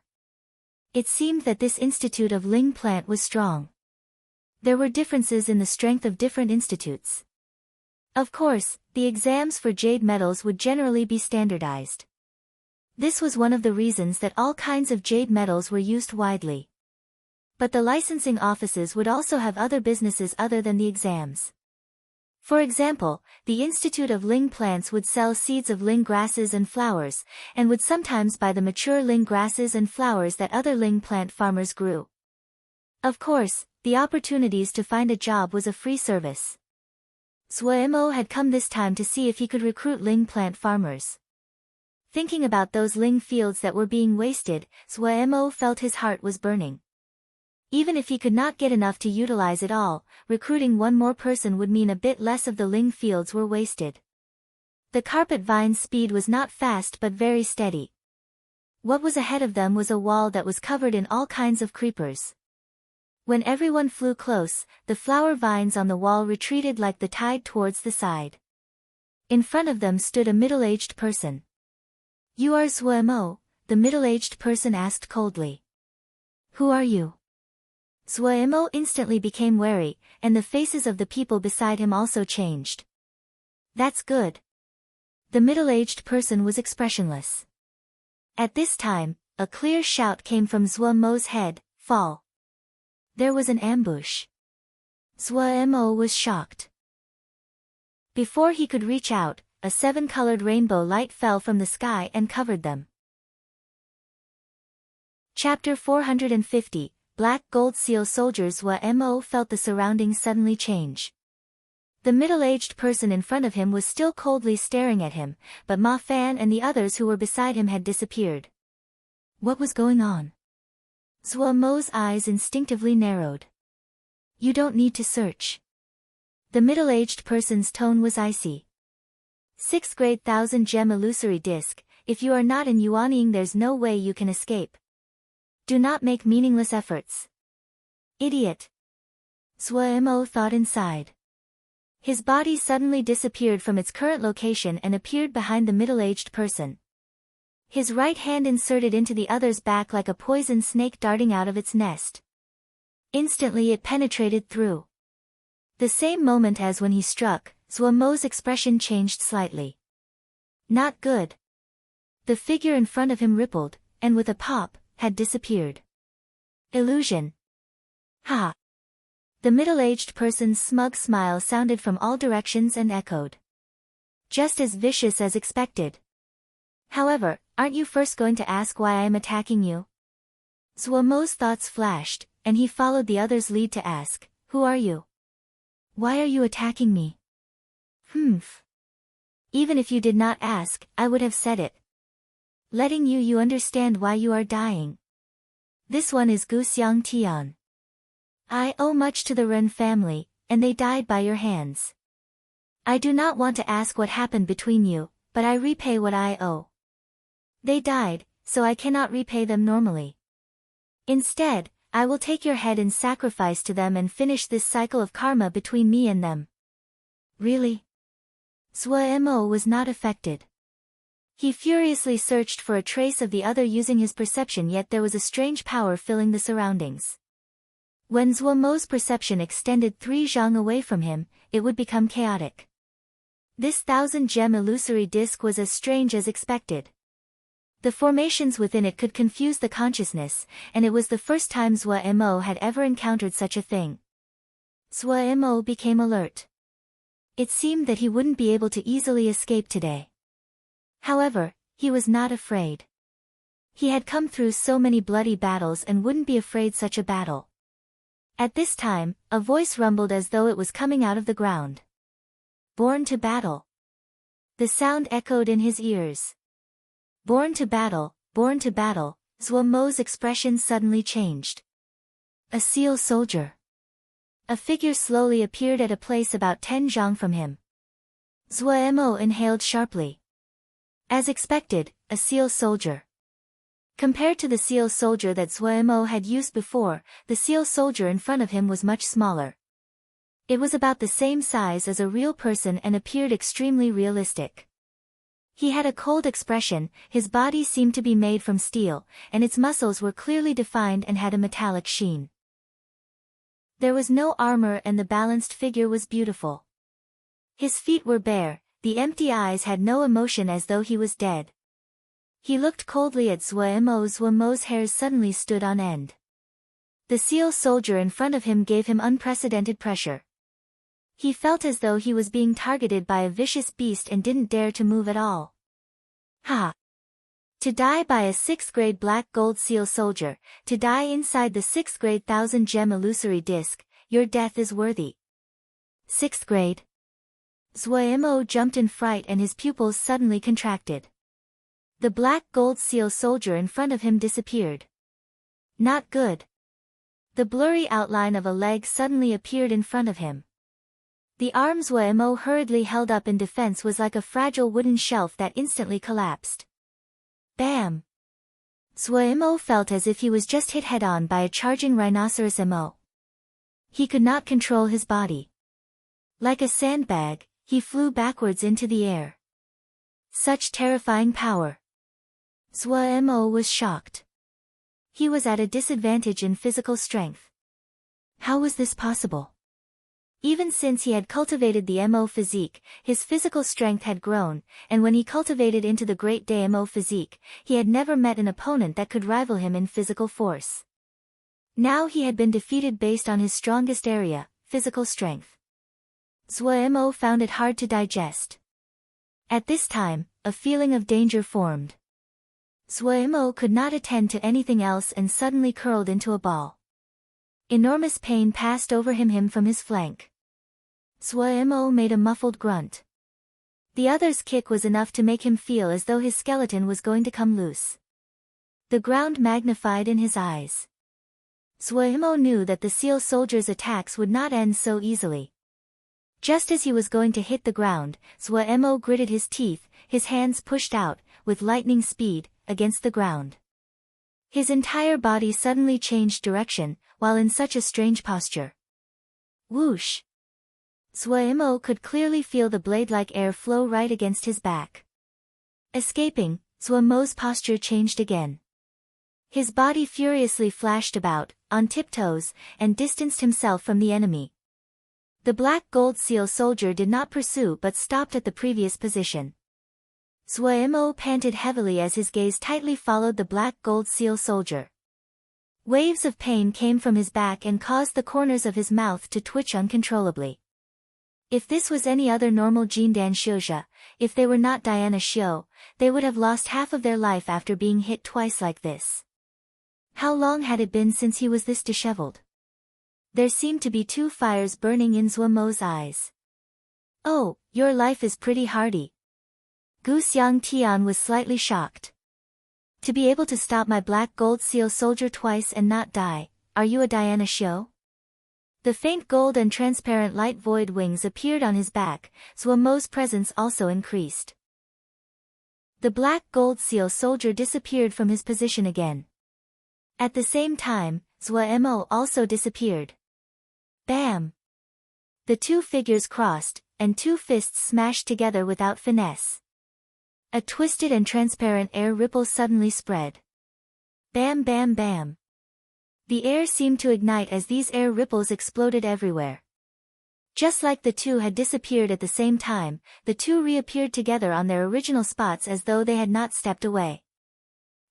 It seemed that this institute of ling plant was strong. There were differences in the strength of different institutes. Of course, the exams for jade metals would generally be standardized. This was one of the reasons that all kinds of jade metals were used widely. But the licensing offices would also have other businesses other than the exams. For example, the Institute of Ling Plants would sell seeds of ling grasses and flowers, and would sometimes buy the mature ling grasses and flowers that other ling plant farmers grew. Of course, the opportunities to find a job was a free service. Zhuemo had come this time to see if he could recruit ling plant farmers. Thinking about those ling fields that were being wasted, Zhuemo felt his heart was burning. Even if he could not get enough to utilize it all, recruiting one more person would mean a bit less of the ling fields were wasted. The carpet vine's speed was not fast but very steady. What was ahead of them was a wall that was covered in all kinds of creepers. When everyone flew close, the flower vines on the wall retreated like the tide towards the side. In front of them stood a middle-aged person. "You are Zhuemo?" the middle-aged person asked coldly. "Who are you?" Zhuemo instantly became wary, and the faces of the people beside him also changed. "That's good." The middle-aged person was expressionless. At this time, a clear shout came from Zhuemo's head, "Fall!" There was an ambush. Zhuemo was shocked. Before he could reach out, a 7-colored rainbow light fell from the sky and covered them. Chapter 450, Black Gold Seal Soldiers. Zhuemo felt the surroundings suddenly change. The middle-aged person in front of him was still coldly staring at him, but Ma Fan and the others who were beside him had disappeared. What was going on? Zhuemo's eyes instinctively narrowed. "You don't need to search." The middle-aged person's tone was icy. 6th grade 1000 gem illusory disc, if you are not in Yuanying there's no way you can escape. Do not make meaningless efforts. Idiot. Zhuemo thought inside. His body suddenly disappeared from its current location and appeared behind the middle-aged person. His right hand inserted into the other's back like a poison snake darting out of its nest. Instantly it penetrated through. The same moment as when he struck, Zhuemo's expression changed slightly. Not good. The figure in front of him rippled, and with a pop, had disappeared. Illusion. Ha! The middle-aged person's smug smile sounded from all directions and echoed. Just as vicious as expected. However, aren't you first going to ask why I am attacking you? Zhuemo's thoughts flashed, and he followed the other's lead to ask, "Who are you? Why are you attacking me?" Humph. Even if you did not ask, I would have said it. Letting you understand why you are dying. This one is Gu Xiang Tian. I owe much to the Ren family, and they died by your hands. I do not want to ask what happened between you, but I repay what I owe. They died, so I cannot repay them normally. Instead, I will take your head in sacrifice to them and finish this cycle of karma between me and them. Really? Zhuemo was not affected. He furiously searched for a trace of the other using his perception, yet there was a strange power filling the surroundings. When Zhuemo's perception extended 3 zhang away from him, it would become chaotic. This 1000-gem illusory disc was as strange as expected. The formations within it could confuse the consciousness, and it was the first time Zhuemo had ever encountered such a thing. Zhuemo became alert. It seemed that he wouldn't be able to easily escape today. However, he was not afraid. He had come through so many bloody battles and wouldn't be afraid such a battle. At this time, a voice rumbled as though it was coming out of the ground. Born to battle. The sound echoed in his ears. Born to battle, Zhuemo's expression suddenly changed. A seal soldier. A figure slowly appeared at a place about 10 zhang from him. Zhuemo inhaled sharply. As expected, a seal soldier. Compared to the seal soldier that Zhuemo had used before, the seal soldier in front of him was much smaller. It was about the same size as a real person and appeared extremely realistic. He had a cold expression, his body seemed to be made from steel, and its muscles were clearly defined and had a metallic sheen. There was no armor and the balanced figure was beautiful. His feet were bare, the empty eyes had no emotion as though he was dead. He looked coldly at Zhuemo's hairs suddenly stood on end. The seal soldier in front of him gave him unprecedented pressure. He felt as though he was being targeted by a vicious beast and didn't dare to move at all. Ha! To die by a 6th grade black gold seal soldier, to die inside the 6th grade 1000-gem illusory disc, your death is worthy. 6th grade. Zhuemo jumped in fright and his pupils suddenly contracted. The black gold seal soldier in front of him disappeared. Not good. The blurry outline of a leg suddenly appeared in front of him. The arm Zhuemo hurriedly held up in defense was like a fragile wooden shelf that instantly collapsed. Bam! Zhuemo felt as if he was just hit head-on by a charging rhinoceros mo. He could not control his body. Like a sandbag, he flew backwards into the air. Such terrifying power. Zhuemo was shocked. He was at a disadvantage in physical strength. How was this possible? Even since he had cultivated the Mo physique, his physical strength had grown, and when he cultivated into the Great Day Mo physique, he had never met an opponent that could rival him in physical force. Now he had been defeated based on his strongest area, physical strength. Zhuemo found it hard to digest. At this time, a feeling of danger formed. Zhuemo could not attend to anything else and suddenly curled into a ball. Enormous pain passed over him from his flank. Zhuemo made a muffled grunt. The other's kick was enough to make him feel as though his skeleton was going to come loose. The ground magnified in his eyes. Zhuemo knew that the seal soldier's attacks would not end so easily. Just as he was going to hit the ground, Zhuemo gritted his teeth, his hands pushed out, with lightning speed, against the ground. His entire body suddenly changed direction, while in such a strange posture. Whoosh! Zhuemo could clearly feel the blade-like air flow right against his back. Escaping, Zhuemo's posture changed again. His body furiously flashed about, on tiptoes, and distanced himself from the enemy. The black gold seal soldier did not pursue but stopped at the previous position. Zhuemo panted heavily as his gaze tightly followed the black gold seal soldier. Waves of pain came from his back and caused the corners of his mouth to twitch uncontrollably. If this was any other normal Jindan Shouja, if they were not Diana Xiu, they would have lost half of their life after being hit twice like this. How long had it been since he was this disheveled? There seemed to be two fires burning in Zhuemo's eyes. Oh, your life is pretty hardy. Gu Xiang Tian was slightly shocked. To be able to stop my black gold seal soldier twice and not die, are you a Diana Xiu? The faint gold and transparent light void wings appeared on his back, Zhuemo's presence also increased. The black gold seal soldier disappeared from his position again. At the same time, Zhuemo also disappeared. Bam! The two figures crossed, and two fists smashed together without finesse. A twisted and transparent air ripple suddenly spread. Bam bam bam. The air seemed to ignite as these air ripples exploded everywhere. Just like the two had disappeared at the same time, the two reappeared together on their original spots as though they had not stepped away.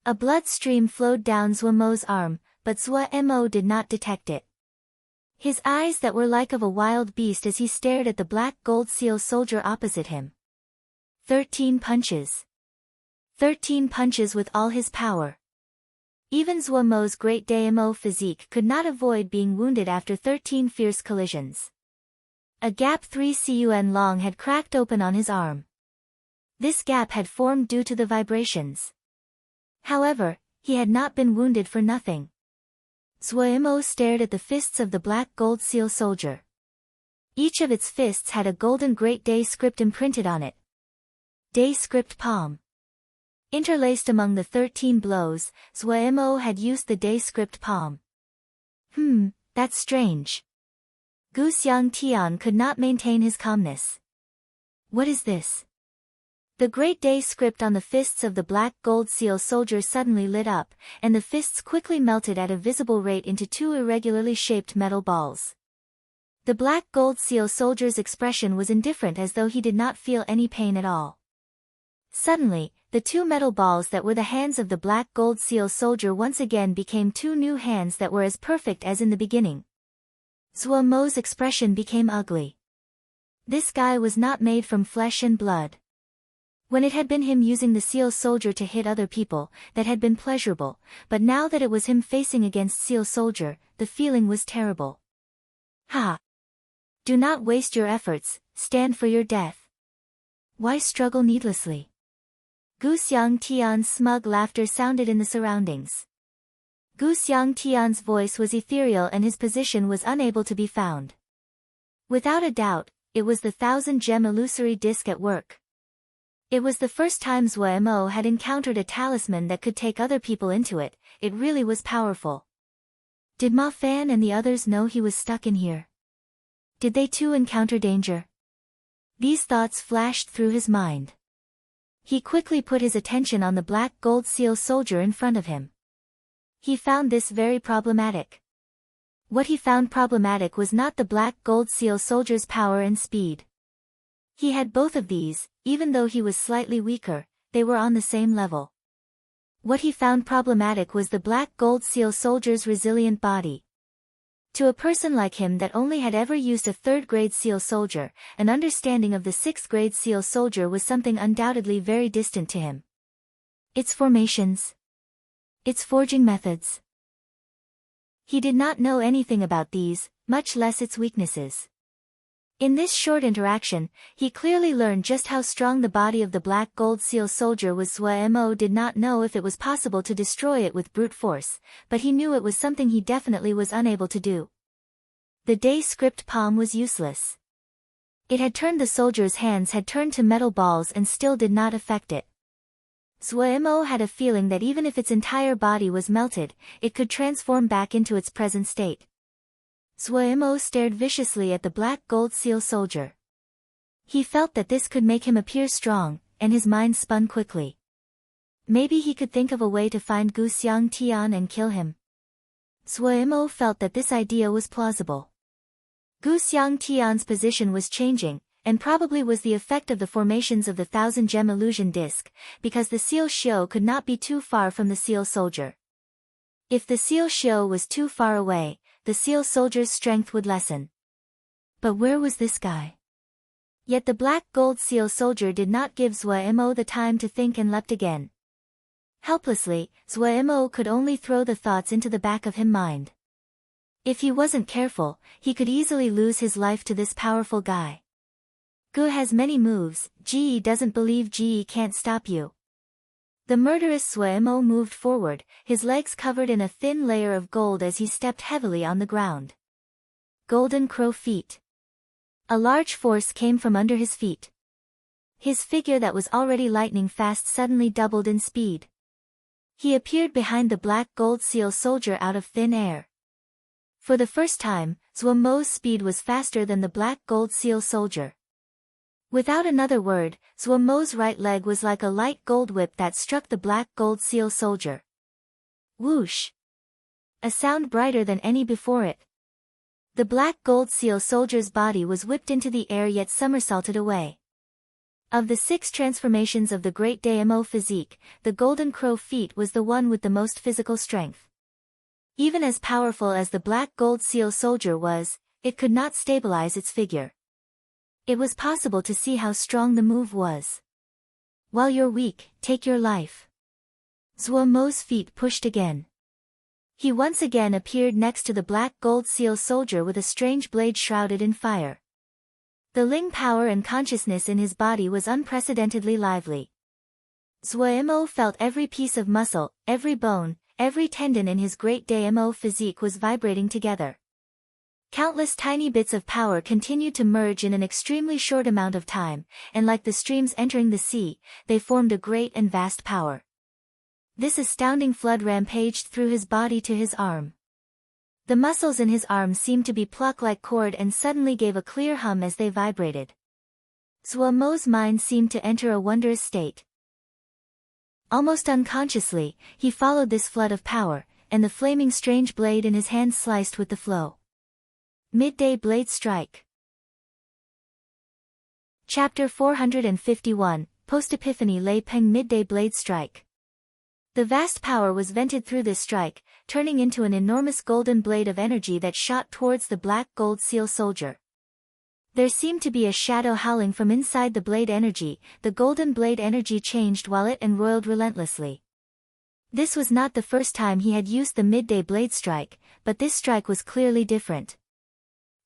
A blood stream flowed down Zhuemo's arm, but Zhuemo did not detect it. His eyes that were like of a wild beast as he stared at the black gold seal soldier opposite him. 13 punches. 13 punches with all his power. Even Zhuemo's Great Daimo physique could not avoid being wounded after 13 fierce collisions. A gap 3 cun long had cracked open on his arm. This gap had formed due to the vibrations. However, he had not been wounded for nothing. Zhuemo stared at the fists of the black gold seal soldier. Each of its fists had a golden Great Day script imprinted on it. Day script palm. Interlaced among the 13 blows, Zhuemo had used the day script palm. That's strange. Gu Xiangtian could not maintain his calmness. What is this? The great day script on the fists of the black gold seal soldier suddenly lit up, and the fists quickly melted at a visible rate into 2 irregularly shaped metal balls. The black gold seal soldier's expression was indifferent, as though he did not feel any pain at all. Suddenly, the 2 metal balls that were the hands of the black gold seal soldier once again became 2 new hands that were as perfect as in the beginning. Zhuomo's expression became ugly. This guy was not made from flesh and blood. When it had been him using the seal soldier to hit other people, that had been pleasurable, but now that it was him facing against seal soldier, the feeling was terrible. Ha! Do not waste your efforts, stand for your death. Why struggle needlessly? Gu Xiangtian's smug laughter sounded in the surroundings. Gu Xiangtian's voice was ethereal and his position was unable to be found. Without a doubt, it was the 1,000-gem illusory disc at work. It was the first time Zhuemo had encountered a talisman that could take other people into it. It really was powerful. Did Ma Fan and the others know he was stuck in here? Did they too encounter danger? These thoughts flashed through his mind. He quickly put his attention on the black gold seal soldier in front of him. He found this very problematic. What he found problematic was not the black gold seal soldier's power and speed. He had both of these, even though he was slightly weaker, they were on the same level. What he found problematic was the black gold seal soldier's resilient body. To a person like him that only had ever used a 3rd-grade seal soldier, an understanding of the 6th-grade seal soldier was something undoubtedly very distant to him. Its formations. Its forging methods. He did not know anything about these, much less its weaknesses. In this short interaction, he clearly learned just how strong the body of the black gold seal soldier was. Zhuemo did not know if it was possible to destroy it with brute force, but he knew it was something he definitely was unable to do. The day script palm was useless. It had turned the soldier's hands had turned to metal balls and still did not affect it. Zhuemo had a feeling that even if its entire body was melted, it could transform back into its present state. Zhuemo stared viciously at the black gold seal soldier. He felt that this could make him appear strong, and his mind spun quickly. Maybe he could think of a way to find Gu Xiangtian and kill him. Zhuemo felt that this idea was plausible. Gu Xiangtian's position was changing, and probably was the effect of the formations of the 1,000-gem illusion disc, because the seal shio could not be too far from the seal soldier. If the seal shio was too far away, the seal soldier's strength would lessen. But where was this guy? Yet the black gold seal soldier did not give Zhuemo the time to think and leapt again. Helplessly, Zhuemo could only throw the thoughts into the back of his mind. If he wasn't careful, he could easily lose his life to this powerful guy. Gu has many moves, Ji doesn't believe Ji can't stop you. The murderous Zhuemo moved forward, his legs covered in a thin layer of gold as he stepped heavily on the ground. Golden crow feet. A large force came from under his feet. His figure that was already lightning fast suddenly doubled in speed. He appeared behind the black gold seal soldier out of thin air. For the first time, Zhuomo's speed was faster than the black gold seal soldier. Without another word, Zhuomo's right leg was like a light gold whip that struck the black gold seal soldier. Whoosh! A sound brighter than any before it. The black gold seal soldier's body was whipped into the air yet somersaulted away. Of the 6 transformations of the Great Daimyo physique, the golden crow feet was the one with the most physical strength. Even as powerful as the black gold seal soldier was, it could not stabilize its figure. It was possible to see how strong the move was. While you're weak, take your life. Zhuomo's feet pushed again. He once again appeared next to the black gold seal soldier with a strange blade shrouded in fire. The Ling power and consciousness in his body was unprecedentedly lively. Zhuemo felt every piece of muscle, every bone, every tendon in his Great Daimyo physique was vibrating together. Countless tiny bits of power continued to merge in an extremely short amount of time, and like the streams entering the sea, they formed a great and vast power. This astounding flood rampaged through his body to his arm. The muscles in his arm seemed to be plucked like cord and suddenly gave a clear hum as they vibrated. Zhuo Mo's mind seemed to enter a wondrous state. Almost unconsciously, he followed this flood of power, and the flaming strange blade in his hand sliced with the flow. Midday Blade Strike. Chapter 451, Post-Epiphany Lei Peng Midday Blade Strike. The vast power was vented through this strike, turning into an enormous golden blade of energy that shot towards the black gold seal soldier. There seemed to be a shadow howling from inside the blade energy. The golden blade energy changed while it enroiled relentlessly. This was not the first time he had used the midday blade strike, but this strike was clearly different.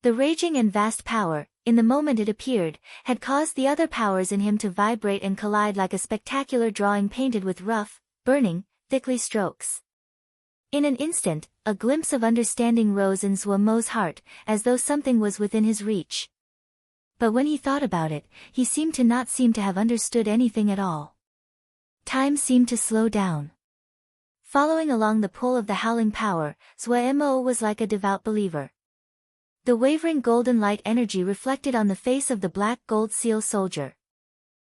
The raging and vast power, in the moment it appeared, had caused the other powers in him to vibrate and collide like a spectacular drawing painted with rough, burning, thickly strokes. In an instant, a glimpse of understanding rose in Zhuo Mo's heart, as though something was within his reach. But when he thought about it, he seemed to not have understood anything at all. Time seemed to slow down. Following along the pull of the howling power, Zhuo Mo was like a devout believer. The wavering golden light energy reflected on the face of the black gold seal soldier.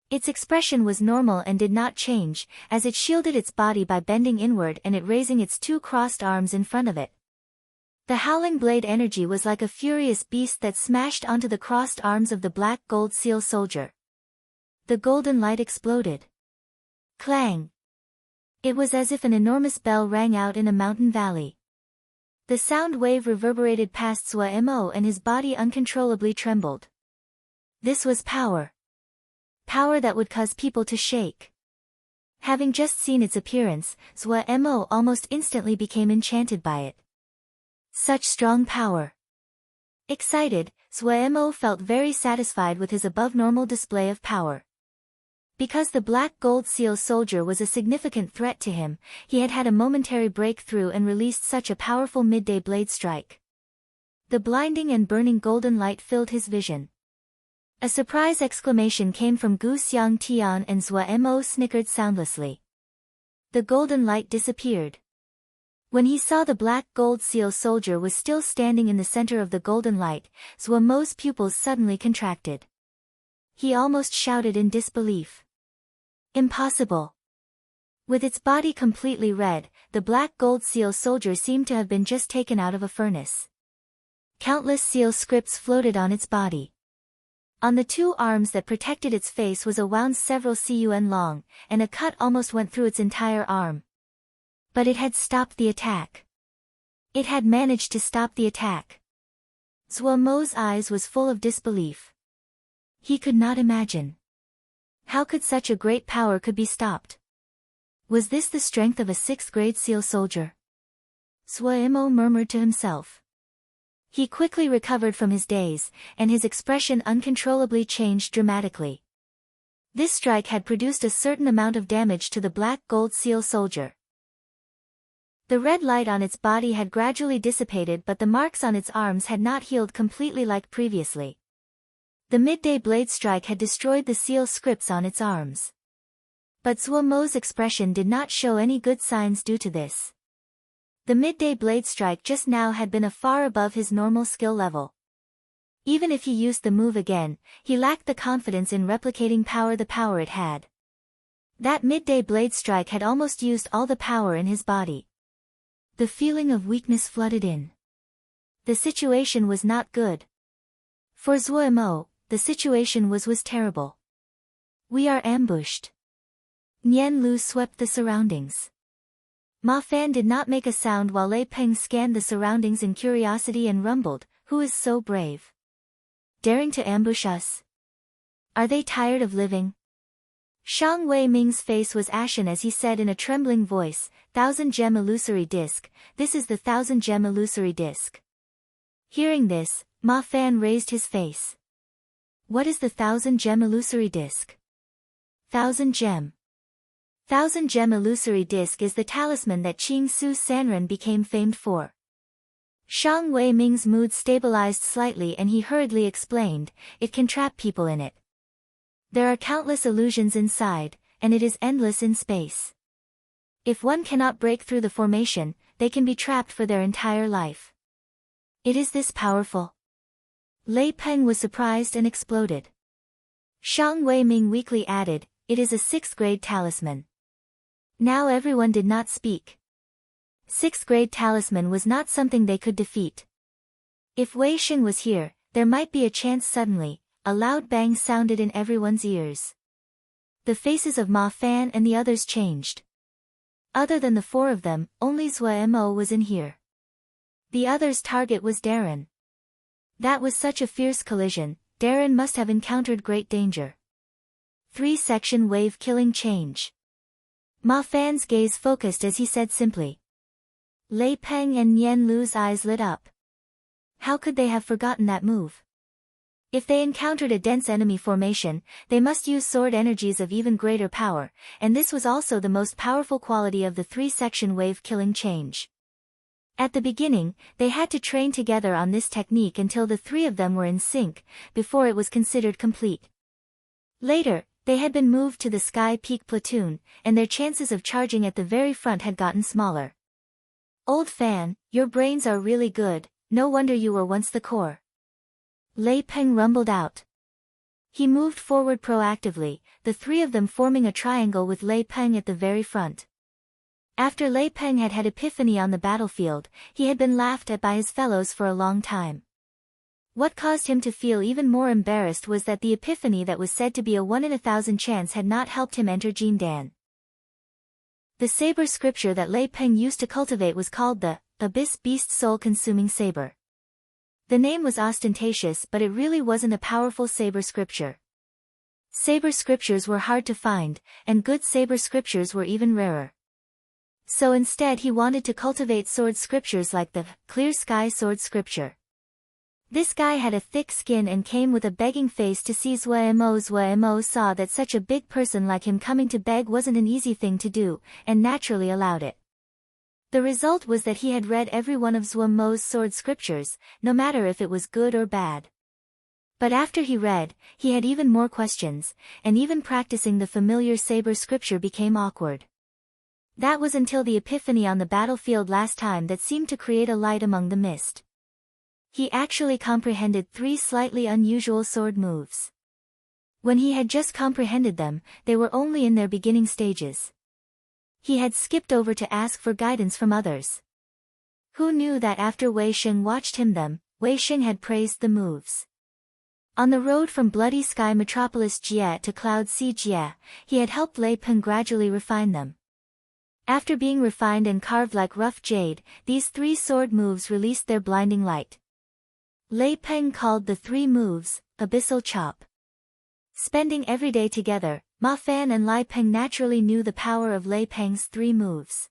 Its expression was normal and did not change, as it shielded its body by bending inward and it raising its two crossed arms in front of it. The howling blade energy was like a furious beast that smashed onto the crossed arms of the black gold seal soldier. The golden light exploded. Clang! It was as if an enormous bell rang out in a mountain valley. The sound wave reverberated past Zhuo Mo and his body uncontrollably trembled. This was power. Power that would cause people to shake. Having just seen its appearance, Zhuo Mo almost instantly became enchanted by it. Such strong power. Excited, Zhuo Mo felt very satisfied with his above-normal display of power. Because the black gold seal soldier was a significant threat to him, he had had a momentary breakthrough and released such a powerful midday blade strike. The blinding and burning golden light filled his vision. A surprise exclamation came from Gu Xiang Tian and Zhuo Mo snickered soundlessly. The golden light disappeared. When he saw the black gold seal soldier was still standing in the center of the golden light, Zhuo Mo's pupils suddenly contracted. He almost shouted in disbelief. Impossible! With its body completely red, the black gold seal soldier seemed to have been just taken out of a furnace. Countless seal scripts floated on its body. On the two arms that protected its face was a wound several cun long, and a cut almost went through its entire arm. But it had stopped the attack. It had managed to stop the attack. Zhuo Mo's eyes was full of disbelief. He could not imagine. How could such a great power could be stopped? Was this the strength of a 6th-grade seal soldier? Zhuo Mo murmured to himself. He quickly recovered from his daze, and his expression uncontrollably changed dramatically. This strike had produced a certain amount of damage to the black gold seal soldier. The red light on its body had gradually dissipated, but the marks on its arms had not healed completely like previously. The midday blade strike had destroyed the seal scripts on its arms. But Zhuo Mo's expression did not show any good signs due to this. The midday blade strike just now had been far above his normal skill level. Even if he used the move again, he lacked the confidence in replicating the power it had. That midday blade strike had almost used all the power in his body. The feeling of weakness flooded in. The situation was not good. For Zhuo Mo, the situation was terrible. We are ambushed. Nian Lu swept the surroundings. Ma Fan did not make a sound while Lei Peng scanned the surroundings in curiosity and rumbled, "Who is so brave? Daring to ambush us? Are they tired of living?" Shang Wei Ming's face was ashen as he said in a trembling voice, "1,000-gem illusory disc, this is the 1,000-gem illusory disc." Hearing this, Ma Fan raised his face. What is the 1,000-gem illusory disc? 1,000-gem. 1,000-gem illusory disc is the talisman that Qing Su Sanren became famed for. Shang Wei-ming's mood stabilized slightly and he hurriedly explained, "It can trap people in it. There are countless illusions inside, and it is endless in space. If one cannot break through the formation, they can be trapped for their entire life." "It is this powerful?" Lei Peng was surprised and exploded. Shang Wei-ming weakly added, "It is a 6th-grade talisman." Now everyone did not speak. 6th-grade talisman was not something they could defeat. If Wei Xing was here, there might be a chance. Suddenly, a loud bang sounded in everyone's ears. The faces of Ma Fan and the others changed. Other than the 4 of them, only Zhou Mo was in here. The other's target was Darren. That was such a fierce collision. Darren must have encountered great danger. 3-section wave killing change. Ma Fan's gaze focused as he said simply. Lei Peng and Nian Lu's eyes lit up. How could they have forgotten that move? If they encountered a dense enemy formation, they must use sword energies of even greater power, and this was also the most powerful quality of the 3-section wave killing change. At the beginning, they had to train together on this technique until the 3 of them were in sync, before it was considered complete. Later, they had been moved to the Sky Peak platoon, and their chances of charging at the very front had gotten smaller. "Old Fan, your brains are really good, no wonder you were once the core." Lei Peng rumbled out. He moved forward proactively, the 3 of them forming a triangle with Lei Peng at the very front. After Lei Peng had had epiphany on the battlefield, he had been laughed at by his fellows for a long time. What caused him to feel even more embarrassed was that the epiphany that was said to be a 1 in 1,000 chance had not helped him enter Jindan. The saber scripture that Lei Peng used to cultivate was called the Abyss Beast Soul-Consuming Saber. The name was ostentatious, but it really wasn't a powerful saber scripture. Saber scriptures were hard to find, and good saber scriptures were even rarer. So instead he wanted to cultivate sword scriptures like the Clear Sky Sword Scripture. This guy had a thick skin and came with a begging face to see Zhou Mo. Zhou Mo saw that such a big person like him coming to beg wasn't an easy thing to do, and naturally allowed it. The result was that he had read every one of Zhou Mo's sword scriptures, no matter if it was good or bad. But after he read, he had even more questions, and even practicing the familiar saber scripture became awkward. That was until the epiphany on the battlefield last time that seemed to create a light among the mist. He actually comprehended 3 slightly unusual sword moves. When he had just comprehended them, they were only in their beginning stages. He had skipped over to ask for guidance from others. Who knew that after Wei Xing watched him Wei Xing had praised the moves. On the road from Bloody Sky Metropolis Jie to Cloud Sea Jie, he had helped Lei Peng gradually refine them. After being refined and carved like rough jade, these 3 sword moves released their blinding light. Lei Peng called the 3 moves, Abyssal Chop. Spending every day together, Ma Fan and Lei Peng naturally knew the power of Lei Peng's 3 moves.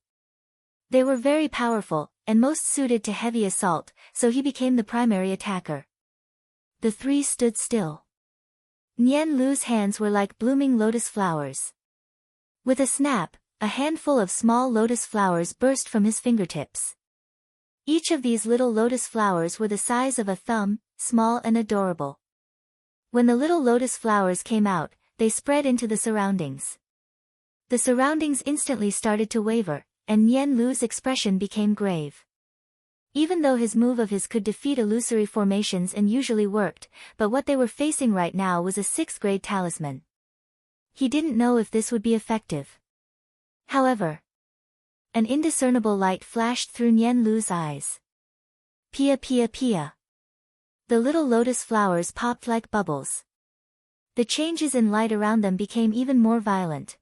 They were very powerful, and most suited to heavy assault, so he became the primary attacker. The 3 stood still. Nian Lu's hands were like blooming lotus flowers. With a snap, a handful of small lotus flowers burst from his fingertips. Each of these little lotus flowers were the size of a thumb, small and adorable. When the little lotus flowers came out, they spread into the surroundings. The surroundings instantly started to waver, and Nian Lu's expression became grave. Even though his move of his could defeat illusory formations and usually worked, but what they were facing right now was a 6th-grade talisman. He didn't know if this would be effective. However, an indiscernible light flashed through Nian Lu's eyes. Pia pia pia. The little lotus flowers popped like bubbles. The changes in light around them became even more violent.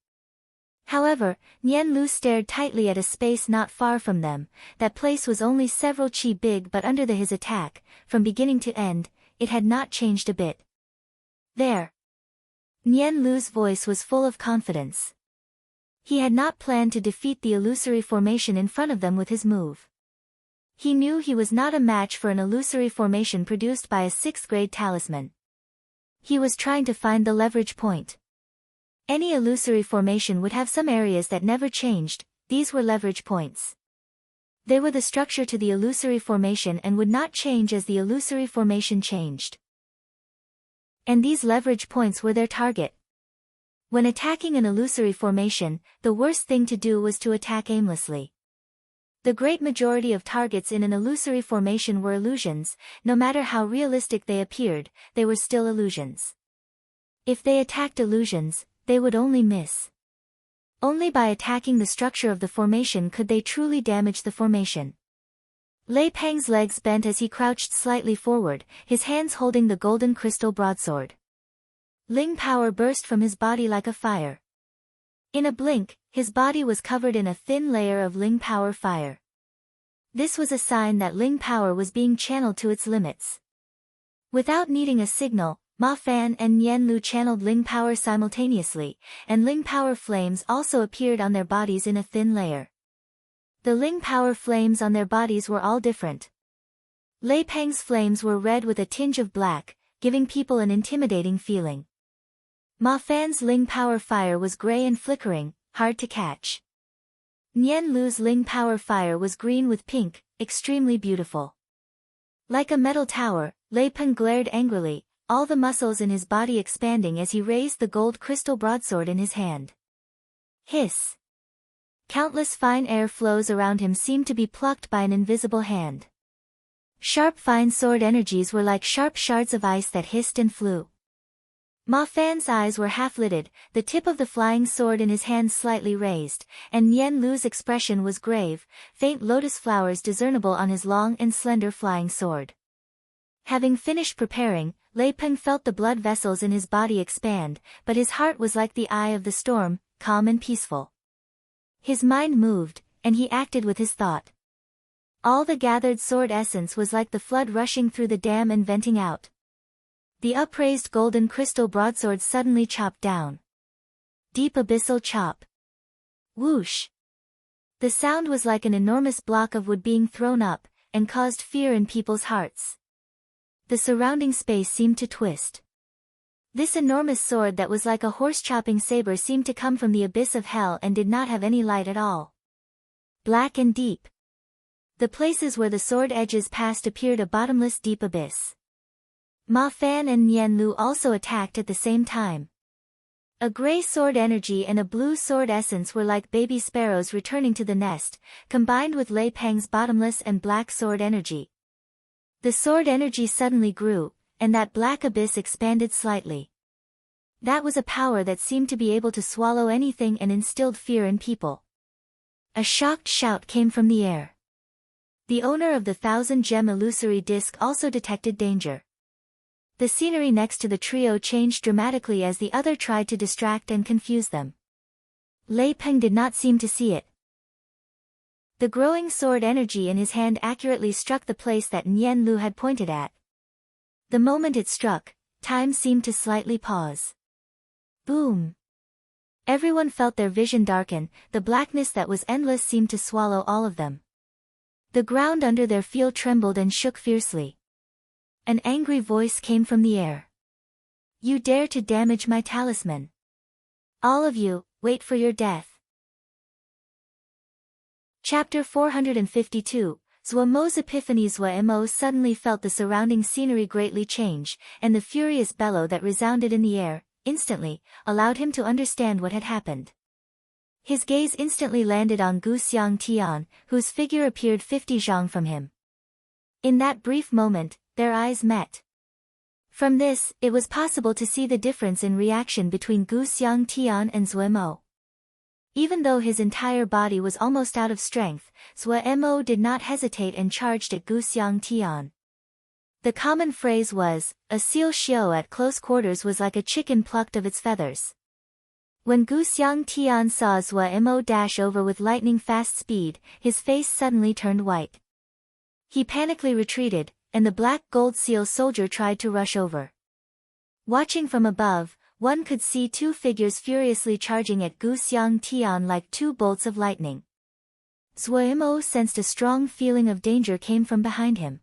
However, Nian Lu stared tightly at a space not far from them. That place was only several chi big, but under his attack, from beginning to end, it had not changed a bit. There. Nian Lu's voice was full of confidence. He had not planned to defeat the illusory formation in front of them with his move. He knew he was not a match for an illusory formation produced by a 6th-grade talisman. He was trying to find the leverage point. Any illusory formation would have some areas that never changed, these were leverage points. They were the structure to the illusory formation and would not change as the illusory formation changed. And these leverage points were their target. When attacking an illusory formation, the worst thing to do was to attack aimlessly. The great majority of targets in an illusory formation were illusions. No matter how realistic they appeared, they were still illusions. If they attacked illusions, they would only miss. Only by attacking the structure of the formation could they truly damage the formation. Lei Peng's legs bent as he crouched slightly forward, his hands holding the golden crystal broadsword. Ling power burst from his body like a fire. In a blink, his body was covered in a thin layer of Ling power fire. This was a sign that Ling power was being channeled to its limits. Without needing a signal, Ma Fan and Nian Lu channeled Ling power simultaneously, and Ling power flames also appeared on their bodies in a thin layer. The Ling power flames on their bodies were all different. Lei Peng's flames were red with a tinge of black, giving people an intimidating feeling. Ma Fan's Ling power fire was gray and flickering, hard to catch. Nian Lu's Ling power fire was green with pink, extremely beautiful. Like a metal tower, Lei Peng glared angrily, all the muscles in his body expanding as he raised the gold crystal broadsword in his hand. Hiss! Countless fine air flows around him seemed to be plucked by an invisible hand. Sharp fine sword energies were like sharp shards of ice that hissed and flew. Ma Fan's eyes were half-lidded, the tip of the flying sword in his hand slightly raised, and Nian Lu's expression was grave, faint lotus flowers discernible on his long and slender flying sword. Having finished preparing, Lei Peng felt the blood vessels in his body expand, but his heart was like the eye of the storm, calm and peaceful. His mind moved, and he acted with his thought. All the gathered sword essence was like the flood rushing through the dam and venting out. The upraised golden crystal broadsword suddenly chopped down. Deep abyssal chop. Whoosh! The sound was like an enormous block of wood being thrown up, and caused fear in people's hearts. The surrounding space seemed to twist. This enormous sword that was like a horse-chopping saber seemed to come from the abyss of hell and did not have any light at all. Black and deep. The places where the sword edges passed appeared a bottomless deep abyss. Ma Fan and Nian Lu also attacked at the same time. A gray sword energy and a blue sword essence were like baby sparrows returning to the nest, combined with Lei Peng's bottomless and black sword energy. The sword energy suddenly grew, and that black abyss expanded slightly. That was a power that seemed to be able to swallow anything and instilled fear in people. A shocked shout came from the air. The owner of the 1,000-gem illusory disc also detected danger. The scenery next to the trio changed dramatically as the other tried to distract and confuse them. Lei Peng did not seem to see it. The growing sword energy in his hand accurately struck the place that Nian Lu had pointed at. The moment it struck, time seemed to slightly pause. Boom! Everyone felt their vision darken, the blackness that was endless seemed to swallow all of them. The ground under their feet trembled and shook fiercely. An angry voice came from the air. You dare to damage my talisman. All of you, wait for your death. Chapter 452, Zhuo-Mo's epiphany. Zhuo-Mo suddenly felt the surrounding scenery greatly change, and the furious bellow that resounded in the air, instantly, allowed him to understand what had happened. His gaze instantly landed on Gu Xiang Tian, whose figure appeared 50 zhang from him. In that brief moment, their eyes met. From this, it was possible to see the difference in reaction between Gu Xiang Tian and Zhuo-Mo. Even though his entire body was almost out of strength, Zhuo-Mo did not hesitate and charged at Gu Xiang Tian. The common phrase was, a seal xiao at close quarters was like a chicken plucked of its feathers. When Gu Xiang Tian saw Zhuo-Mo dash over with lightning-fast speed, his face suddenly turned white. He panically retreated, and the black gold seal soldier tried to rush over. Watching from above, one could see two figures furiously charging at Gu Xiang Tian like two bolts of lightning. Zhuo-Mo sensed a strong feeling of danger came from behind him.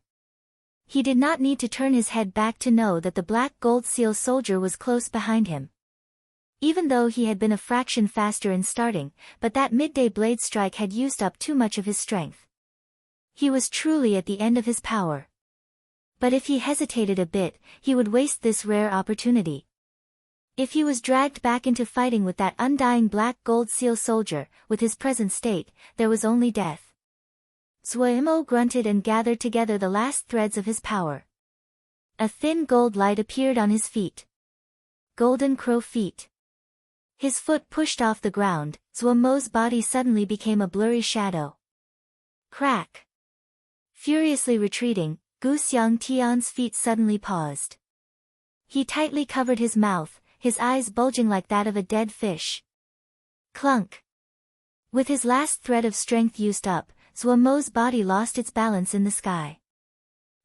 He did not need to turn his head back to know that the black gold seal soldier was close behind him. Even though he had been a fraction faster in starting, but that midday blade strike had used up too much of his strength. He was truly at the end of his power. But if he hesitated a bit, he would waste this rare opportunity. If he was dragged back into fighting with that undying black gold seal soldier, with his present state, there was only death. Zuomo grunted and gathered together the last threads of his power. A thin gold light appeared on his feet. Golden crow feet. His foot pushed off the ground, Zuomo's body suddenly became a blurry shadow. Crack. Furiously retreating, Gu Xiang Tian's feet suddenly paused. He tightly covered his mouth, his eyes bulging like that of a dead fish. Clunk. With his last thread of strength used up, Zuomo's body lost its balance in the sky.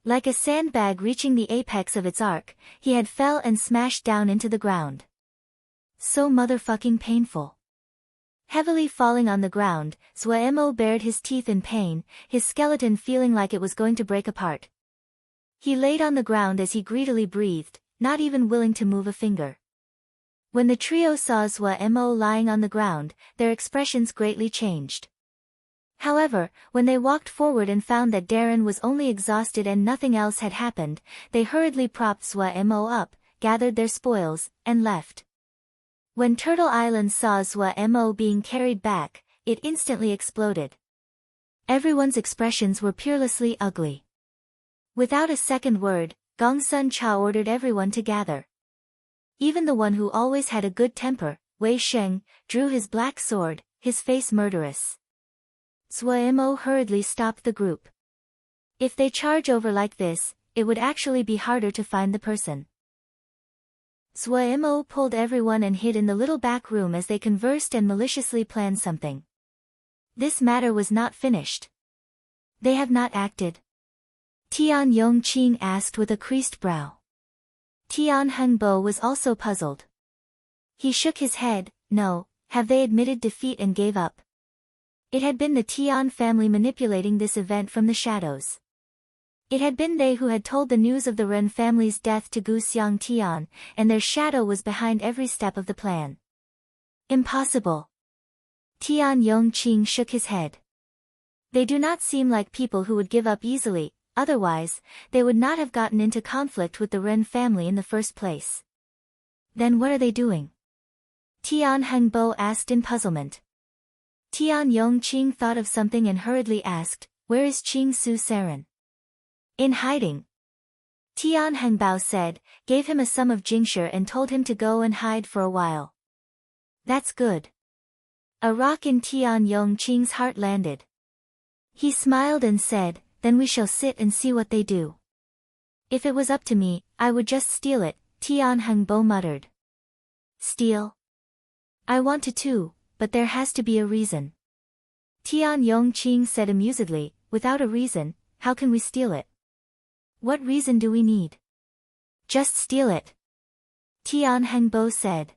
Like a sandbag reaching the apex of its arc, he had fell and smashed down into the ground. So motherfucking painful. Heavily falling on the ground, Zuomo bared his teeth in pain, his skeleton feeling like it was going to break apart. He laid on the ground as he greedily breathed, not even willing to move a finger. When the trio saw Zuomo lying on the ground, their expressions greatly changed. However, when they walked forward and found that Darren was only exhausted and nothing else had happened, they hurriedly propped Zuomo up, gathered their spoils, and left. When Turtle Island saw Zuomo being carried back, it instantly exploded. Everyone's expressions were peerlessly ugly. Without a second word, Gongsun Cha ordered everyone to gather. Even the one who always had a good temper, Wei Sheng, drew his black sword, his face murderous. Zuomo hurriedly stopped the group. If they charge over like this, it would actually be harder to find the person. Zuomo pulled everyone and hid in the little back room as they conversed and maliciously planned something. This matter was not finished. They have not acted. Tian Yongqing asked with a creased brow. Tian Hengbo was also puzzled. He shook his head. No, have they admitted defeat and gave up? It had been the Tian family manipulating this event from the shadows. It had been they who had told the news of the Ren family's death to Gu Xiang Tian, and their shadow was behind every step of the plan. Impossible. Tian Yongqing shook his head. They do not seem like people who would give up easily, otherwise, they would not have gotten into conflict with the Ren family in the first place. Then what are they doing? Tian Hengbo asked in puzzlement. Tian Yongqing thought of something and hurriedly asked, where is Qing Su Saren? In hiding. Tian Hengbao said, gave him a sum of jingshi and told him to go and hide for a while. That's good. A rock in Tian Yongqing's heart landed. He smiled and said, then we shall sit and see what they do. If it was up to me, I would just steal it, Tian Hengbo muttered. Steal? I want to too, but there has to be a reason. Tian Yongqing said amusedly, without a reason, how can we steal it? What reason do we need? Just steal it. Tian Hengbo said.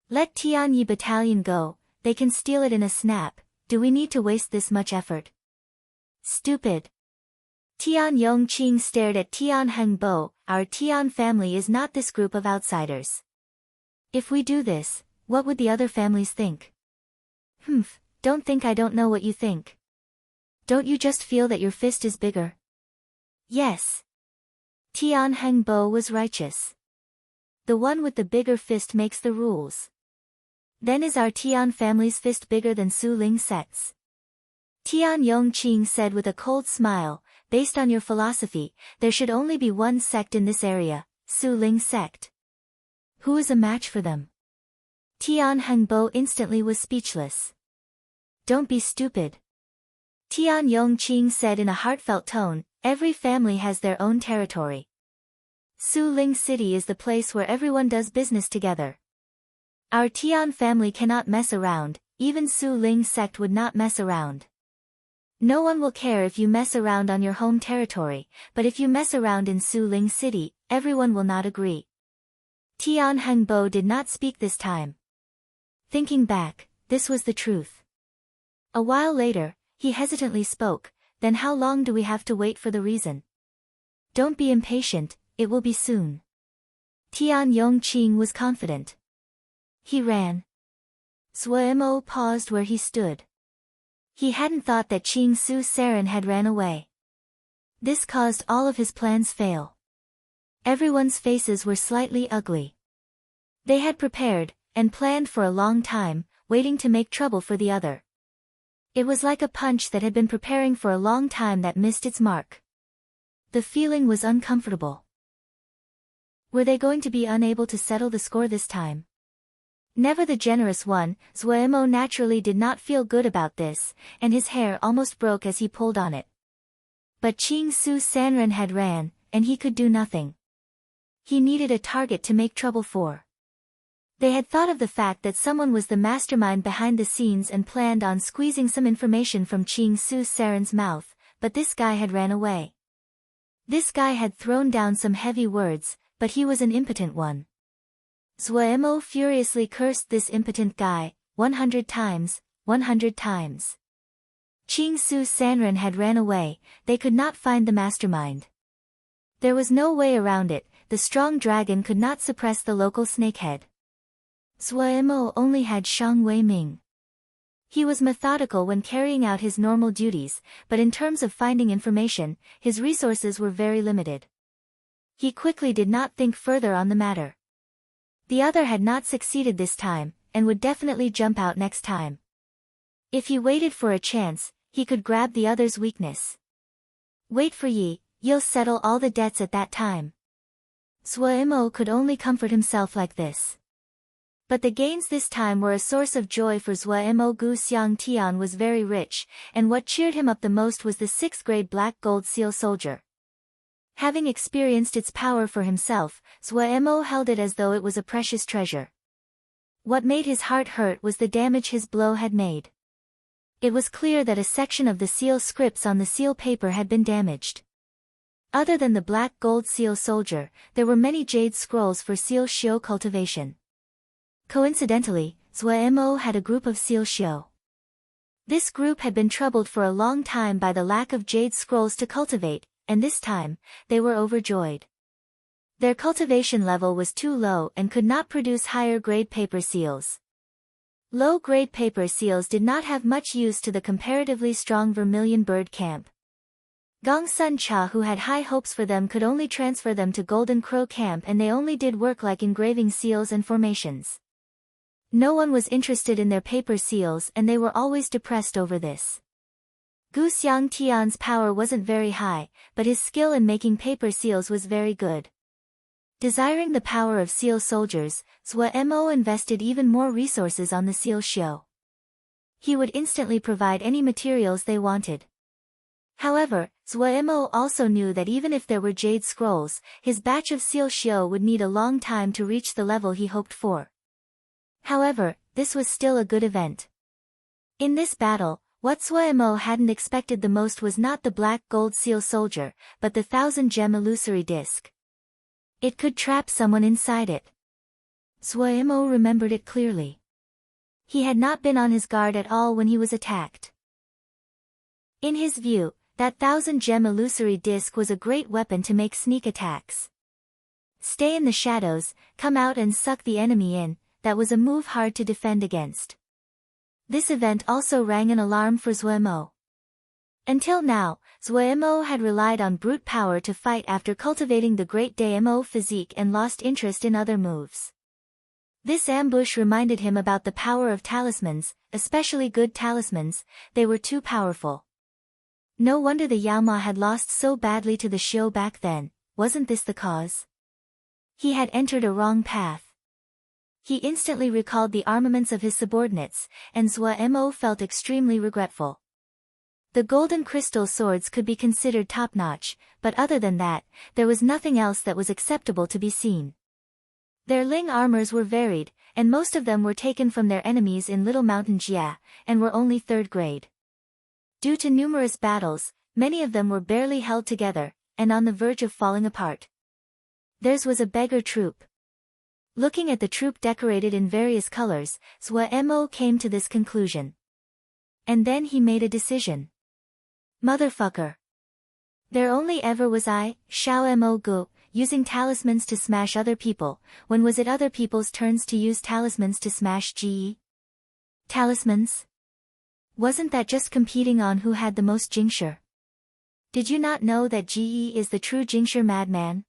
Let Tianyi battalion go, they can steal it in a snap, do we need to waste this much effort? Stupid. Tian Yongqing stared at Tian Hengbo, our Tian family is not this group of outsiders. If we do this, what would the other families think? Don't think I don't know what you think. Don't you just feel that your fist is bigger? Yes. Tian Hengbo was righteous. The one with the bigger fist makes the rules. Then is our Tian family's fist bigger than Su Ling sect's? Tian Yongqing said with a cold smile, based on your philosophy, there should only be one sect in this area, Su Ling sect. Who is a match for them? Tian Hengbo instantly was speechless. Don't be stupid. Tian Yongqing said in a heartfelt tone, every family has their own territory. Su Ling City is the place where everyone does business together. Our Tian family cannot mess around, even Su Ling sect would not mess around. No one will care if you mess around on your home territory, but if you mess around in Su Ling City, everyone will not agree. Tian Hengbo did not speak this time. Thinking back, this was the truth. A while later, he hesitantly spoke, then how long do we have to wait for the reason? Don't be impatient, it will be soon. Tian Yongqing was confident. He ran. Zuomo paused where he stood. He hadn't thought that Qing Su Saren had ran away. This caused all of his plans fail. Everyone's faces were slightly ugly. They had prepared, and planned for a long time, waiting to make trouble for the other. It was like a punch that had been preparing for a long time that missed its mark. The feeling was uncomfortable. Were they going to be unable to settle the score this time? Never the generous one, Zuemo naturally did not feel good about this, and his hair almost broke as he pulled on it. But Qing Su Sanren had ran, and he could do nothing. He needed a target to make trouble for. They had thought of the fact that someone was the mastermind behind the scenes and planned on squeezing some information from Qing Su Saren's mouth, but this guy had ran away. This guy had thrown down some heavy words, but he was an impotent one. Zuemo furiously cursed this impotent guy, 100 times, 100 times. Qing Su Sanren had ran away, they could not find the mastermind. There was no way around it, the strong dragon could not suppress the local snakehead. Zuemo only had Shang Wei Ming. He was methodical when carrying out his normal duties, but in terms of finding information, his resources were very limited. He quickly did not think further on the matter. The other had not succeeded this time, and would definitely jump out next time. If he waited for a chance, he could grab the other's weakness. Wait for you'll settle all the debts at that time. Zuemo could only comfort himself like this. But the gains this time were a source of joy for Zuemo. Gu Xiang Tian was very rich, and what cheered him up the most was the 6th grade black gold seal soldier. Having experienced its power for himself, Zuemo held it as though it was a precious treasure. What made his heart hurt was the damage his blow had made. It was clear that a section of the seal scripts on the seal paper had been damaged. Other than the black gold seal soldier, there were many jade scrolls for seal shio cultivation. Coincidentally, Zuemo had a group of seal shio. This group had been troubled for a long time by the lack of jade scrolls to cultivate, and this time, they were overjoyed. Their cultivation level was too low and could not produce higher-grade paper seals. Low-grade paper seals did not have much use to the comparatively strong vermilion bird camp. Gong Sun Cha, who had high hopes for them, could only transfer them to Golden Crow camp, and they only did work like engraving seals and formations. No one was interested in their paper seals, and they were always depressed over this. Gu Xiang Tian's power wasn't very high, but his skill in making paper seals was very good. Desiring the power of seal soldiers, Zuemo invested even more resources on the seal shio. He would instantly provide any materials they wanted. However, Zuemo also knew that even if there were jade scrolls, his batch of seal shio would need a long time to reach the level he hoped for. However, this was still a good event. In this battle, what Zuemo hadn't expected the most was not the black gold seal soldier, but the 1,000-gem illusory disc. It could trap someone inside it. Zuemo remembered it clearly. He had not been on his guard at all when he was attacked. In his view, that 1,000-gem illusory disc was a great weapon to make sneak attacks. Stay in the shadows, come out and suck the enemy in, that was a move hard to defend against. This event also rang an alarm for Zuemo. Until now, Zuemo had relied on brute power to fight after cultivating the Great Daimo physique and lost interest in other moves. This ambush reminded him about the power of talismans, especially good talismans. They were too powerful. No wonder the Yaoma had lost so badly to the Shio back then. Wasn't this the cause? He had entered a wrong path. He instantly recalled the armaments of his subordinates, and Zuemo felt extremely regretful. The golden crystal swords could be considered top-notch, but other than that, there was nothing else that was acceptable to be seen. Their Ling armors were varied, and most of them were taken from their enemies in Little Mountain Jia, and were only 3rd grade. Due to numerous battles, many of them were barely held together, and on the verge of falling apart. Theirs was a beggar troop. Looking at the troop decorated in various colors, Zuemo came to this conclusion. And then he made a decision. Motherfucker. There only ever was I, Xiao Mo Gu, using talismans to smash other people. When was it other people's turns to use talismans to smash GE? Talismans? Wasn't that just competing on who had the most Jingshi? Did you not know that Ji is the true Jingshi madman?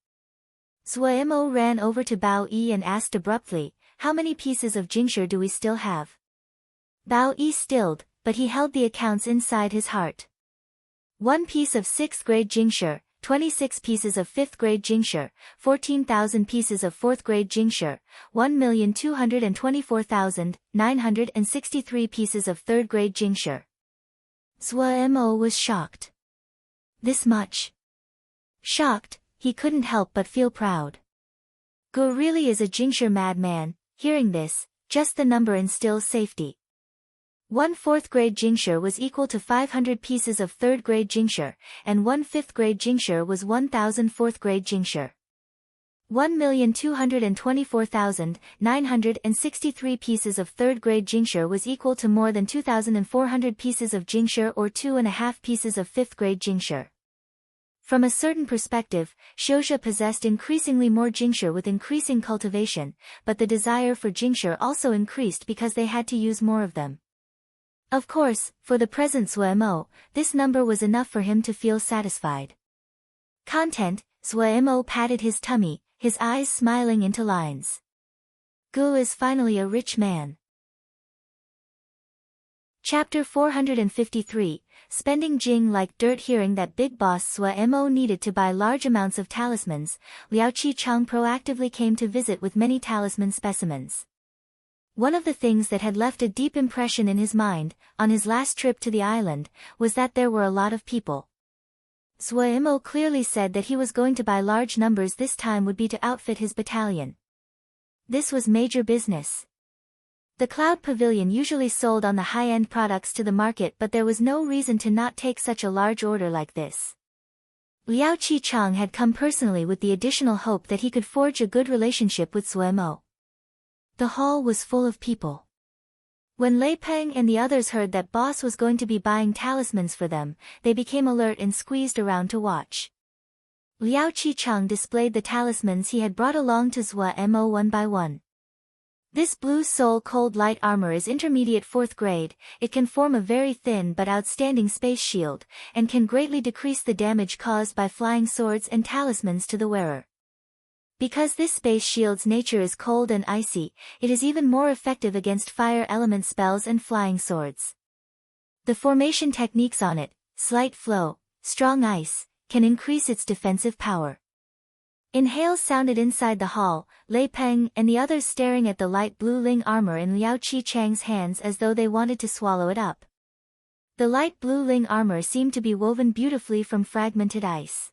Zuo ran over to Bao Yi and asked abruptly, how many pieces of Jingshi do we still have? Bao Yi stilled, but he held the accounts inside his heart. 1 piece of 6th grade Jingshi, 26 pieces of 5th grade Jingshi, 14,000 pieces of 4th grade Jingshi, 1,224,963 pieces of 3rd grade Jingshi. Zuo was shocked. This much? Shocked, he couldn't help but feel proud. Gu really is a Jingshi madman. Hearing this, just the number instills safety. 1 4th grade Jingshi was equal to 500 pieces of 3rd grade Jingshi, and 1 5th grade Jingshi was 1,000 4th grade Jingshi. 1,224,963 pieces of 3rd grade Jingshi was equal to more than 2,400 pieces of Jingshi or 2.5 pieces of 5th grade Jingshi. From a certain perspective, Xiuzhe possessed increasingly more Jingshi with increasing cultivation, but the desire for Jingshi also increased because they had to use more of them. Of course, for the present Zuo, this number was enough for him to feel satisfied. Content, Zuo patted his tummy, his eyes smiling into lines. Gu is finally a rich man. Chapter 453, Spending Jing like dirt. Hearing that Big Boss Zuo needed to buy large amounts of talismans, Liao Qichang proactively came to visit with many talisman specimens. One of the things that had left a deep impression in his mind, on his last trip to the island, was that there were a lot of people. Zuo clearly said that he was going to buy large numbers. This time would be to outfit his battalion. This was major business. The Cloud Pavilion usually sold on the high-end products to the market, but there was no reason to not take such a large order like this. Liao Qichang had come personally with the additional hope that he could forge a good relationship with Zuo. The hall was full of people. When Lei Peng and the others heard that Boss was going to be buying talismans for them, they became alert and squeezed around to watch. Liao Qichang displayed the talismans he had brought along to Zuo one by one. This blue soul cold light armor is intermediate 4th grade, it can form a very thin but outstanding space shield, and can greatly decrease the damage caused by flying swords and talismans to the wearer. Because this space shield's nature is cold and icy, it is even more effective against fire element spells and flying swords. The formation techniques on it, slight flow, strong ice, can increase its defensive power. Inhales sounded inside the hall, Lei Peng and the others staring at the light blue Ling armor in Liao Qichang's hands as though they wanted to swallow it up. The light blue Ling armor seemed to be woven beautifully from fragmented ice.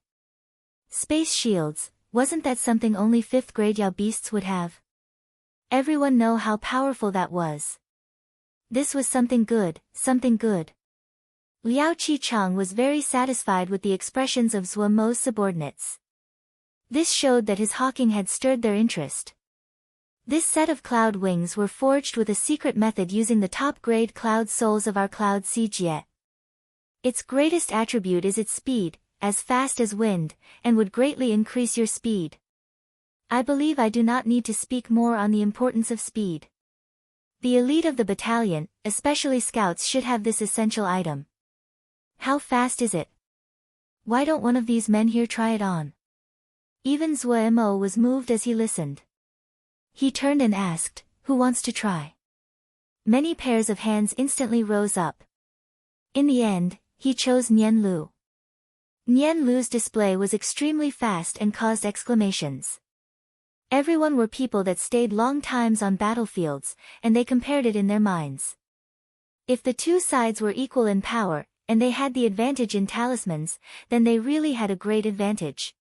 Space shields. Wasn't that something only 5th grade Yao beasts would have? Everyone know how powerful that was. This was something good, something good. Liao Qichang was very satisfied with the expressions of Zuo's subordinates. This showed that his hawking had stirred their interest. This set of cloud wings were forged with a secret method using the top-grade cloud souls of our cloud Jie. Its greatest attribute is its speed, as fast as wind, and would greatly increase your speed. I believe I do not need to speak more on the importance of speed. The elite of the battalion, especially scouts, should have this essential item. How fast is it? Why don't one of these men here try it on? Even Zuo was moved as he listened. He turned and asked, who wants to try? Many pairs of hands instantly rose up. In the end, he chose Nian Lu. Nian Lu's display was extremely fast and caused exclamations. Everyone were people that stayed long times on battlefields, and they compared it in their minds. If the two sides were equal in power, and they had the advantage in talismans, then they really had a great advantage.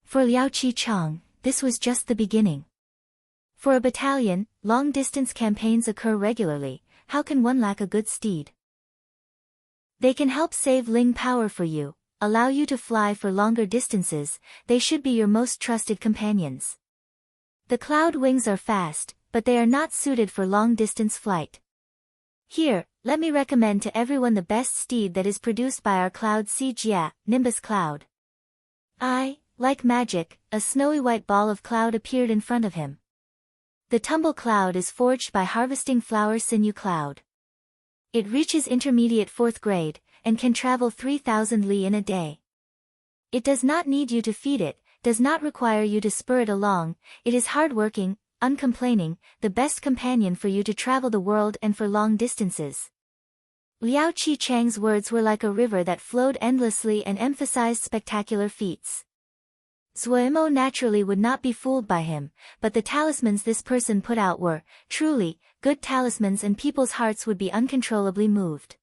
For Liao Qichang, this was just the beginning. For a battalion, long-distance campaigns occur regularly, how can one lack a good steed? They can help save Ling power for you, allow you to fly for longer distances, they should be your most trusted companions. The cloud wings are fast, but they are not suited for long-distance flight. Here, let me recommend to everyone the best steed that is produced by our cloud Jie, Nimbus Cloud. Like magic, a snowy white ball of cloud appeared in front of him. The tumble cloud is forged by harvesting flower sinew cloud. It reaches intermediate 4th grade, and can travel 3,000 li in a day. It does not need you to feed it, does not require you to spur it along, it is hardworking, uncomplaining, the best companion for you to travel the world and for long distances. Liao Qi-chang's words were like a river that flowed endlessly and emphasized spectacular feats. Zuomo naturally would not be fooled by him, but the talismans this person put out were, truly, good talismans, and people's hearts would be uncontrollably moved.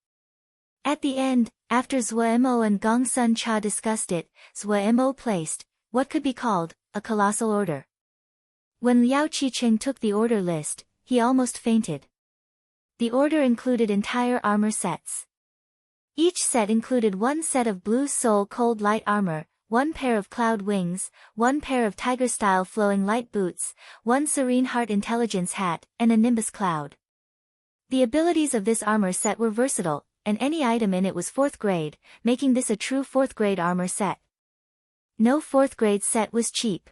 At the end, after Zuomo and Gongsun Cha discussed it, Zuomo placed, what could be called, a colossal order. When Liao Qi-cheng took the order list, he almost fainted. The order included entire armor sets. Each set included one set of blue soul cold light armor, one pair of cloud wings, one pair of tiger-style flowing light boots, one serene heart intelligence hat, and a nimbus cloud. The abilities of this armor set were versatile, and any item in it was 4th grade, making this a true 4th grade armor set. No 4th grade set was cheap.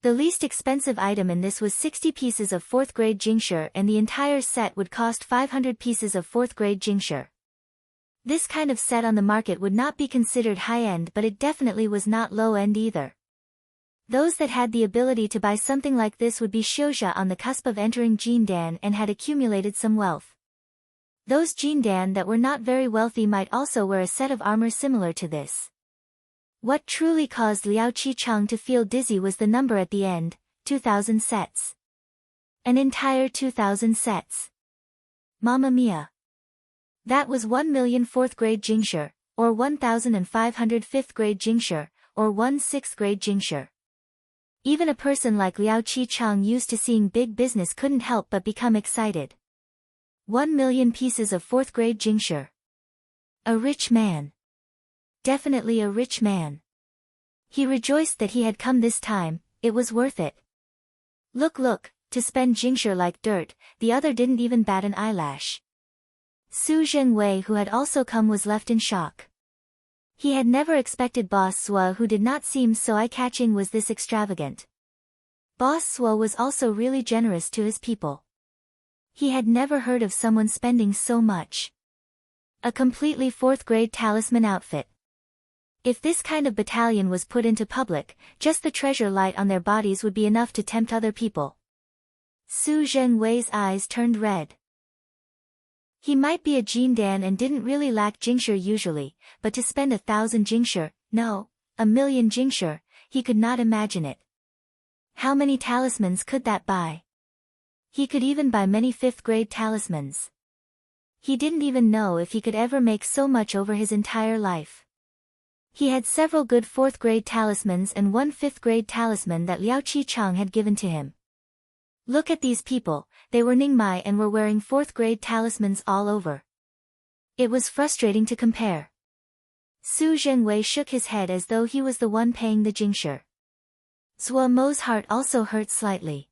The least expensive item in this was 60 pieces of 4th grade jingshi, and the entire set would cost 500 pieces of 4th grade jingshi. This kind of set on the market would not be considered high-end, but it definitely was not low-end either. Those that had the ability to buy something like this would be Xiuzha on the cusp of entering Jindan and had accumulated some wealth. Those Jindan that were not very wealthy might also wear a set of armor similar to this. What truly caused Liao Qi-cheng to feel dizzy was the number at the end, 2,000 sets. An entire 2,000 sets. Mamma mia! That was 1,000,000 4th grade jingshi, or 1,500 5th grade jingshi, or 1 6th grade jingshi. Even a person like Liao Qi-cheng used to seeing big business couldn't help but become excited. 1,000,000 pieces of 4th grade jingshi. A rich man. Definitely a rich man. He rejoiced that he had come this time, it was worth it. Look, to spend jingshi like dirt, the other didn't even bat an eyelash. Su Zhengwei, who had also come, was left in shock. He had never expected Boss Suo, who did not seem so eye-catching, was this extravagant. Boss Suo was also really generous to his people. He had never heard of someone spending so much. A completely 4th grade talisman outfit. If this kind of battalion was put into public, just the treasure light on their bodies would be enough to tempt other people. Su Zhengwei's eyes turned red. He might be a Jindan and didn't really lack jingshi usually, but to spend 1,000 jingshi, no, 1,000,000 jingshi, he could not imagine it. How many talismans could that buy? He could even buy many 5th grade talismans. He didn't even know if he could ever make so much over his entire life. He had several good 4th grade talismans and one 5th grade talisman that Liao Qi-cheng had given to him. Look at these people, they were Ningmai and were wearing 4th grade talismans all over. It was frustrating to compare. Su Zhengwei shook his head as though he was the one paying the jingshi. Zuo Mo's heart also hurt slightly.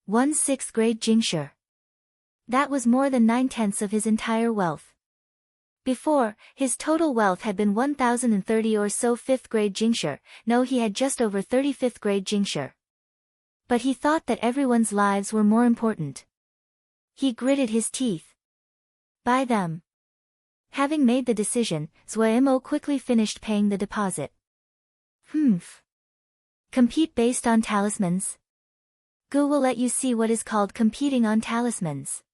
1 6th grade jingshi. That was more than 9/10 of his entire wealth. Before, his total wealth had been 1,030 or so 5th grade jingshi, no, he had just over 30 5th grade jingshi. But he thought that everyone's lives were more important. He gritted his teeth. Buy them. Having made the decision, Zuomo quickly finished paying the deposit. Compete based on talismans? Gu will let you see what is called competing on talismans.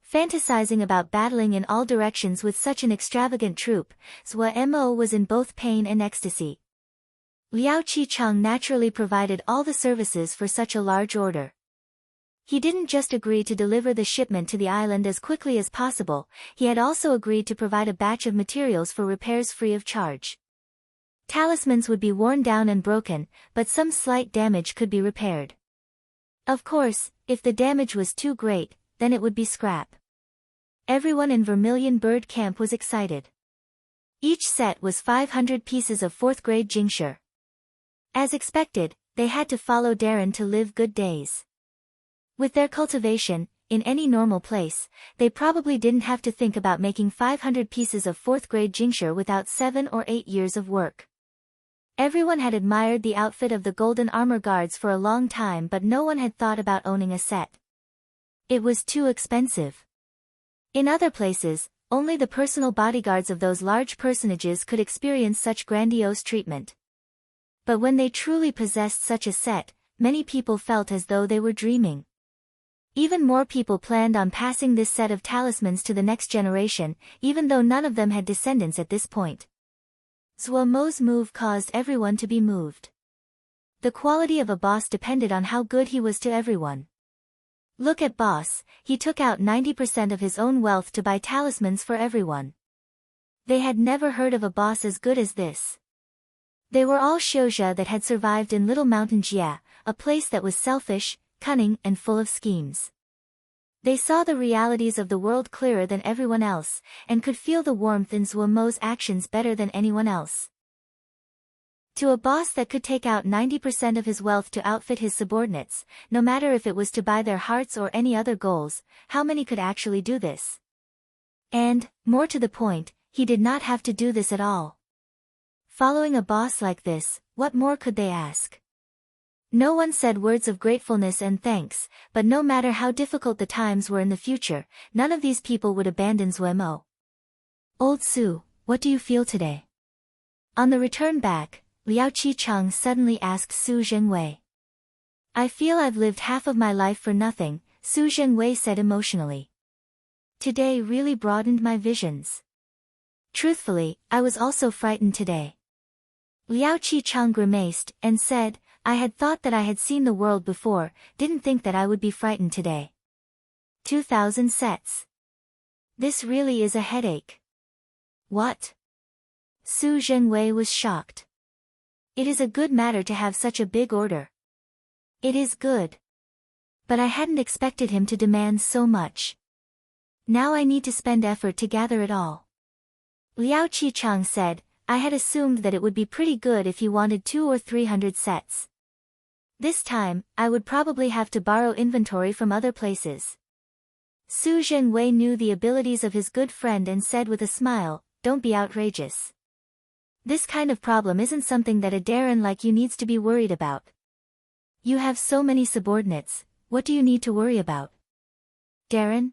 Fantasizing about battling in all directions with such an extravagant troop, Zuomo was in both pain and ecstasy. Liao Qi-cheng naturally provided all the services for such a large order. He didn't just agree to deliver the shipment to the island as quickly as possible, he had also agreed to provide a batch of materials for repairs free of charge. Talismans would be worn down and broken, but some slight damage could be repaired. Of course, if the damage was too great, then it would be scrap. Everyone in Vermilion Bird Camp was excited. Each set was 500 pieces of 4th grade jingshi. As expected, they had to follow Darren to live good days. With their cultivation, in any normal place, they probably didn't have to think about making 500 pieces of 4th grade jingshi without 7 or 8 years of work. Everyone had admired the outfit of the Golden Armor Guards for a long time, but no one had thought about owning a set. It was too expensive. In other places, only the personal bodyguards of those large personages could experience such grandiose treatment. But when they truly possessed such a set, many people felt as though they were dreaming. Even more people planned on passing this set of talismans to the next generation, even though none of them had descendants at this point. Zuo Mo's move caused everyone to be moved. The quality of a boss depended on how good he was to everyone. Look at Boss, he took out 90% of his own wealth to buy talismans for everyone. They had never heard of a boss as good as this. They were all shouja that had survived in Little Mountain Jia, a place that was selfish, cunning and full of schemes. They saw the realities of the world clearer than everyone else, and could feel the warmth in Zuo Mo's actions better than anyone else. To a boss that could take out 90% of his wealth to outfit his subordinates, no matter if it was to buy their hearts or any other goals, how many could actually do this? And, more to the point, he did not have to do this at all. Following a boss like this, what more could they ask? No one said words of gratefulness and thanks, but no matter how difficult the times were in the future, none of these people would abandon Zuo Mo. Old Su, what do you feel today? On the return back, Liao Qi-cheng suddenly asked Su Zhengwei. I feel I've lived half of my life for nothing, Su Zhengwei said emotionally. Today really broadened my visions. Truthfully, I was also frightened today. Liao Qi-cheng grimaced, and said, I had thought that I had seen the world before, didn't think that I would be frightened today. 2,000 sets. This really is a headache. What? Su Zhengwei was shocked. It is a good matter to have such a big order. It is good. But I hadn't expected him to demand so much. Now I need to spend effort to gather it all. Liao Qi-cheng said, I had assumed that it would be pretty good if he wanted 200 or 300 sets. This time, I would probably have to borrow inventory from other places. Su Zhengwei knew the abilities of his good friend and said with a smile, don't be outrageous. This kind of problem isn't something that a Darren like you needs to be worried about. You have so many subordinates, what do you need to worry about? Darren?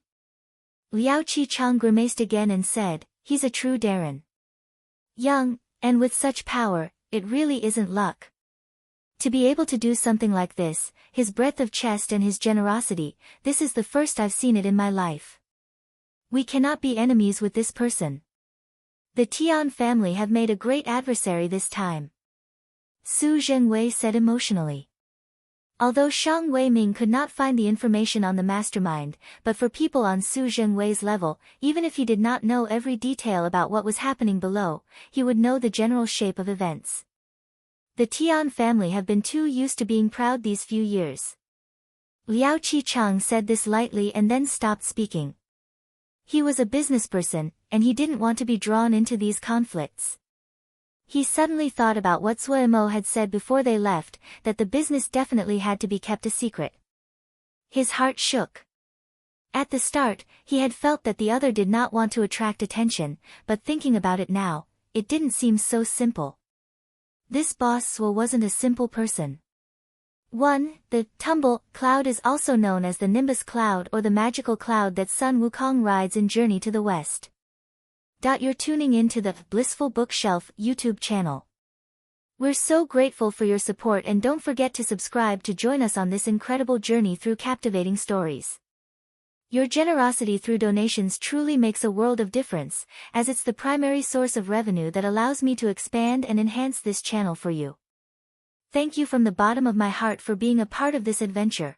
Liao Qi-cheng grimaced again and said, he's a true Darren. Young, and with such power, it really isn't luck. To be able to do something like this, his breadth of chest and his generosity, this is the first I've seen it in my life. We cannot be enemies with this person. The Tian family have made a great adversary this time. Su Zhengwei said emotionally. Although Shang Weiming could not find the information on the mastermind, but for people on Su Zhengwei's level, even if he did not know every detail about what was happening below, he would know the general shape of events. The Tian family have been too used to being proud these few years. Liao Qi-cheng said this lightly and then stopped speaking. He was a businessperson, and he didn't want to be drawn into these conflicts. He suddenly thought about what Zuo Mo had said before they left, that the business definitely had to be kept a secret. His heart shook. At the start, he had felt that the other did not want to attract attention, but thinking about it now, it didn't seem so simple. This boss Zuo wasn't a simple person. 1. The tumble cloud is also known as the Nimbus Cloud or the magical cloud that Sun Wukong rides in Journey to the West. You're tuning in to the Blissful Bookshelf YouTube channel. We're so grateful for your support and don't forget to subscribe to join us on this incredible journey through captivating stories. Your generosity through donations truly makes a world of difference, as it's the primary source of revenue that allows me to expand and enhance this channel for you. Thank you from the bottom of my heart for being a part of this adventure.